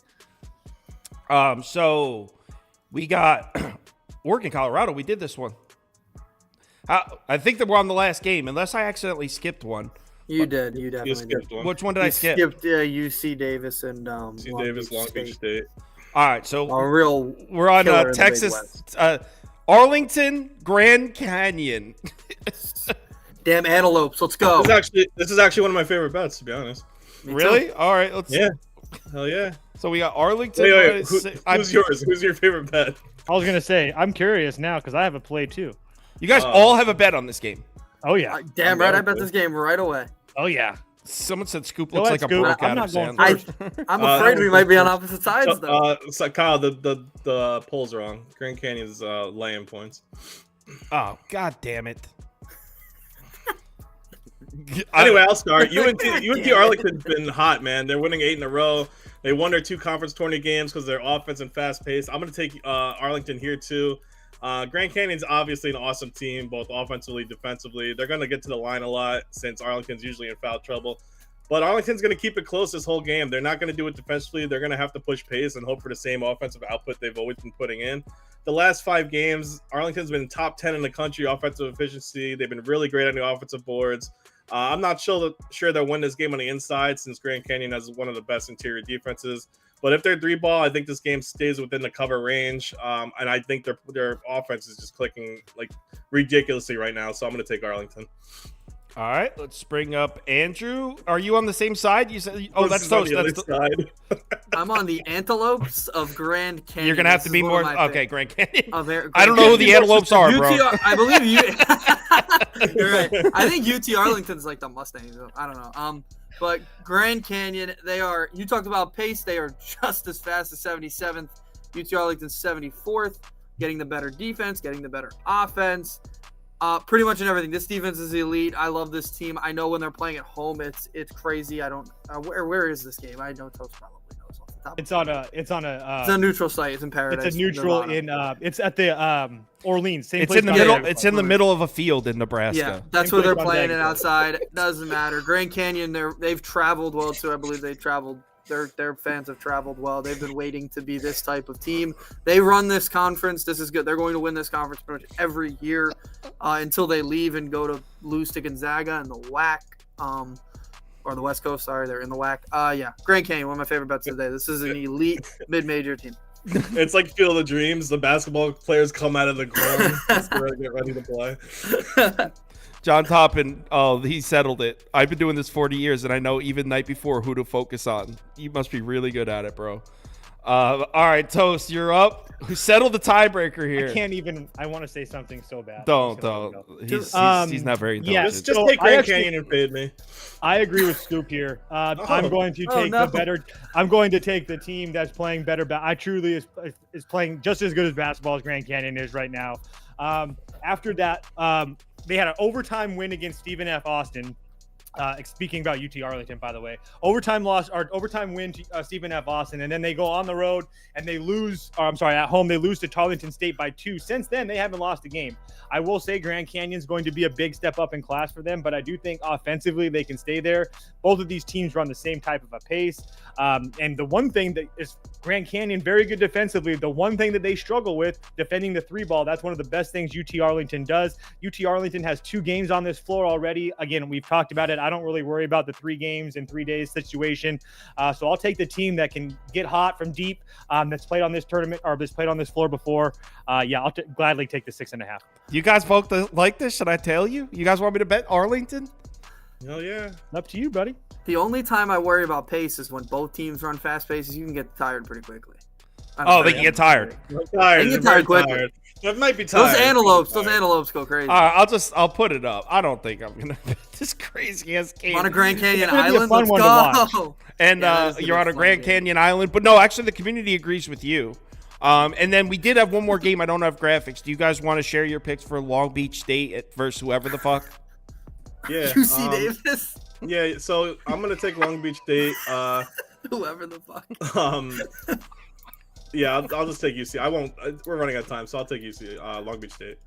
So we got Oregon, Colorado. We did this one. I think that we're on the last game, unless I accidentally skipped one. You did. You You definitely skipped did. one. Which one did I skip? Skipped UC Davis and UC Davis, Long Beach State. All right, so A real we're on killer in the Big Texas, West. Arlington, Grand Canyon. Damn antelopes. Let's go. This is actually one of my favorite bets, to be honest. Me Really? too. All right, let's. Yeah. Hell yeah. So we got Arlington. Wait. Who's yours? Who's your favorite bet? I was gonna say I'm curious now because I have a play too. You guys all have a bet on this game. Oh yeah. Damn right. I bet this game right away. Oh yeah. Someone said Scoop Go looks ahead, like a Scoop. broke I'm out not of going Sandler. I'm afraid we might be on opposite sides though. So Kyle, the poll's wrong. Grand Canyon's laying points. Oh, god damn it. Anyway, I'll start. UNT Arlington's been hot, man. They're winning 8 in a row. They won their 2 conference tourney games because their offense and fast pace. I'm going to take Arlington here too. Grand Canyon's obviously an awesome team, both offensively, defensively. They're going to get to the line a lot since Arlington's usually in foul trouble. But Arlington's going to keep it close this whole game. They're not going to do it defensively. They're going to have to push pace and hope for the same offensive output they've always been putting in. The last 5 games, Arlington's been top 10 in the country offensive efficiency. They've been really great on the offensive boards. I'm not sure they'll win this game on the inside since Grand Canyon has one of the best interior defenses. But if they're 3-ball, I think this game stays within the cover range. And I think their offense is just clicking like ridiculously right now. So I'm going to take Arlington. All right, let's bring up Andrew. Are you on the same side? You said, oh, that's Toast. That's side. I'm on the Antelopes of Grand Canyon. You're gonna have This to is be one more. of my Okay, Grand Canyon. Grand I don't know who the Canyon. Antelopes are, bro. I believe you. You're right. I think UT Arlington's like the Mustangs. I don't know. But Grand Canyon, they are. You talked about pace. They are just as fast as 77th. UT Arlington's 74th. Getting the better defense, getting the better offense. Pretty much in everything. This defense is elite. I love this team. I know when they're playing at home, it's crazy. I don't. Where is this game? I know Toast probably knows off the top. It's on a neutral site. It's in Paradise. It's a neutral in. It's at the Orleans. Same It's place in the down middle. there. It's in the middle of a field in Nebraska. Yeah, that's Same where they're place on playing it Dagenham. outside. Doesn't matter. Grand Canyon, they've traveled well too. I believe they traveled. Their fans have traveled well. They've been waiting to be this type of team. They run this conference. This is good. They're going to win this conference pretty much every year until they leave and go to lose to Gonzaga and the WAC, or the West Coast. Sorry, they're in the WAC. Yeah, Grand Canyon, one of my favorite bets today. This is an elite mid-major team. It's like Field of Dreams. The basketball players come out of the ground to get ready to play. John Toppin, he settled it. I've been doing this 40 years, and I know even night before who to focus on. You must be really good at it, bro. All right, Toast, you're up. Who settled the tiebreaker here? I can't even. I want to say something so bad. Don't. He's not very intelligent. Yes. Just So take I Grand actually- Canyon and fade me. I agree with Scoop here. I'm going to take no. the better. I'm going to take the team that's playing better. I truly is playing just as good as basketball as Grand Canyon is right now. After that, they had an overtime win against Stephen F. Austin. Speaking about UT Arlington, by the way, overtime win to Stephen F. Austin, and then they go on the road and they lose. Or I'm sorry, at home they lose to Tarleton State by 2. Since then, they haven't lost a game. I will say Grand Canyon's going to be a big step up in class for them, but I do think offensively they can stay there. Both of these teams run the same type of a pace, and the one thing that is Grand Canyon very good defensively. The one thing that they struggle with defending the 3-ball. That's one of the best things UT Arlington does. UT Arlington has 2 games on this floor already. Again, we've talked about it. I don't really worry about the 3 games in 3 days situation. So I'll take the team that can get hot from deep, that's played on this tournament or that's played on this floor before. I'll gladly take the 6.5. You guys both like this? Should I tell you? You guys want me to bet Arlington? Hell yeah. Up to you, buddy. The only time I worry about pace is when both teams run fast paces. You can get tired pretty quickly. They can get tired. I'm tired. They get I'm tired very quickly. tired. That might be tired. Those antelopes go crazy. All right, I'll put it up. I don't think I'm gonna bet this crazy ass game. On a Grand Canyon It's gonna be a Island, fun let's one to watch. go. And Yeah, that is you're gonna on be a a Grand fun game. Canyon Island, but no, actually the community agrees with you. And then we did have one more game. I don't have graphics. Do you guys want to share your picks for Long Beach State versus whoever the fuck? Yeah. UC Davis, Yeah. So I'm gonna take Long Beach State. whoever the fuck. Yeah, I'll just take UC. I won't. We're running out of time, so I'll take UC. Long Beach State.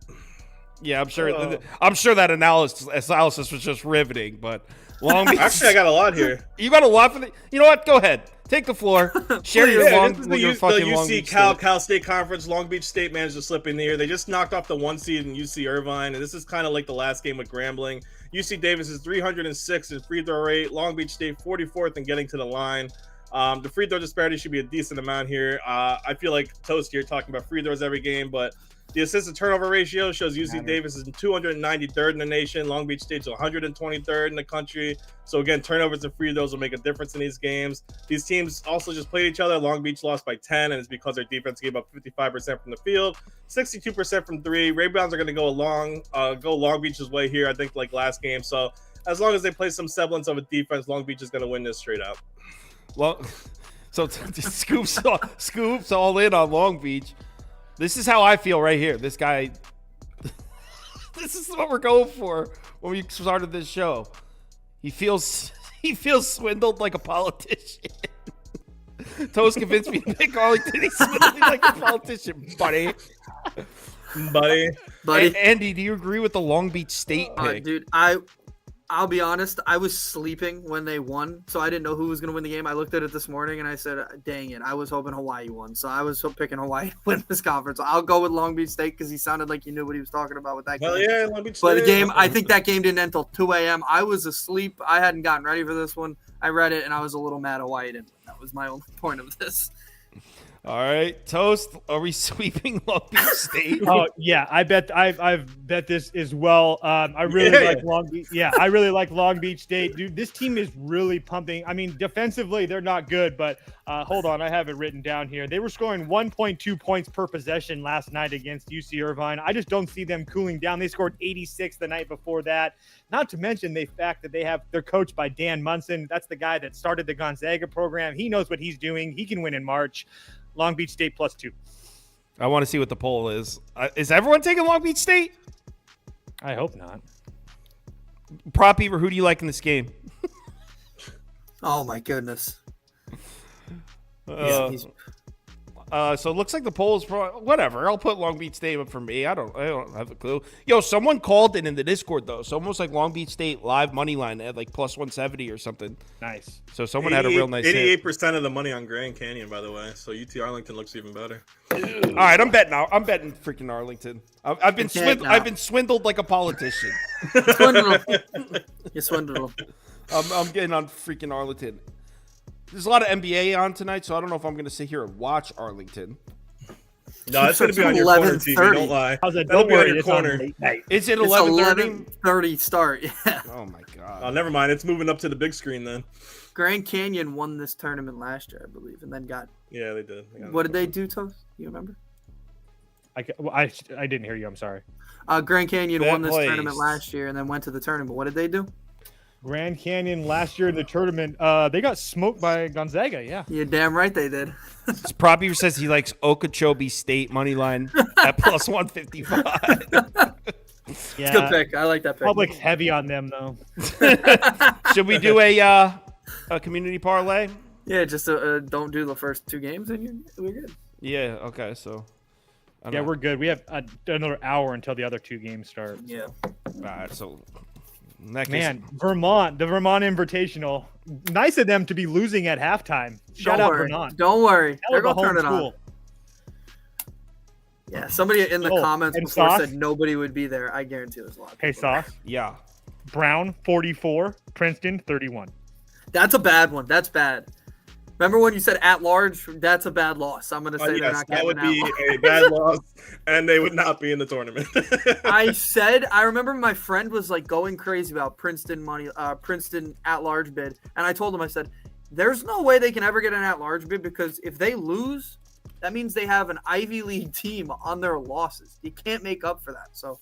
Yeah, I'm sure that analysis was just riveting, but Long Beach. Actually, I got a lot here. You got a lot for the. You know what? Go ahead. Take the floor. Share your Yeah, long. this is Your the fucking Long UC Beach Cal State. State Conference. Long Beach State managed to slip in here. They just knocked off the 1 seed in UC Irvine, and this is kind of like the last game with Grambling. UC Davis is 306 in free throw rate. Long Beach State 44th in getting to the line. The free throw disparity should be a decent amount here. I feel like Toast, you're talking about free throws every game, but the assist to turnover ratio shows UC Davis is 293rd in the nation. Long Beach State's 123rd in the country. So again, turnovers and free throws will make a difference in these games. These teams also just played each other. Long Beach lost by 10, and it's because their defense gave up 55% from the field, 62% from three. Rebounds are going to go Long Beach's way here, I think, like last game. So as long as they play some semblance of a defense, Long Beach is going to win this straight out. Well, so just scoops all in on Long Beach. This is how I feel right here. This guy, this is what we're going for when we started this show. He feels swindled like a politician. Toast convinced me to pick Arlington. He's swindling like a politician, buddy. Andy, do you agree with the Long Beach State pick? Dude, I'll be honest. I was sleeping when they won, so I didn't know who was going to win the game. I looked at it this morning, and I said, dang it. I was hoping Hawaii won, so I was picking Hawaii to win this conference. I'll go with Long Beach State because he sounded like he knew what he was talking about with that game. Well, yeah, Long Beach State. But the game, I think that game didn't end until 2 a.m. I was asleep. I hadn't gotten ready for this one. I read it, and I was a little mad Hawaii didn't. That was my only point of this. All right, Toast, are we sweeping Long Beach State? Oh yeah, I bet I've bet this as well. I really like Long Beach. Yeah, I really like Long Beach State, dude. This team is really pumping. I mean, defensively they're not good, but hold on, I have it written down here. They were scoring 1.2 points per possession last night against UC Irvine. I just don't see them cooling down. They scored 86 the night before that. Not to mention the fact that they're coached by Dan Munson. That's the guy that started the Gonzaga program. He knows what he's doing. He can win in March. Long Beach State +2. I want to see what the poll is. Is everyone taking Long Beach State? I hope not. Prop Beaver, who do you like in this game? Oh my goodness. So it looks like the poll is whatever. I'll put Long Beach State up for me. I don't have a clue. Yo, someone called it in the Discord though. So almost like Long Beach State live money line at like +170 or something. Nice. So someone had a real nice 88% of the money on Grand Canyon, by the way. So UT Arlington looks even better. All right, I'm betting now. I'm betting freaking Arlington. I've been swindled like a politician. You swindled. I'm getting on freaking Arlington. There's a lot of NBA on tonight, so I don't know if I'm going to sit here and watch Arlington. No, it's going to be on your corner TV. Don't lie. That'll be on your corner. Is it 11:30? 11:30 start. Yeah. Oh my god. Oh, never mind. It's moving up to the big screen then. Grand Canyon won this tournament last year, I believe, and then got. Yeah, they did. What did they do, Toast? You remember? I didn't hear you. I'm sorry. Grand Canyon won this tournament last year and then went to the tournament. What did they do? Grand Canyon last year in the tournament, they got smoked by Gonzaga. Yeah, you're damn right they did. Prop Beaver says he likes Okeechobee State money line at +155. Yeah, good pick. I like that pick. Public's heavy on them though. Should we do a community parlay? Yeah, just don't do the first two games and we're good. Yeah. Okay. So. We're good. We have another hour until the other two games start. Yeah. All right. So. Vermont, the Vermont Invitational. Nice of them to be losing at halftime. Shout out Vermont. Don't worry. They're going to turn it on. Yeah, somebody in the comments before said nobody would be there. I guarantee there's a lot of people. Hey, Sauce. Yeah. Brown, 44. Princeton, 31. That's a bad one. That's bad. Remember when you said at large? That's a bad loss. I'm going to say they're not getting that would be a bad loss, and they would not be in the tournament. I remember my friend was like going crazy about Princeton at large bid, and I told him, I said, there's no way they can ever get an at large bid because if they lose, that means they have an Ivy League team on their losses. You can't make up for that. So,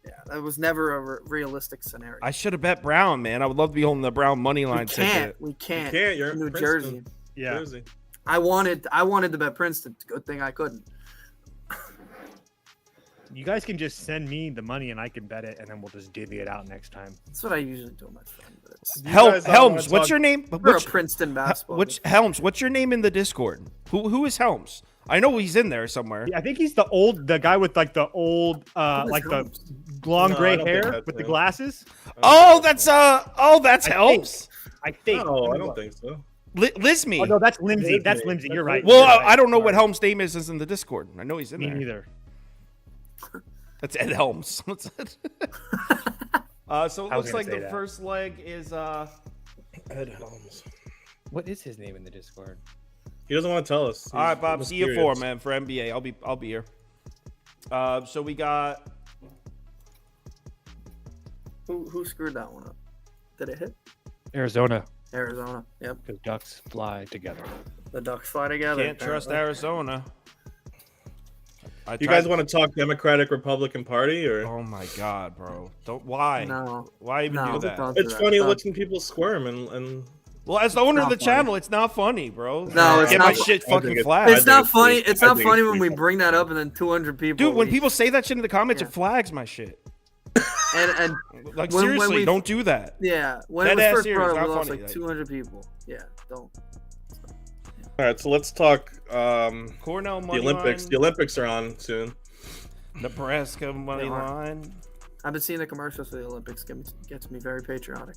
yeah, that was never a realistic scenario. I should have bet Brown, man. I would love to be holding the Brown money line ticket. We can't. You're in New Jersey. Yeah. Jersey. I wanted to bet Princeton. Good thing I couldn't. You guys can just send me the money and I can bet it, and then we'll just divvy it out next time. That's what I usually do with my friend. Helms, what's your name? We're a Princeton basketball. Helms, what's your name in the Discord? Who is Helms? I know he's in there somewhere. Yeah, I think he's the guy with like the old the long gray hair with the glasses. That's Helms. I think. No, I don't think so. Lisme. Oh no, that's Lindsay. That's Lindsay. You're right. Well, I don't know what Helms' name is in the Discord. I know he's in there. Me neither. That's Ed Helms. So it looks like the first leg is Ed Helms. What is his name in the Discord? He doesn't want to tell us. All right, Bob. See you mysterious. 4, man. For NBA, I'll be here. So we got. Who screwed that one up? Did it hit? Arizona. Arizona. Yep. Because ducks fly together. The Ducks fly together. Can't trust Arizona. You guys want to talk Democratic Republican Party or? Oh my God, bro! Don't why? No. Why even do that? don't do It's that. funny Don't- watching people squirm and Well, as the owner of not the funny. channel, it's not funny, bro. No, it's Get not my fu- shit I think fucking it's- flagged. It's not funny. pretty- It's I not think funny it's when we pretty bring that up and then 200 people. Dude, when leave. people say that shit in the comments, Yeah. it flags my shit. and Like When seriously, we- don't do that. yeah, when it Dead was ass first serious, brought up, not we lost funny, like like- 200 people. Yeah, don't. all right. So let's talk Cornell the money Olympics. line, The Olympics are on soon. Nebraska money They are. line, I've been seeing the commercials for the Olympics. Gets me very patriotic.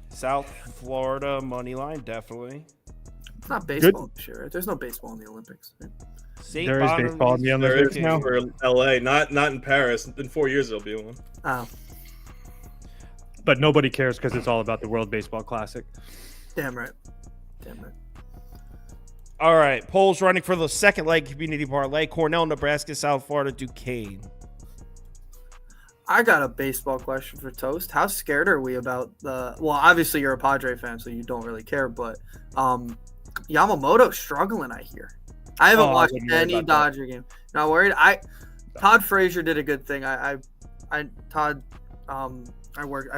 South Florida money line, definitely. It's not baseball this year. Right? There's no baseball in the Olympics. Right? St. There is baseball in the Bonavista- There is Olympics now. for LA, not in Paris. In 4 years there'll be one. Oh, But nobody cares because it's all about the World Baseball Classic. damn right. Damn right. All right, polls running for the second leg community parlay: Cornell, Nebraska, South Florida, Duquesne. I got a baseball question for Toast. How scared are we about the? Well, obviously you're a Padre fan, so you don't really care. But Yamamoto's struggling. I hear. I haven't Oh, I watched wouldn't worry any about Dodger game. Not worried. Todd Frazier did a good thing. I've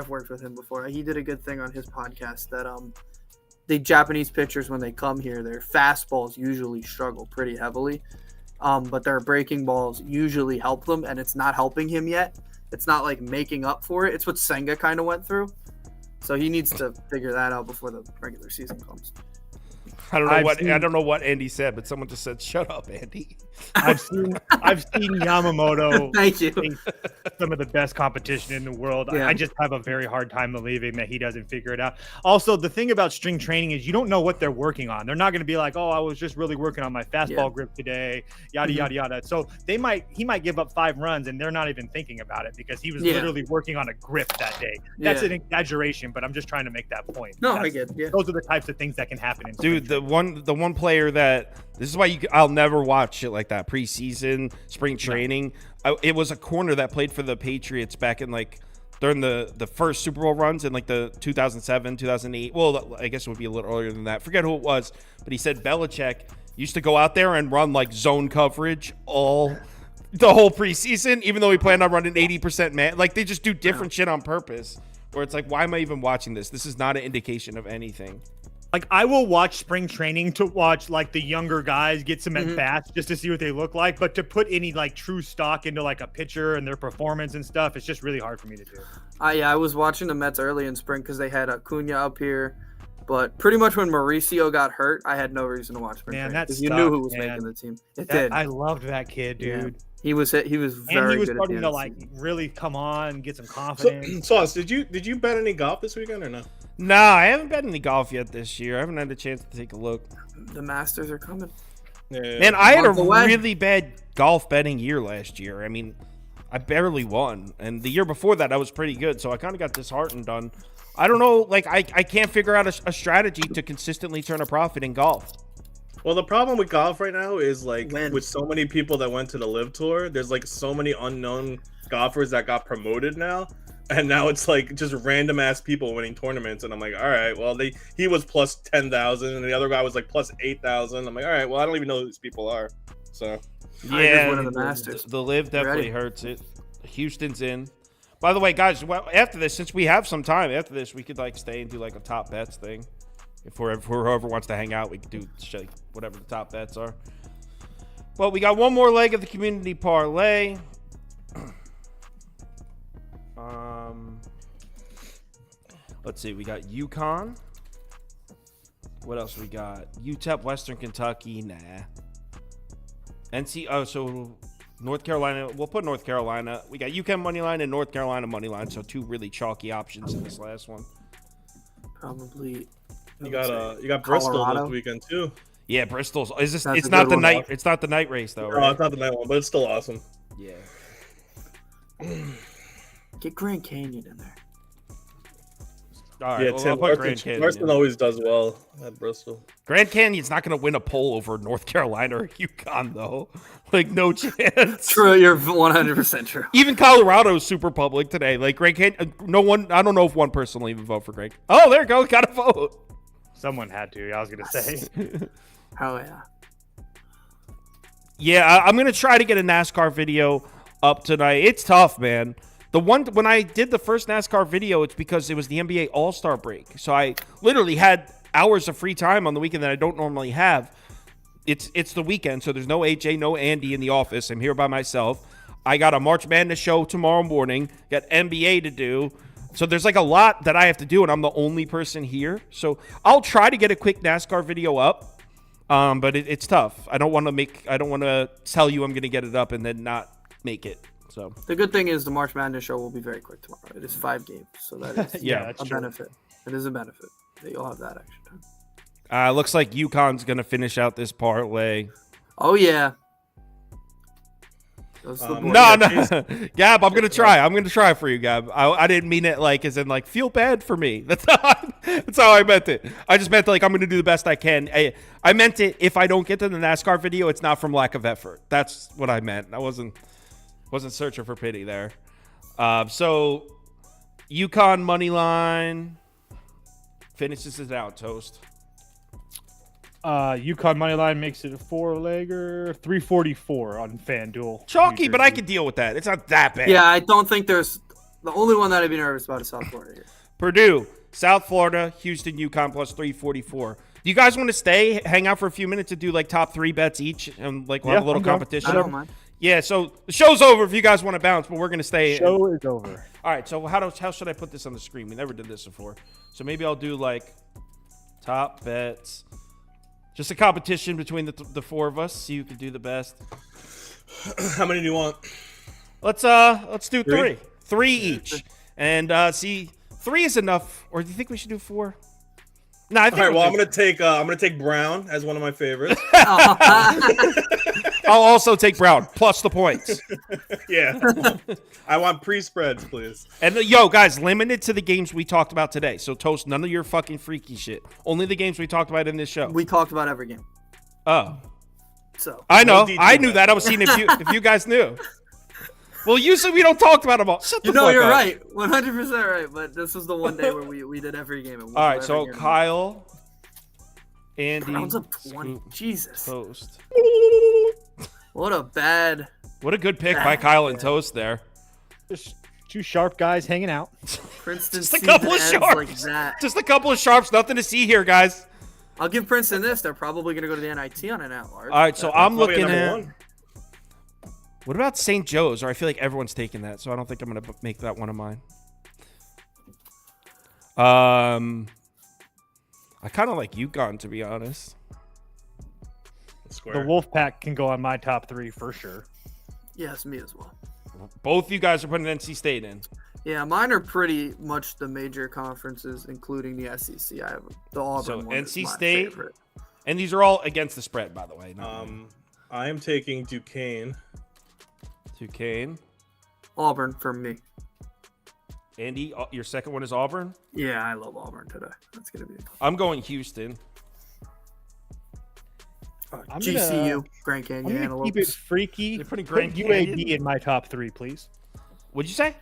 worked with him before. He did a good thing on his podcast that the Japanese pitchers, when they come here, their fastballs usually struggle pretty heavily, but their breaking balls usually help them, and it's not helping him yet. It's not like making up for it. It's what Senga kind of went through. So he needs to figure that out before the regular season comes. I don't know I've I don't know what Andy said, but someone just said, "Shut up, Andy." I've seen Yamamoto Thank you. face some of the best competition in the world. Yeah. I just have a very hard time believing that he doesn't figure it out. Also, the thing about string training is you don't know what they're working on. They're not going to be like, "Oh, I was just really working on my fastball grip today," yada yada yada. So he might give up 5 runs and they're not even thinking about it because he was literally working on a grip that day. That's an exaggeration, but I'm just trying to make that point. No, I get it. Yeah. Those are the types of things that can happen in spring Dude, the one player that this is why I'll never watch shit like that preseason spring training. It was a corner that played for the Patriots back in during the first Super Bowl runs in the 2007 2008. Well, I guess it would be a little earlier than that. Forget who it was, but he said Belichick used to go out there and run zone coverage the whole preseason, even though he planned on running 80% man. They just do different shit on purpose. Where it's why am I even watching this? This is not an indication of anything. I will watch spring training to watch the younger guys get some at bats just to see what they look like, but to put any true stock into a pitcher and their performance and stuff, it's just really hard for me to do. I was watching the Mets early in spring because they had Acuna up here, but pretty much when Mauricio got hurt, I had no reason to watch spring training because you knew who was making the team. It did. I loved that kid, dude. Yeah. He was very and he was good starting at to the end of the season. really come on, get some confidence. Sauce, did you bet any golf this weekend or no? Nah, I haven't bet any golf yet this year. I haven't had a chance to take a look. The Masters are coming. Yeah. Man, I had a Month away. really bad golf betting year last year. I mean, I barely won. And the year before that, I was pretty good. So I kind of got disheartened on. I don't know. I can't figure out a strategy to consistently turn a profit in golf. Well, the problem with golf right now is When? with so many people that went to the Live Tour, there's so many unknown golfers that got promoted now, and now it's just random ass people winning tournaments, and I'm like, all right, well he was plus 10,000, and the other guy was plus 8,000. I'm like, all right, well I don't even know who these people are, so Yeah, winning the Masters. The Live definitely Ready? hurts it. Houston's in. By the way, guys, well, after this, since we have some time, after this, we could stay and do a top bets thing. If whoever wants to hang out, we could do whatever the top bets are. Well, we got one more leg of the community parlay. Let's see. We got UConn. What else we got? UTEP, Western Kentucky. Nah. So North Carolina. We'll put North Carolina. We got UConn money line and North Carolina money line. So 2 really chalky options in this last one. Probably. you got Bristol Colorado. this weekend too. Yeah, Bristol's. Is this? That's It's a not good the one. night. It's not the night race though, No, right? it's not the night one, but it's still awesome. Yeah. Get Grand Canyon in there. All right, Yeah, well, Tim I'll put Grand Larson, Canyon Larson in. always does well at Bristol. Grand Canyon's not going to win a poll over North Carolina or UConn, though. Like, no chance. True, you're 100% true. Even Colorado's super public today. Like, Grand Canyon, no one, I don't know if one person will even vote for Grand. Oh, there you go. Got to vote. Someone had to. I was gonna say. Oh yeah. Yeah, I'm going to try to get a NASCAR video up tonight. It's tough, man. When I did the first NASCAR video, it's because it was the NBA All-Star break. So I literally had hours of free time on the weekend that I don't normally have. It's the weekend, so there's no AJ, no Andy in the office. I'm here by myself. I got a March Madness show tomorrow morning. Got NBA to do. So there's like a lot that I have to do, and I'm the only person here. So I'll try to get a quick NASCAR video up, but it's tough. I don't want to tell you I'm going to get it up and then not make it. So The good thing is the March Madness show will be very quick tomorrow. It is 5 games, so that is Yeah, that's a true. benefit. It is a benefit that you'll have that extra time. looks like UConn's going to finish out this parlay. Oh yeah. Those are the boys. No. Gab, I'm going to try. I'm going to try for you, Gab. I didn't mean it like as in like feel bad for me. That's how I meant it. I just meant like I'm going to do the best I can. I meant it if I don't get to the NASCAR video, it's not from lack of effort. That's what I meant. I wasn't searching for pity there. So UConn money line finishes it out, Toast. UConn money line makes it a 4-legger, 344 on FanDuel. Chalky, New but I Jersey. could deal with that. It's not that bad. Yeah, I don't think there's the only one that I'd be nervous about is South Florida here. Purdue, South Florida, Houston, UConn plus 344. Do you guys want to hang out for a few minutes to do like top 3 bets each and like we'll have a little I'm down. competition? I don't mind. Yeah, so the show's over if you guys want to bounce, but we're going to stay. Show is over. All right, so how should I put this on the screen? We never did this before. So maybe I'll do like top bets. Just a competition between the 4 of us. See who can do the best. How many do you want? Let's do 3. 3 each. And see, 3 is enough. Or do you think we should do 4? No, I think All right. Well, we'll I'm gonna take Brown as one of my favorites. I'll also take Brown plus the points. Yeah. I want pre-spreads, please. And yo, guys, limited to the games we talked about today. So Toast, none of your fucking freaky shit. Only the games we talked about in this show. We talked about every game. Oh, So I know. No I DT knew bet. that. I was seeing if you guys knew. Well, usually we don't talk about them all. Shut the you know fuck you're up. right. 100% right. But this was the one day where we did every game. All right, so Kyle, Andy, Browns up 20. Scoop, Jesus. Toast. What a bad. What a good pick by Kyle and Toast there. Just 2 sharp guys hanging out. Princeton Just a season couple of ends sharps. like that. Just a couple of sharps. Nothing to see here, guys. I'll give Princeton this. They're probably going to go to the NIT on an at-large. All right, so I'm Probably looking number at. 1. What about St. Joe's? Or I feel like everyone's taking that, so I don't think I'm going to make that one of mine. I kind of like UConn, to be honest. Square. The Wolfpack can go on my top 3 for sure. Yes, me as well. Both you guys are putting NC State in. Yeah, mine are pretty much the major conferences, including the SEC. I have the Auburn So one. is NC my State? favorite. And these are all against the spread, by the way. I am taking Duquesne. Duquesne. Auburn for me. Andy, your second one is Auburn? Yeah, I love Auburn today. That's gonna be I'm going Houston. I'm GCU, Grand I'm Canyon, gonna keep it Antelopes. freaky. You're putting Put Grand UAB Canyon? in my top 3, please. What'd you say?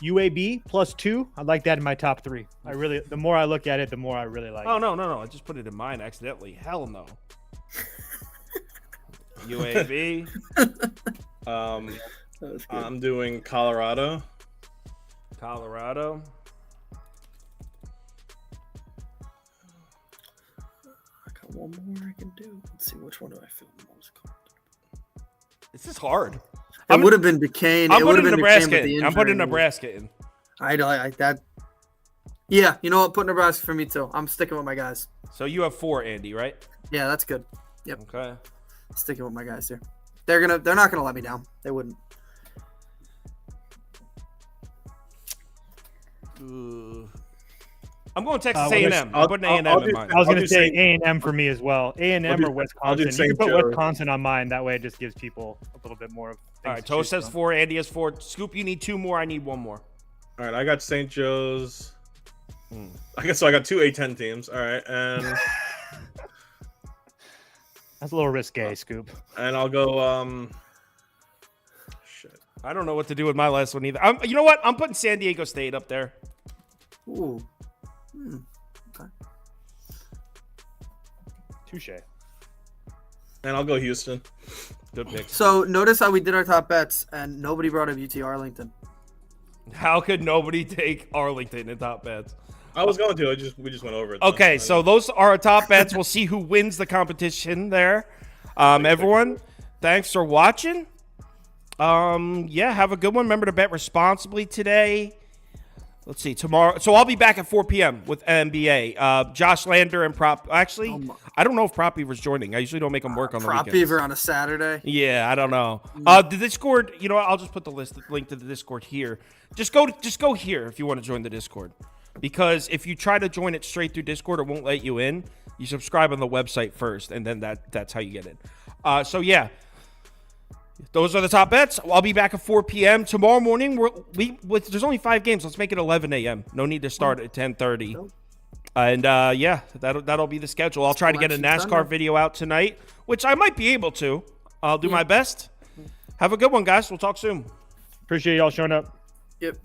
UAB plus 2. I like that in my top 3. The more I look at it, the more I really like Oh, it. no. I just put it in mine accidentally. Hell no. UAB. Um, That was good. I'm doing Colorado. Colorado. I got one more I can do. Let's see, which one do I feel most confident? This is hard. It would have been Duquesne. I'm It would putting have been Nebraska Duquesne with the in. I'm putting injury. Nebraska in. I that. Yeah, you know what? Put Nebraska for me too. I'm sticking with my guys. So you have 4, Andy, right? Yeah, that's good. Okay. Sticking with my guys here. They're not gonna let me down. They wouldn't. I'm going Texas well, A&M. I'm putting A&M I'll in do- mine. I was I'll going to do say St. A&M for me as well. A&M I'll do- or I'll do Wisconsin. You can St. put Joe. Wisconsin on mine. That way it just gives people a little bit more of things All right, to Toast choose has from. 4, Andy has 4. Scoop, you need 2 more. I need 1 more. All right, I got St. Joe's. I guess so. I got 2 A10 teams. All right, and That's a little risque, Scoop. and I'll go. Shit. I don't know what to do with my last one either. You know what? I'm putting San Diego State up there. Ooh. Okay. Touche. And I'll go Houston. Good pick. So notice how we did our top bets, and nobody brought up UT Arlington. How could nobody take Arlington in top bets? I was going to. We just went over it. Okay, so those are our top bets. We'll see who wins the competition there. Everyone, thanks for watching. Yeah, have a good one. Remember to bet responsibly today. Let's see, tomorrow. So I'll be back at 4 p.m. with NBA. Josh Lander and Prop. Actually, I don't know if Prop Beaver's joining. I usually don't make him work on the Prop weekends. Beaver on a Saturday. Yeah, I don't know. The Discord, you know what? I'll just put the link to the Discord here. Just go here if you want to join the Discord. Because if you try to join it straight through Discord, it won't let you in. You subscribe on the website first, and then that's how you get in. So yeah, those are the top bets. I'll be back at 4 p.m. tomorrow morning. There's only 5 games. Let's make it 11 a.m. No need to start at 10:30. And yeah, that'll be the schedule. I'll try to get a NASCAR video out tonight, which I might be able to. I'll do my best. Have a good one, guys. We'll talk soon. Appreciate y'all showing up. Yep.